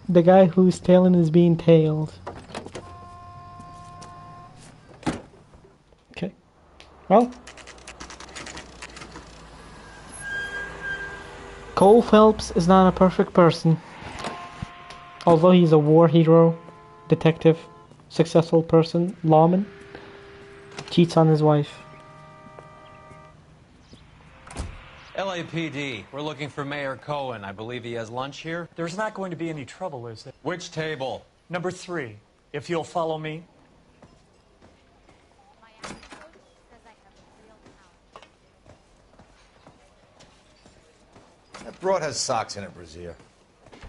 The guy whose tailing is being tailed. Okay. Well. Cole Phelps is not a perfect person. Although he's a war hero, detective, successful person, lawman, cheats on his wife. LAPD, we're looking for Mayor Cohen. I believe he has lunch here. There's not going to be any trouble, is there? Which table? Number 3, if you'll follow me. That broad has socks in it, Brazier.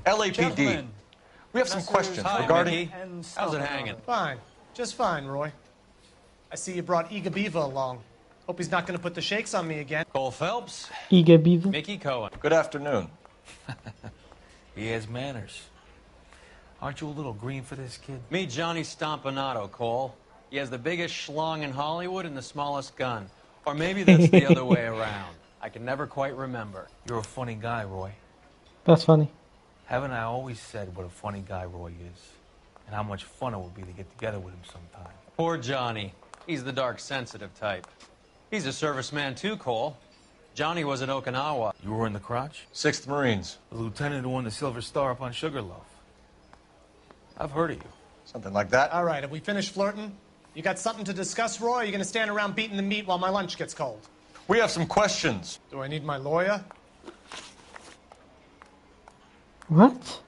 LAPD. Gentlemen, We have some questions Hi, regarding... Mickey. How's it hanging? Fine. Just fine, Roy. I see you brought Iga Beaver along. Hope he's not going to put the shakes on me again. Cole Phelps. Iga Beaver. Mickey Cohen. Good afternoon. He has manners. Aren't you a little green for this kid? Meet Johnny Stompanato, Cole. He has the biggest schlong in Hollywood and the smallest gun. Or maybe that's the other way around. I can never quite remember. You're a funny guy, Roy. That's funny. Haven't I always said what a funny guy Roy is? And how much fun it would be to get together with him sometime. Poor Johnny. He's the dark, sensitive type. He's a serviceman too, Cole. Johnny was in Okinawa. You were in the crotch? 6th Marines. The lieutenant who won the Silver Star up on Sugarloaf. I've heard of you. Something like that. All right, have we finished flirting? You got something to discuss, Roy, or are you going to stand around beating the meat while my lunch gets cold? We have some questions. Do I need my lawyer? What?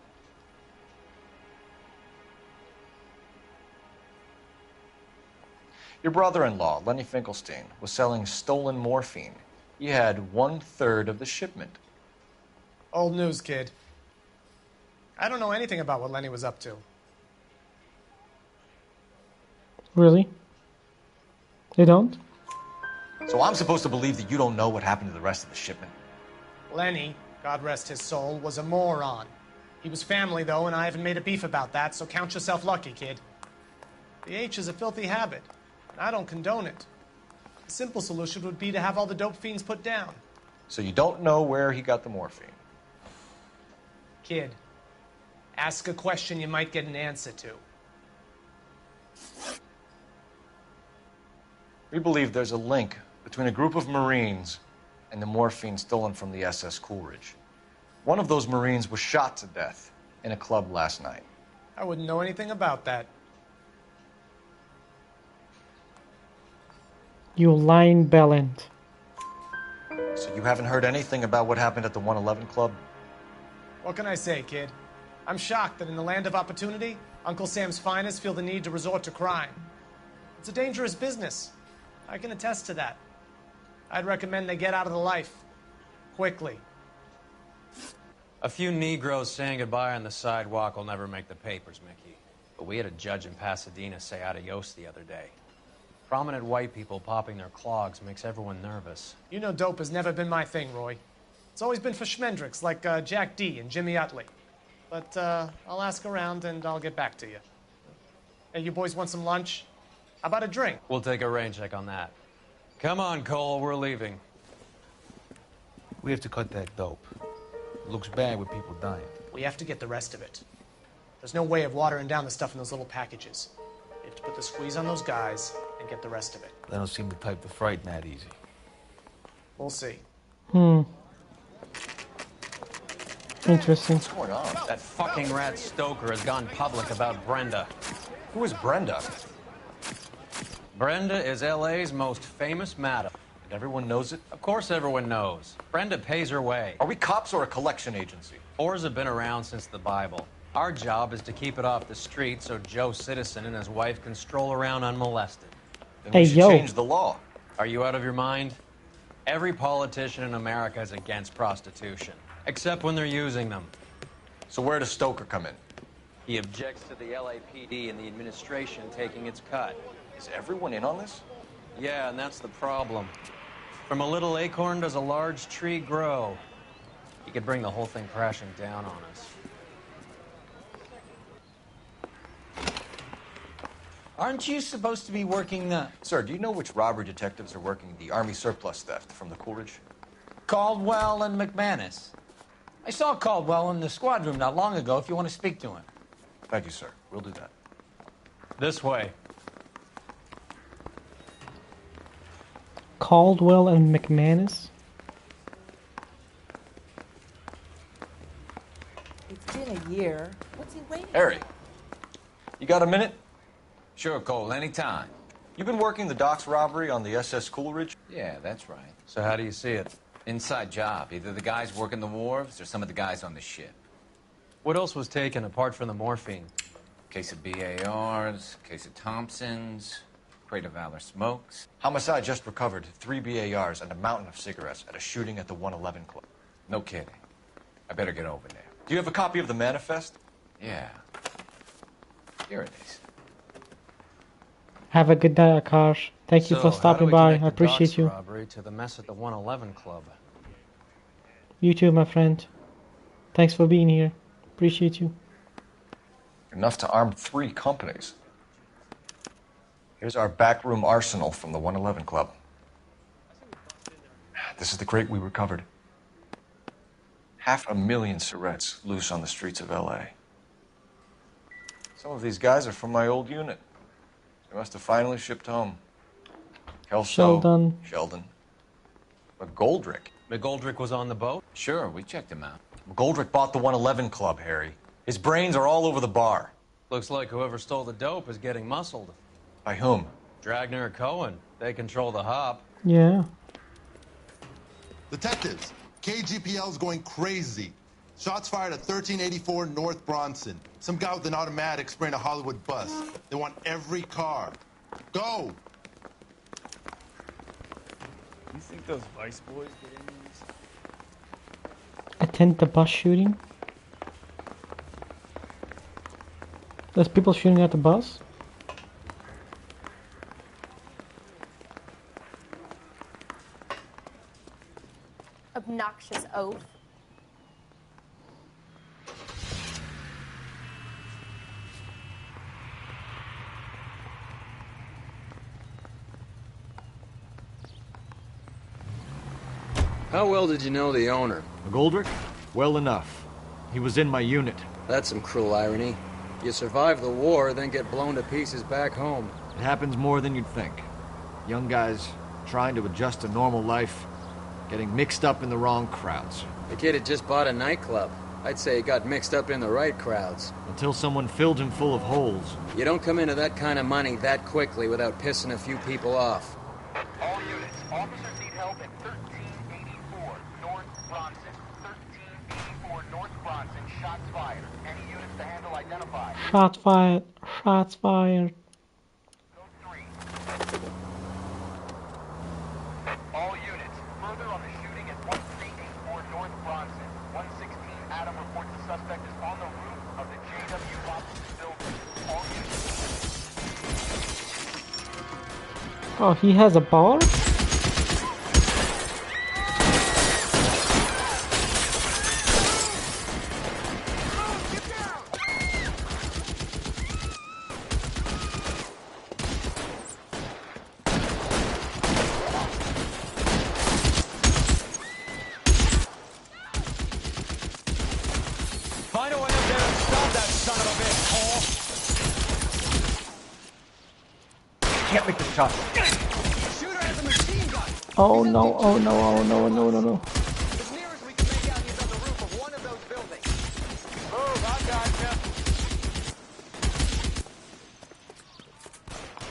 Your brother-in-law, Lenny Finkelstein, was selling stolen morphine. He had 1/3 of the shipment. Old news, kid. I don't know anything about what Lenny was up to. Really? They don't? So I'm supposed to believe that you don't know what happened to the rest of the shipment? Lenny, God rest his soul, was a moron. He was family, though, and I haven't made a beef about that, so count yourself lucky, kid. The H is a filthy habit, and I don't condone it. The simple solution would be to have all the dope fiends put down. So you don't know where he got the morphine? Kid, ask a question you might get an answer to. We believe there's a link between a group of Marines and the morphine stolen from the SS Coolidge. One of those Marines was shot to death in a club last night. I wouldn't know anything about that. You lying bellend. So you haven't heard anything about what happened at the 111 Club? What can I say, kid? I'm shocked that in the land of opportunity, Uncle Sam's finest feel the need to resort to crime. It's a dangerous business. I can attest to that. I'd recommend they get out of the life. Quickly. A few Negroes saying goodbye on the sidewalk will never make the papers, Mickey. But we had a judge in Pasadena say adios the other day. Prominent white people popping their clogs makes everyone nervous. You know dope has never been my thing, Roy. It's always been for schmendricks like Jack D. and Jimmy Utley. But I'll ask around and I'll get back to you. Hey, you boys want some lunch? How about a drink? We'll take a rain check on that. Come on, Cole, we're leaving. We have to cut that dope. It looks bad with people dying. We have to get the rest of it. There's no way of watering down the stuff in those little packages. You have to put the squeeze on those guys and get the rest of it. They don't seem the type to frighten that easy. We'll see. Interesting. What's going on? That fucking rat Stoker has gone public about Brenda. Who is Brenda? Brenda is LA's most famous madam. And everyone knows it? Of course everyone knows. Brenda pays her way. Are we cops or a collection agency? Whores have been around since the Bible. Our job is to keep it off the street so Joe Citizen and his wife can stroll around unmolested. Then we should change the law. Are you out of your mind? Every politician in America is against prostitution, except when they're using them. So where does Stoker come in? He objects to the LAPD and the administration taking its cut. Is everyone in on this? Yeah, and that's the problem. From a little acorn does a large tree grow. He could bring the whole thing crashing down on us. Aren't you supposed to be working the... Sir, do you know which robbery detectives are working the Army surplus theft from the Coolidge? Caldwell and McManus. I saw Caldwell in the squad room not long ago if you want to speak to him. Thank you, sir. We'll do that. This way. Caldwell and McManus? It's been a year. What's he waiting Harry, you got a minute? Sure, Cole, anytime. You've been working the docks robbery on the SS Coolidge? Yeah, that's right. So how do you see it? Inside job. Either the guys working the wharves or some of the guys on the ship. What else was taken apart from the morphine? Case of BARs, case of Thompsons, crate of Valor smokes. Homicide just recovered 3 BARs and a mountain of cigarettes at a shooting at the 111 Club. No kidding. I better get over there. Do you have a copy of the manifest? Yeah. Here it is. Have a good day, Akash. Thank you for stopping by. I appreciate you. Robbery to the mess at the 111 Club. You too, my friend. Thanks for being here. Appreciate you. Enough to arm 3 companies. Here's our backroom arsenal from the 111 Club. This is the crate we recovered. 500,000 cigarettes loose on the streets of LA. Some of these guys are from my old unit. They must have finally shipped home. Kelso, Sheldon. McGoldrick. McGoldrick was on the boat? Sure, we checked him out. McGoldrick bought the 111 Club, Harry. His brains are all over the bar. Looks like whoever stole the dope is getting muscled. By whom? Dragner or Cohen. They control the hop. Yeah. Detectives, KGPL's going crazy. Shots fired at 1384 North Bronson. Some guy with an automatic spraying a Hollywood bus. They want every car. Go! You think those Vice boys get in these? Attend the bus shooting? There's people shooting at the bus? Obnoxious oaf. How well did you know the owner? McGoldrick? Well enough. He was in my unit. That's some cruel irony. You survive the war, then get blown to pieces back home. It happens more than you'd think. Young guys trying to adjust to normal life. Getting mixed up in the wrong crowds. The kid had just bought a nightclub. I'd say he got mixed up in the right crowds. Until someone filled him full of holes. You don't come into that kind of money that quickly without pissing a few people off. All units, officers need help at 1384 North Bronson. 1384 North Bronson, shots fired. Any units to handle identified. Shots fired. Shots fired. All units, further on the shooting at 1384 North Bronson. 116 Adam reports the suspect is on the roof of the J.W. Robinson building. All units. Oh, he has a bar? Find a way up there and stop that son of a bitch, Cole. Can't make the shot. Shooter has a machine gun. Oh no, oh no, oh no, no, no, no. As near as we can make out, he's on the roof of one of those buildings. Move, I gotcha.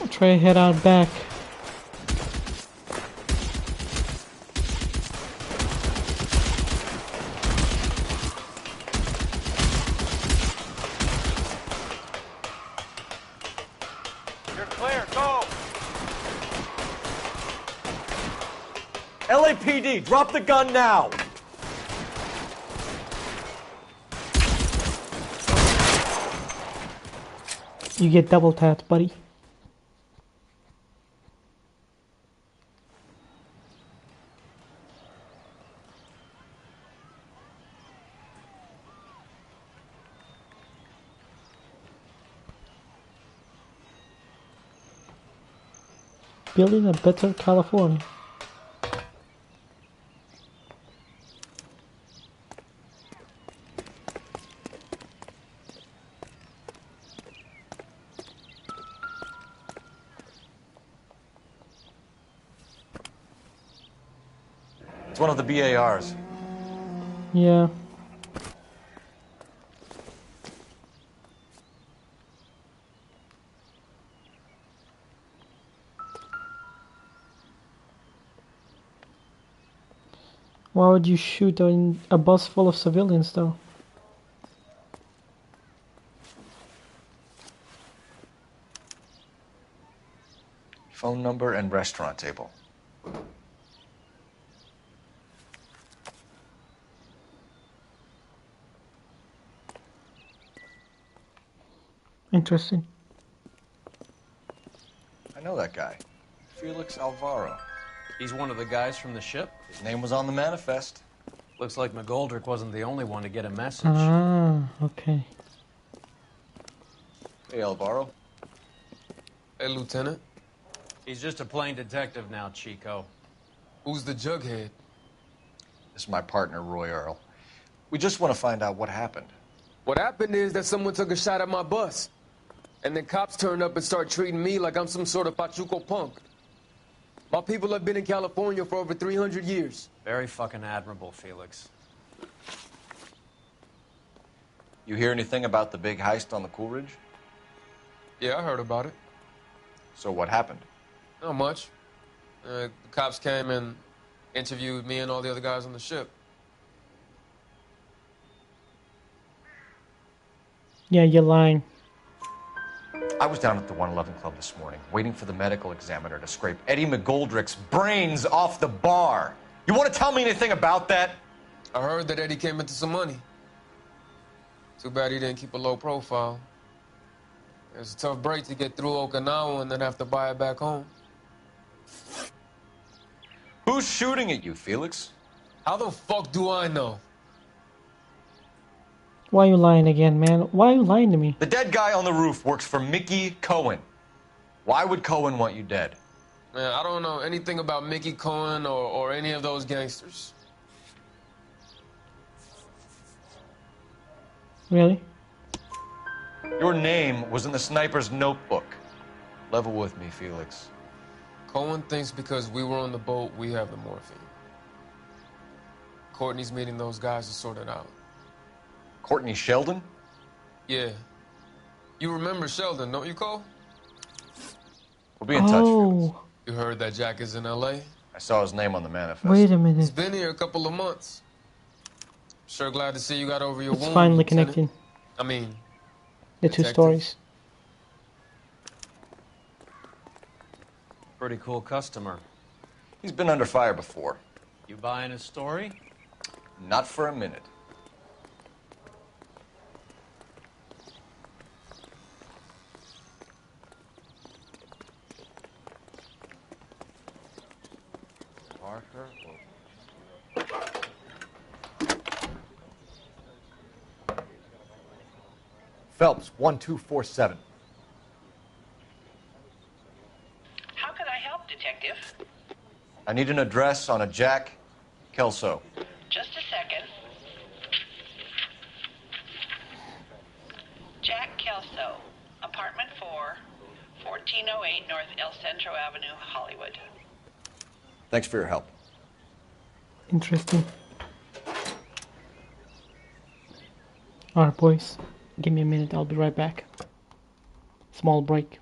Try to head out back. You're clear, go. LAPD, drop the gun now! You get double tapped, buddy. Building a better California. It's one of the BARs. Yeah. Why would you shoot a bus full of civilians, though? Phone number and restaurant table. Interesting. I know that guy. Felix Alvaro. He's one of the guys from the ship? His name was on the manifest. Looks like McGoldrick wasn't the only one to get a message. Ah, okay. Hey, Alvaro. Hey, Lieutenant. He's just a plain detective now, Chico. Who's the jughead? This is my partner, Roy Earl. We just want to find out what happened. What happened is that someone took a shot at my bus. And then cops turned up and started treating me like I'm some sort of Pachuco punk. My people have been in California for over 300 years. Very fucking admirable, Felix. You hear anything about the big heist on the Coolidge? Yeah, I heard about it. So what happened? Not much. The cops came and interviewed me and all the other guys on the ship. Yeah, you're lying. I was down at the 111 Club this morning, waiting for the medical examiner to scrape Eddie McGoldrick's brains off the bar. You want to tell me anything about that? I heard that Eddie came into some money. Too bad he didn't keep a low profile. It's a tough break to get through Okinawa and then have to buy it back home. Who's shooting at you, Felix? How the fuck do I know? Why are you lying again, man? Why are you lying to me? The dead guy on the roof works for Mickey Cohen. Why would Cohen want you dead? Man, I don't know anything about Mickey Cohen or any of those gangsters. Really? Your name was in the sniper's notebook. Level with me, Felix. Cohen thinks because we were on the boat, we have the morphine. Courtney's meeting those guys to sort it out. Courtney Sheldon? Yeah. You remember Sheldon, don't you, Cole? We'll be in touch, Felix. You heard that Jack is in L.A.? I saw his name on the manifest. Wait a He's minute. been here a couple of months. Sure glad to see you got over your It's wound, finally Lieutenant. connecting I mean, the two detective. stories. Pretty cool customer. He's been under fire before. You buying his story? Not for a minute. Parker. Phelps, 1247. How can I help, Detective? I need an address on a Jack Kelso. Just a second. Jack Kelso, apartment 4, 1408 North El Centro Avenue, Hollywood. Thanks for your help. Interesting. Alright, boys. Give me a minute. I'll be right back. Small break.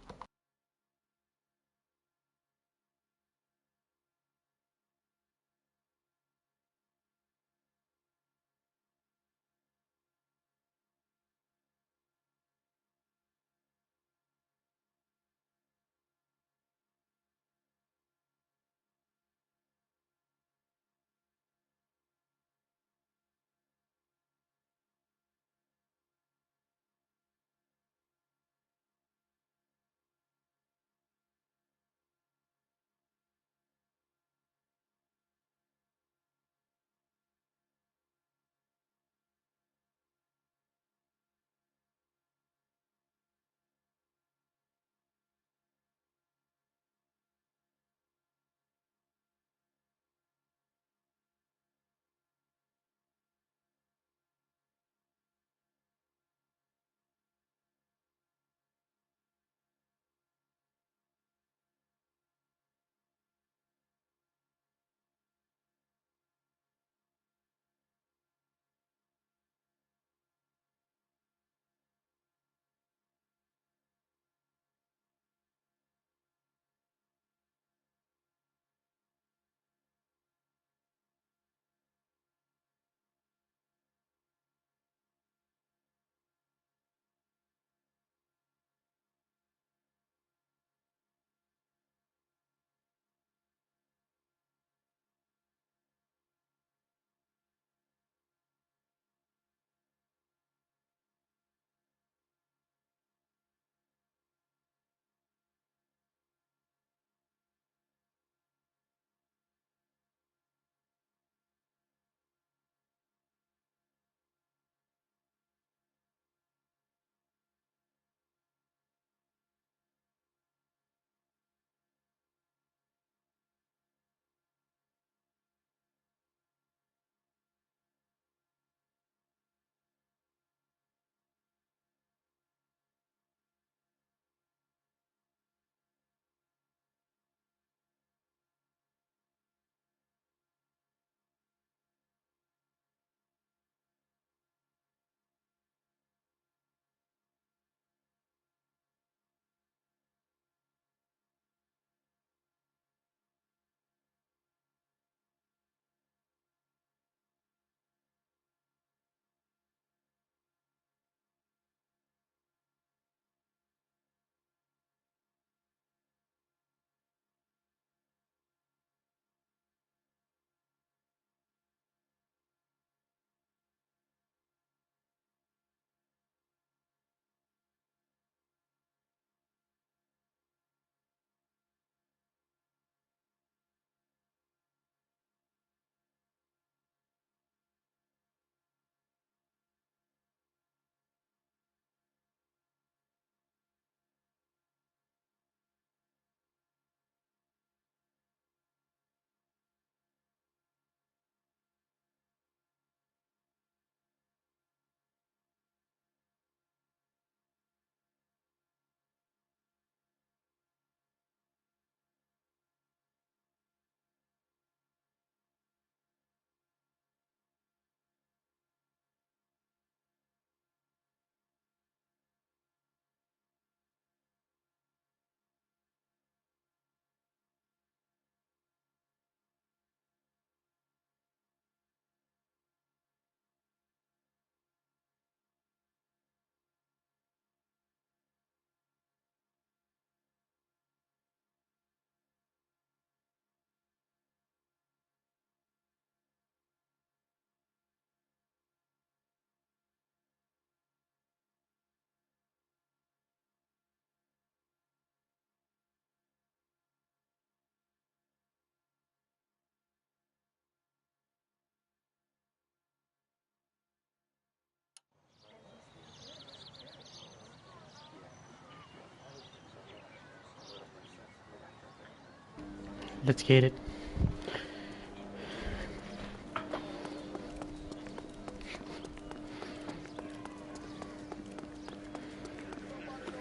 Let's get it.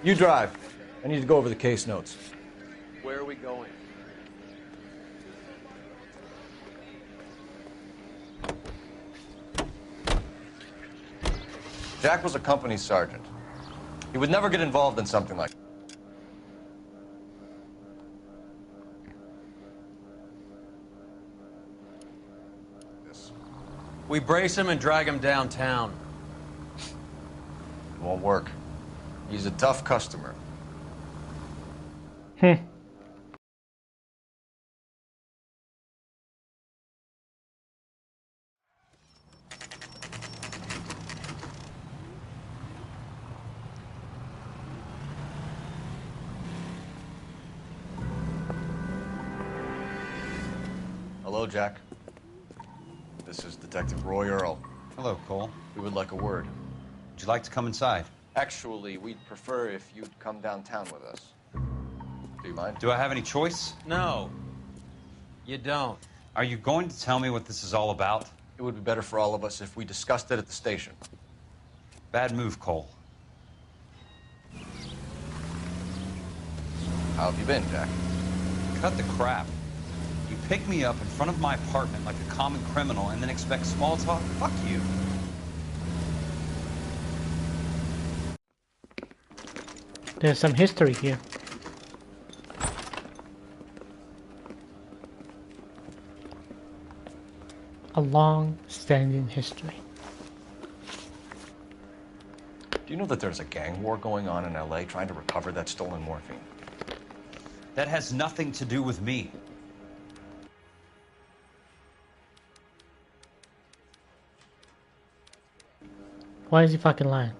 You drive. I need to go over the case notes. Where are we going? Jack was a company sergeant. He would never get involved in something like this. We brace him and drag him downtown. It won't work. He's a tough customer. Hello, Jack. This is Detective Roy Earl. Hello, Cole. We would like a word. Would you like to come inside? Actually, we'd prefer if you'd come downtown with us. Do you mind? Do I have any choice? No. You don't. Are you going to tell me what this is all about? It would be better for all of us if we discussed it at the station. Bad move, Cole. How have you been, Jack? Cut the crap. You pick me up in front of my apartment like a common criminal and then expect small talk? Fuck you. There's some history here. A long-standing history. Do you know that there's a gang war going on in LA trying to recover that stolen morphine? That has nothing to do with me. Why is he fucking lying?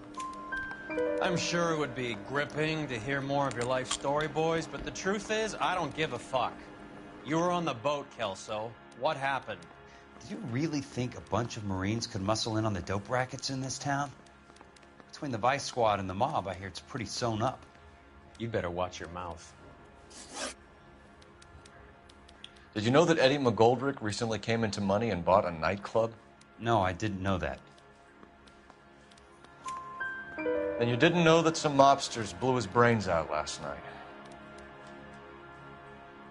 I'm sure it would be gripping to hear more of your life story, boys, but the truth is, I don't give a fuck. You were on the boat, Kelso. What happened? Do you really think a bunch of Marines could muscle in on the dope rackets in this town? Between the Vice Squad and the mob, I hear it's pretty sewn up. You better watch your mouth. Did you know that Eddie McGoldrick recently came into money and bought a nightclub? No, I didn't know that. And you didn't know that some mobsters blew his brains out last night?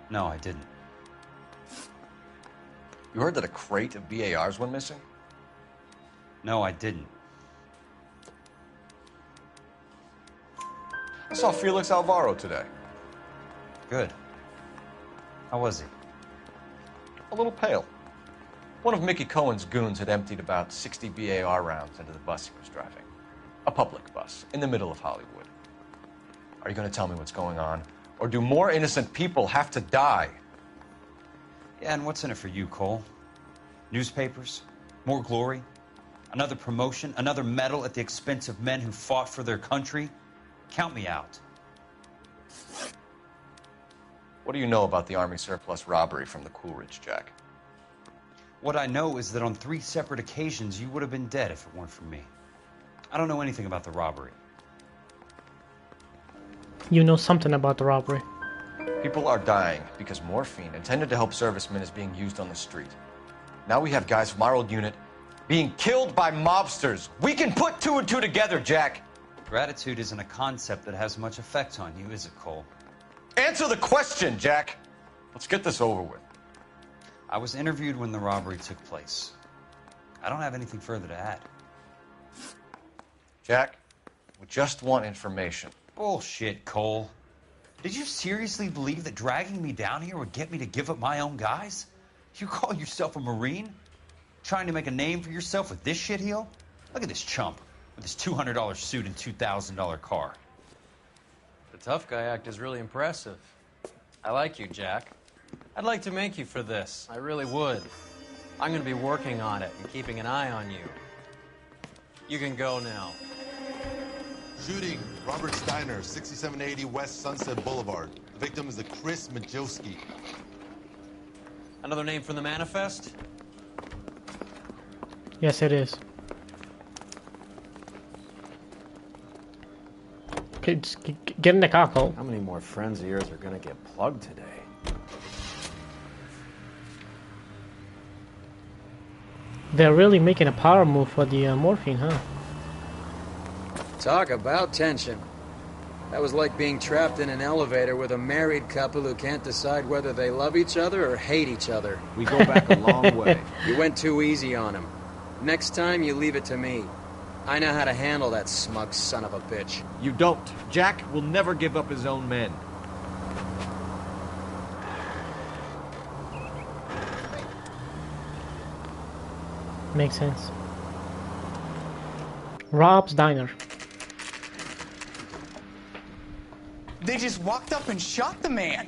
No, I didn't. You heard that a crate of BARs went missing? No, I didn't. I saw Felix Alvaro today. Good. How was he? A little pale. One of Mickey Cohen's goons had emptied about 60 BAR rounds into the bus he was driving. A public bus, in the middle of Hollywood. Are you going to tell me what's going on? Or do more innocent people have to die? Yeah, and what's in it for you, Cole? Newspapers? More glory? Another promotion? Another medal at the expense of men who fought for their country? Count me out. What do you know about the Army surplus robbery from the Coolidge, Jack? What I know is that on 3 separate occasions, you would have been dead if it weren't for me. I don't know anything about the robbery. You know something about the robbery. People are dying because morphine intended to help servicemen is being used on the street. Now we have guys from our old unit being killed by mobsters. We can put 2 and 2 together, Jack. Gratitude isn't a concept that has much effect on you, is it, Cole? Answer the question, Jack. Let's get this over with. I was interviewed when the robbery took place. I don't have anything further to add. Jack, we just want information. Bullshit, Cole. Did you seriously believe that dragging me down here would get me to give up my own guys? You call yourself a Marine? Trying to make a name for yourself with this shitheel? Look at this chump with his $200 suit and $2,000 car. The tough guy act is really impressive. I like you, Jack. I'd like to make you for this. I really would. I'm going to be working on it and keeping an eye on you. You can go now. Shooting, Robert Steiner, 6780 West Sunset Boulevard. The victim is a Chris Majowski. Another name from the manifest? Yes, it is. Okay, just get in the car, Cole. How many more friends of yours are gonna get plugged today? They're really making a power move for the morphine, huh? Talk about tension. That was like being trapped in an elevator with a married couple who can't decide whether they love each other or hate each other. We go back a long way. You went too easy on him. Next time, you leave it to me. I know how to handle that smug son of a bitch. You don't. Jack will never give up his own men. Makes sense. Rob's Diner. They just walked up and shot the man.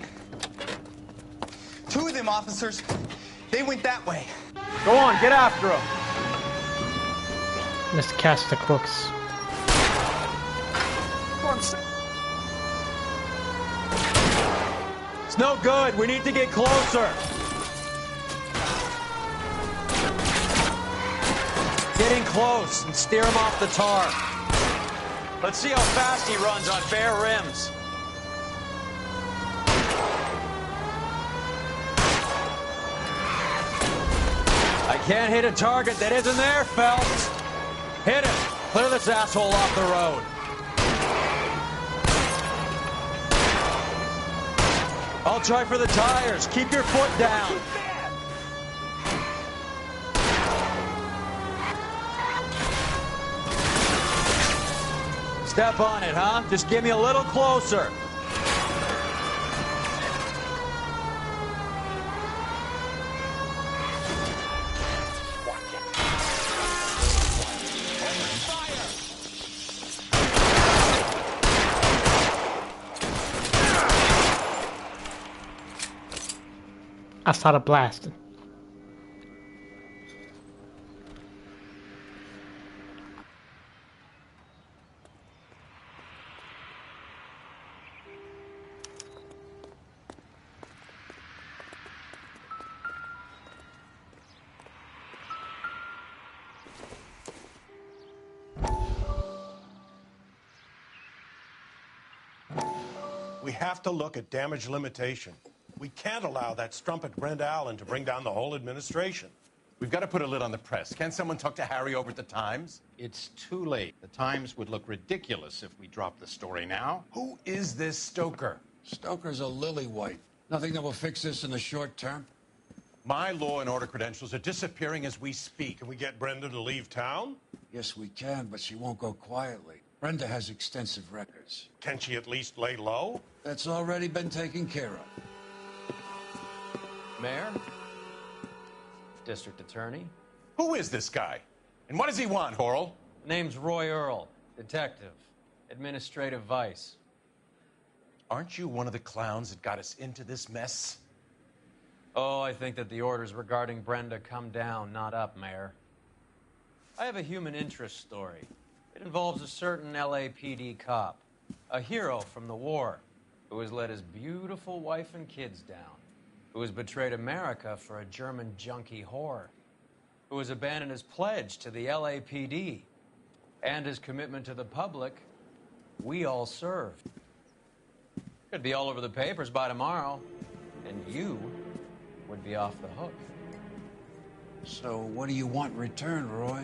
Two of them officers, they went that way. Go on, get after him. Let's catch the crooks. It's no good. We need to get closer. Getting close and steer him off the tar. Let's see how fast he runs on bare rims. I can't hit a target that isn't there, Phelps. Hit him. Clear this asshole off the road. I'll try for the tires. Keep your foot down. Step on it, huh? Just get me a little closer. I started blasting. We have to look at damage limitation. We can't allow that strumpet Brent Allen to bring down the whole administration. We've got to put a lid on the press. Can't someone talk to Harry over at the Times? It's too late. The Times would look ridiculous if we dropped the story now. Who is this Stoker? Stoker's a lily-white. Nothing that will fix this in the short term? My law and order credentials are disappearing as we speak. Can we get Brenda to leave town? Yes, we can, but she won't go quietly. Brenda has extensive records. Can she at least lay low? That's already been taken care of. Mayor? District Attorney? Who is this guy? And what does he want, Horrell? Name's Roy Earl. Detective. Administrative vice. Aren't you one of the clowns that got us into this mess? Oh, I think that the orders regarding Brenda come down, not up, Mayor. I have a human interest story. It involves a certain LAPD cop, a hero from the war, who has let his beautiful wife and kids down, who has betrayed America for a German junkie whore, who has abandoned his pledge to the LAPD and his commitment to the public we all served. Could be all over the papers by tomorrow, and you would be off the hook. So what do you want in return, Roy?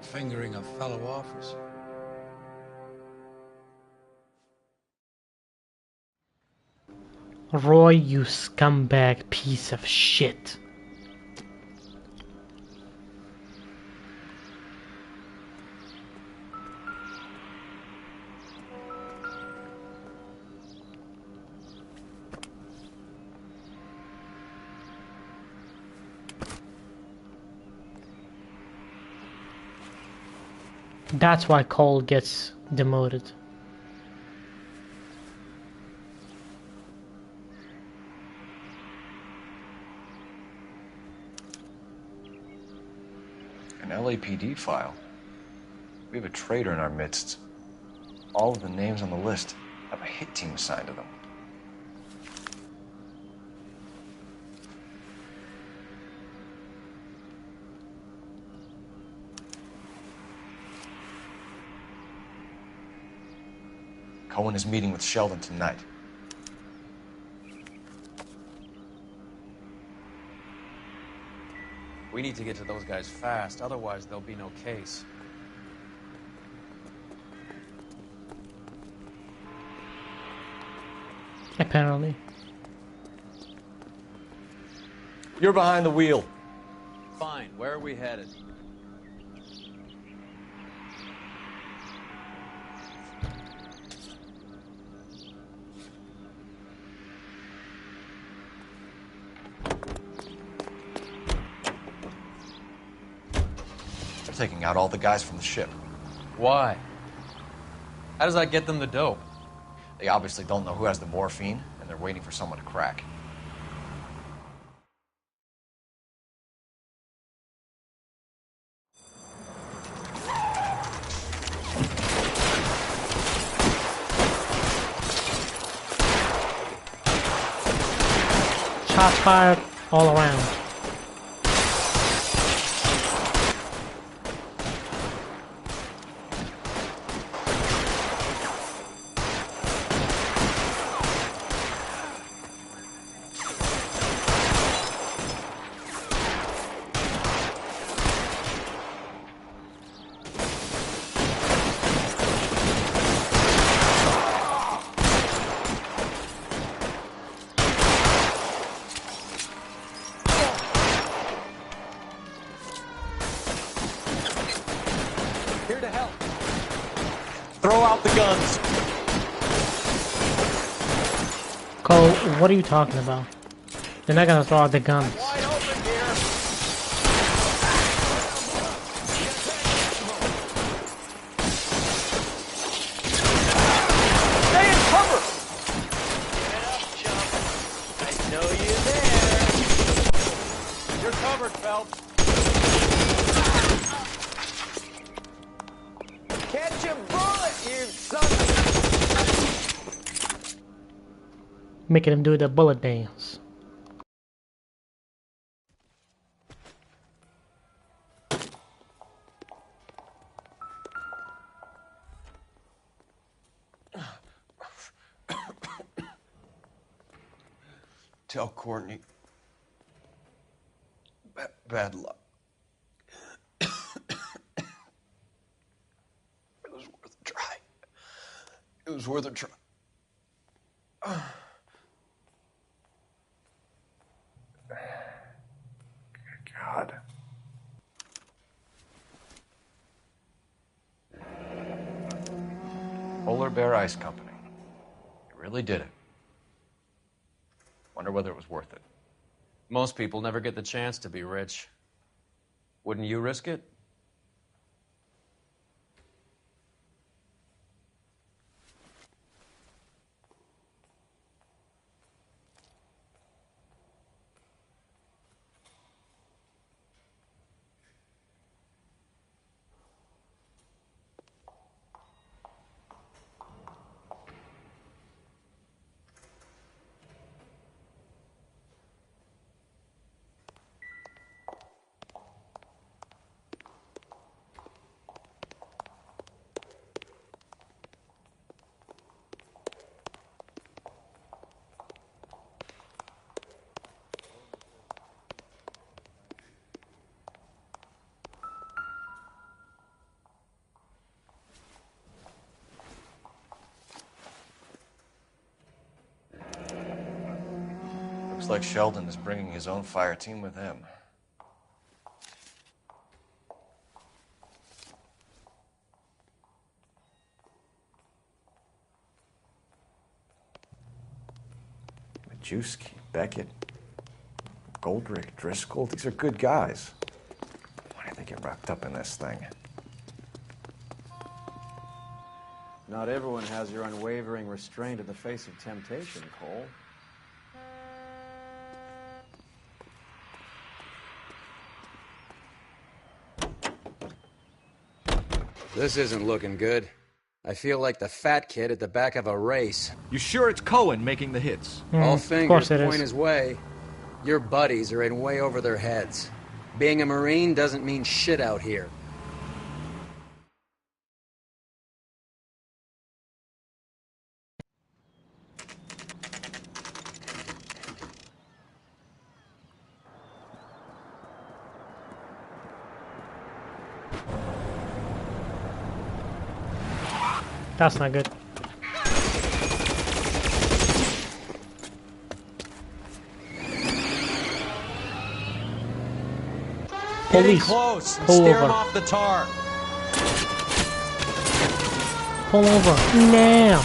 Fingering a fellow officer? Roy, you scumbag piece of shit. That's why Cole gets demoted. An LAPD file. We have a traitor in our midst. All of the names on the list have a hit team assigned to them. Cohen is meeting with Sheldon tonight. We need to get to those guys fast, otherwise there'll be no case. Apparently. You're behind the wheel. Fine, where are we headed? They're taking out all the guys from the ship. Why? How does that get them the dope? They obviously don't know who has the morphine, and they're waiting for someone to crack. Shots fired all around. Here to help. Throw out the guns. Cole, what are you talking about? They're not gonna throw out the guns. Wide open here. Stay in cover. Get up, chump. I know you there. You're covered, Phelps. Catch a bullet, you son of Making him do the bullet dance. Tell Courtney. Bad luck. It was worth a try. It was worth a try. God. Polar Bear Ice Company. You really did it. Wonder whether it was worth it. Most people never get the chance to be rich. Wouldn't you risk it? Looks like Sheldon is bringing his own fire team with him. Majewski, Beckett, Goldrick, Driscoll, these are good guys. Why did they get wrapped up in this thing? Not everyone has your unwavering restraint in the face of temptation, Cole. This isn't looking good. I feel like the fat kid at the back of a race. You sure it's Cohen making the hits? All fingers it point is. his way. Your buddies are in way over their heads. Being a Marine doesn't mean shit out here. That's not good. Getting Police. close and Pull steer him over. off the tar. Pull over. Now.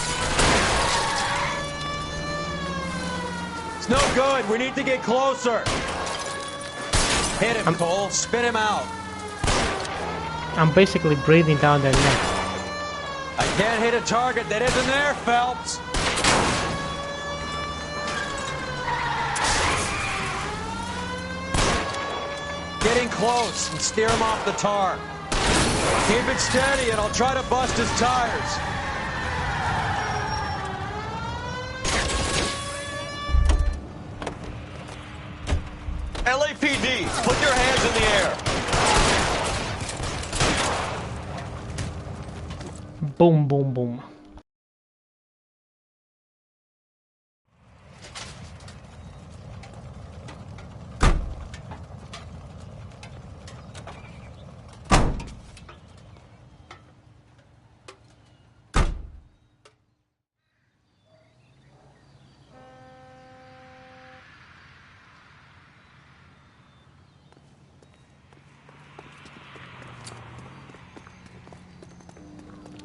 It's no good. We need to get closer. Hit him, Cole. Spin him out. I'm basically breathing down their neck. I can't hit a target that isn't there, Phelps. Getting close and steer him off the tar. Keep it steady and I'll try to bust his tires. LAPD, put your hands in the air. Boom, boom, boom.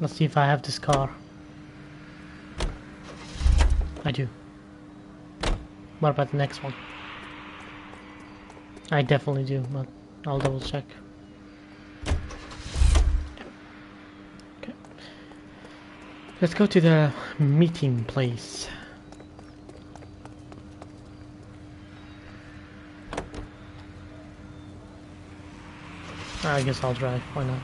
Let's see if I have this car. I do. What about the next one? I definitely do, but I'll double check. Okay. Let's go to the meeting place. I guess I'll drive, why not?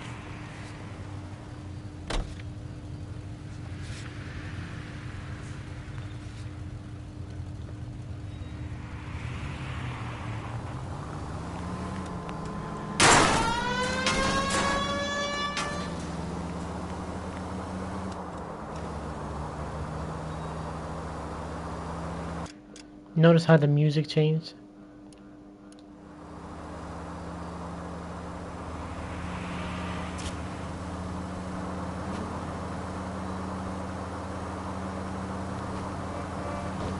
Notice how the music changed?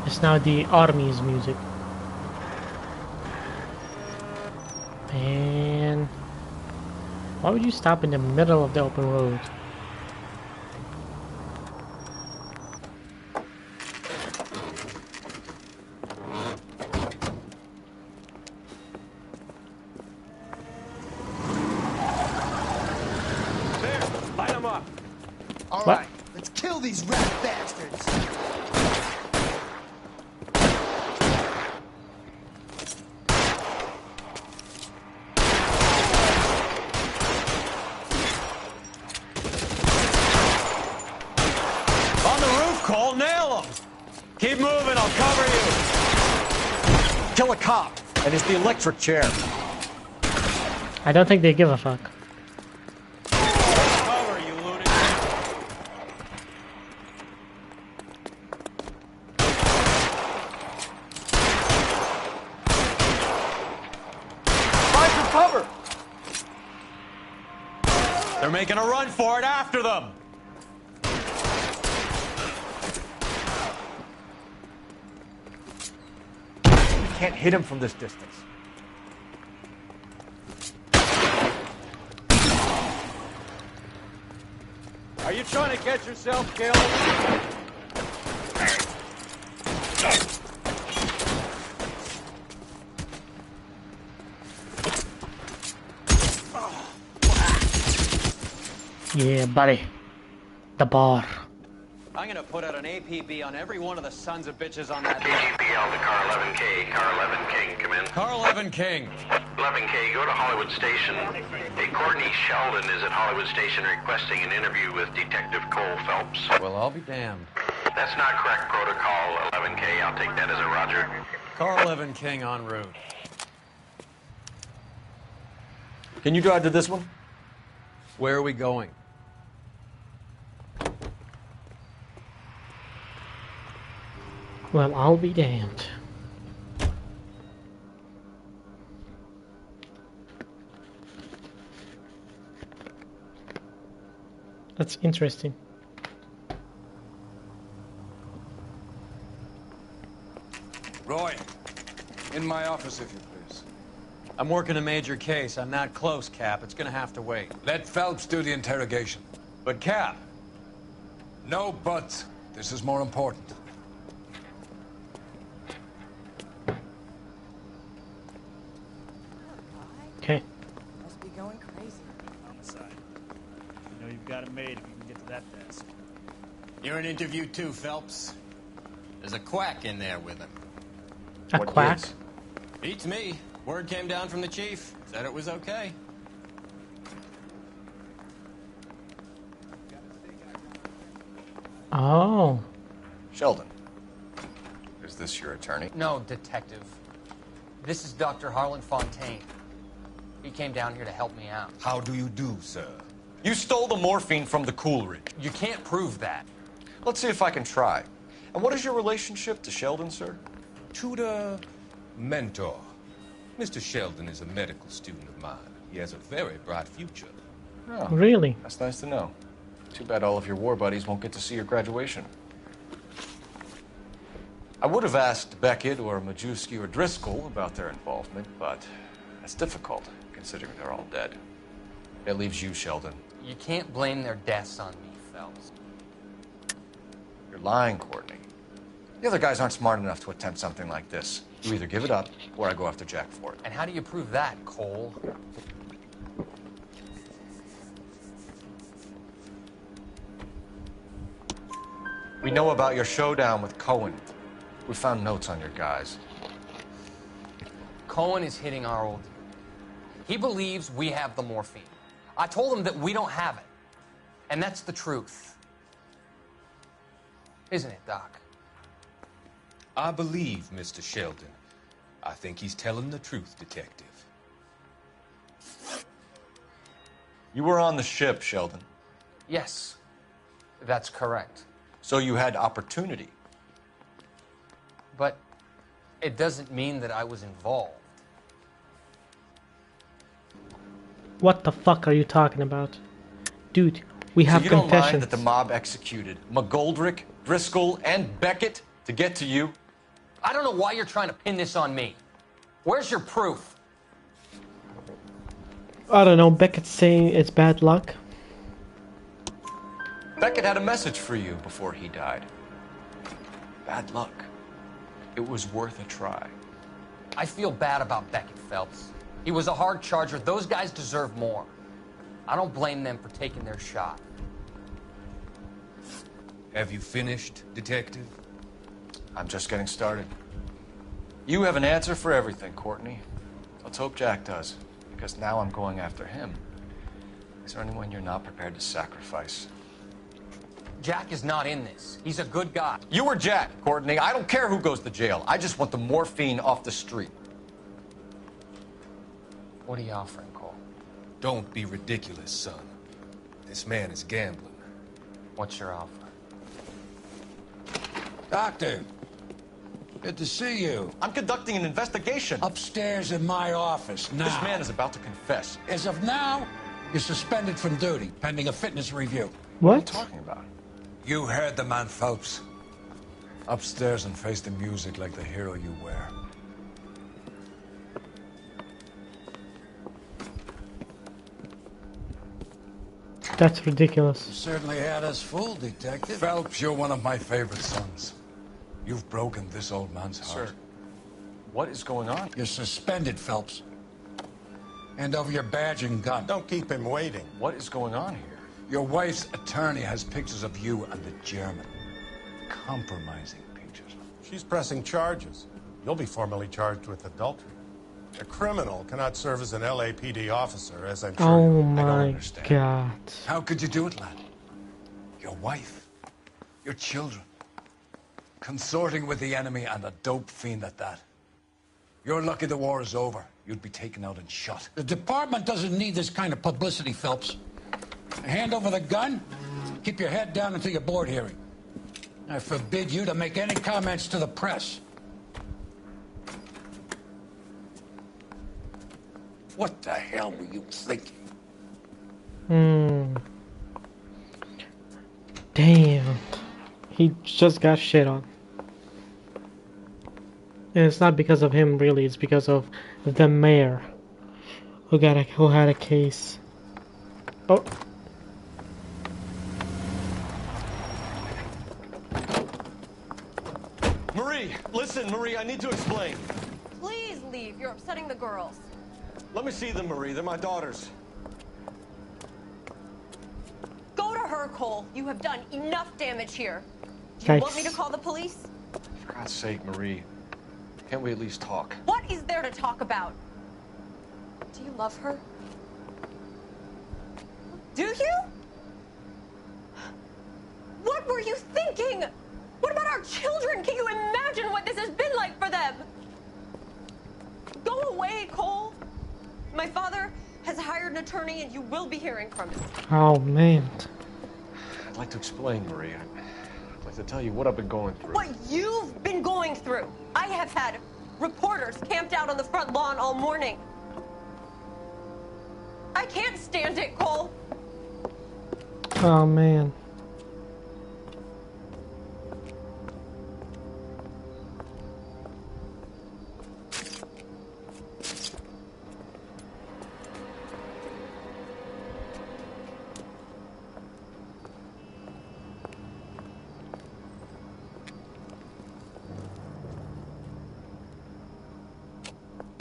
It's now the army's music. Man, why would you stop in the middle of the open road? Light them up. All right, let's kill these rat bastards. On the roof, Cole. Nail him. Keep moving. I'll cover you. Kill a cop, and it's the electric chair. I don't think they give a fuck. Cover, you lunatic. Find some cover. They're making a run for it. After them. You can't hit him from this distance. Are you trying to catch yourself killed? Yeah, buddy. The bar. I'm gonna put out an APB on every one of the sons of bitches on that. AGPL to car 11K. Car 11 King, come in. Car 11 King. 11K, go to Hollywood Station. Hey, Courtney Sheldon is at Hollywood Station requesting an interview with Detective Cole Phelps. Well, I'll be damned. That's not correct protocol, 11K. I'll take that as a roger. Car 11 King en route. Can you drive to this one? Where are we going? Well, I'll be damned. That's interesting. in my office, if you please. I'm working a major case. I'm not close, Cap. It's gonna have to wait. Let Phelps do the interrogation. But, Cap... No buts. This is more important. Okay. Must be going crazy. Homicide. You know you've got it made if you can get to that desk. You're in interview too, Phelps. There's a quack in there with him. A quack? Beats me. Word came down from the chief. Said it was okay. Oh. Sheldon, is this your attorney? No, detective. This is Dr. Harlan Fontaine. He came down here to help me out. How do you do, sir? You stole the morphine from the Coolridge. You can't prove that. Let's see if I can try. And what is your relationship to Sheldon, sir? Tutor, mentor. Mr. Sheldon is a medical student of mine. He has a very bright future. Oh, really? That's nice to know. Too bad all of your war buddies won't get to see your graduation. I would have asked Beckett or Majewski or Driscoll about their involvement, but that's difficult, considering they're all dead. It leaves you, Sheldon. You can't blame their deaths on me, Phelps. You're lying, Courtney. The other guys aren't smart enough to attempt something like this. You either give it up, or I go after Jack for it. And how do you prove that, Cole? We know about your showdown with Cohen. We found notes on your guys. Cohen is hitting our old dude. He believes we have the morphine. I told him that we don't have it. And that's the truth. Isn't it, Doc? I believe Mr. Sheldon. I think he's telling the truth, Detective. You were on the ship, Sheldon. Yes, that's correct. So you had opportunity. But it doesn't mean that I was involved. What the fuck are you talking about? Dude, we have so you don't confessions. mind that the mob executed McGoldrick, Driscoll, and Beckett to get to you? I don't know why you're trying to pin this on me. Where's your proof? I don't know, Beckett's saying it's bad luck. Beckett had a message for you before he died. Bad luck. It was worth a try. I feel bad about Beckett, Phelps. He was a hard charger. Those guys deserve more. I don't blame them for taking their shot. Have you finished, Detective? I'm just getting started. You have an answer for everything, Courtney. Let's hope Jack does, because now I'm going after him. Is there anyone you're not prepared to sacrifice? Jack is not in this. He's a good guy. You or Jack, Courtney. I don't care who goes to jail. I just want the morphine off the street. What are you offering, Cole? Don't be ridiculous, son. This man is gambling. What's your offer? Doctor, good to see you. I'm conducting an investigation. Upstairs in my office, now. This man is about to confess. As of now, you're suspended from duty, pending a fitness review. What are you talking about? You heard the man, Phelps. Upstairs and face the music like the hero you were. That's ridiculous. You certainly had us fooled, Detective. Phelps, you're one of my favorite sons. You've broken this old man's heart. Sir, what is going on? You're suspended, Phelps. Hand over your badge and gun. Don't keep him waiting. What is going on here? Your wife's attorney has pictures of you and the German. Compromising pictures. She's pressing charges. You'll be formally charged with adultery. A criminal cannot serve as an LAPD officer, as I'm sure Oh I my don't understand. god. How could you do it, lad? Your wife, your children, consorting with the enemy and a dope fiend at that. You're lucky the war is over. You'd be taken out and shot. The department doesn't need this kind of publicity, Phelps. Hand over the gun, keep your head down until your board hearing. I forbid you to make any comments to the press. What the hell were you thinking? Damn. He just got shit on. And it's not because of him, really. It's because of the mayor who had a case. Oh. Marie, listen, Marie, I need to explain. Please leave. You're upsetting the girls. Let me see them, Marie. They're my daughters. Go to her, Cole. You have done enough damage here. Do you want me to call the police? For God's sake, Marie. Can't we at least talk? What is there to talk about? Do you love her? Do you? What were you thinking? What about our children? Can you imagine what this has been like for them? Go away, Cole. My father has hired an attorney and you will be hearing from him. Oh, man. I'd like to explain, Marie. I'd like to tell you what I've been going through. What you've been going through. I have had reporters camped out on the front lawn all morning. I can't stand it, Cole. Oh, man.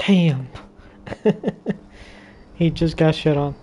Damn. He just got shit on.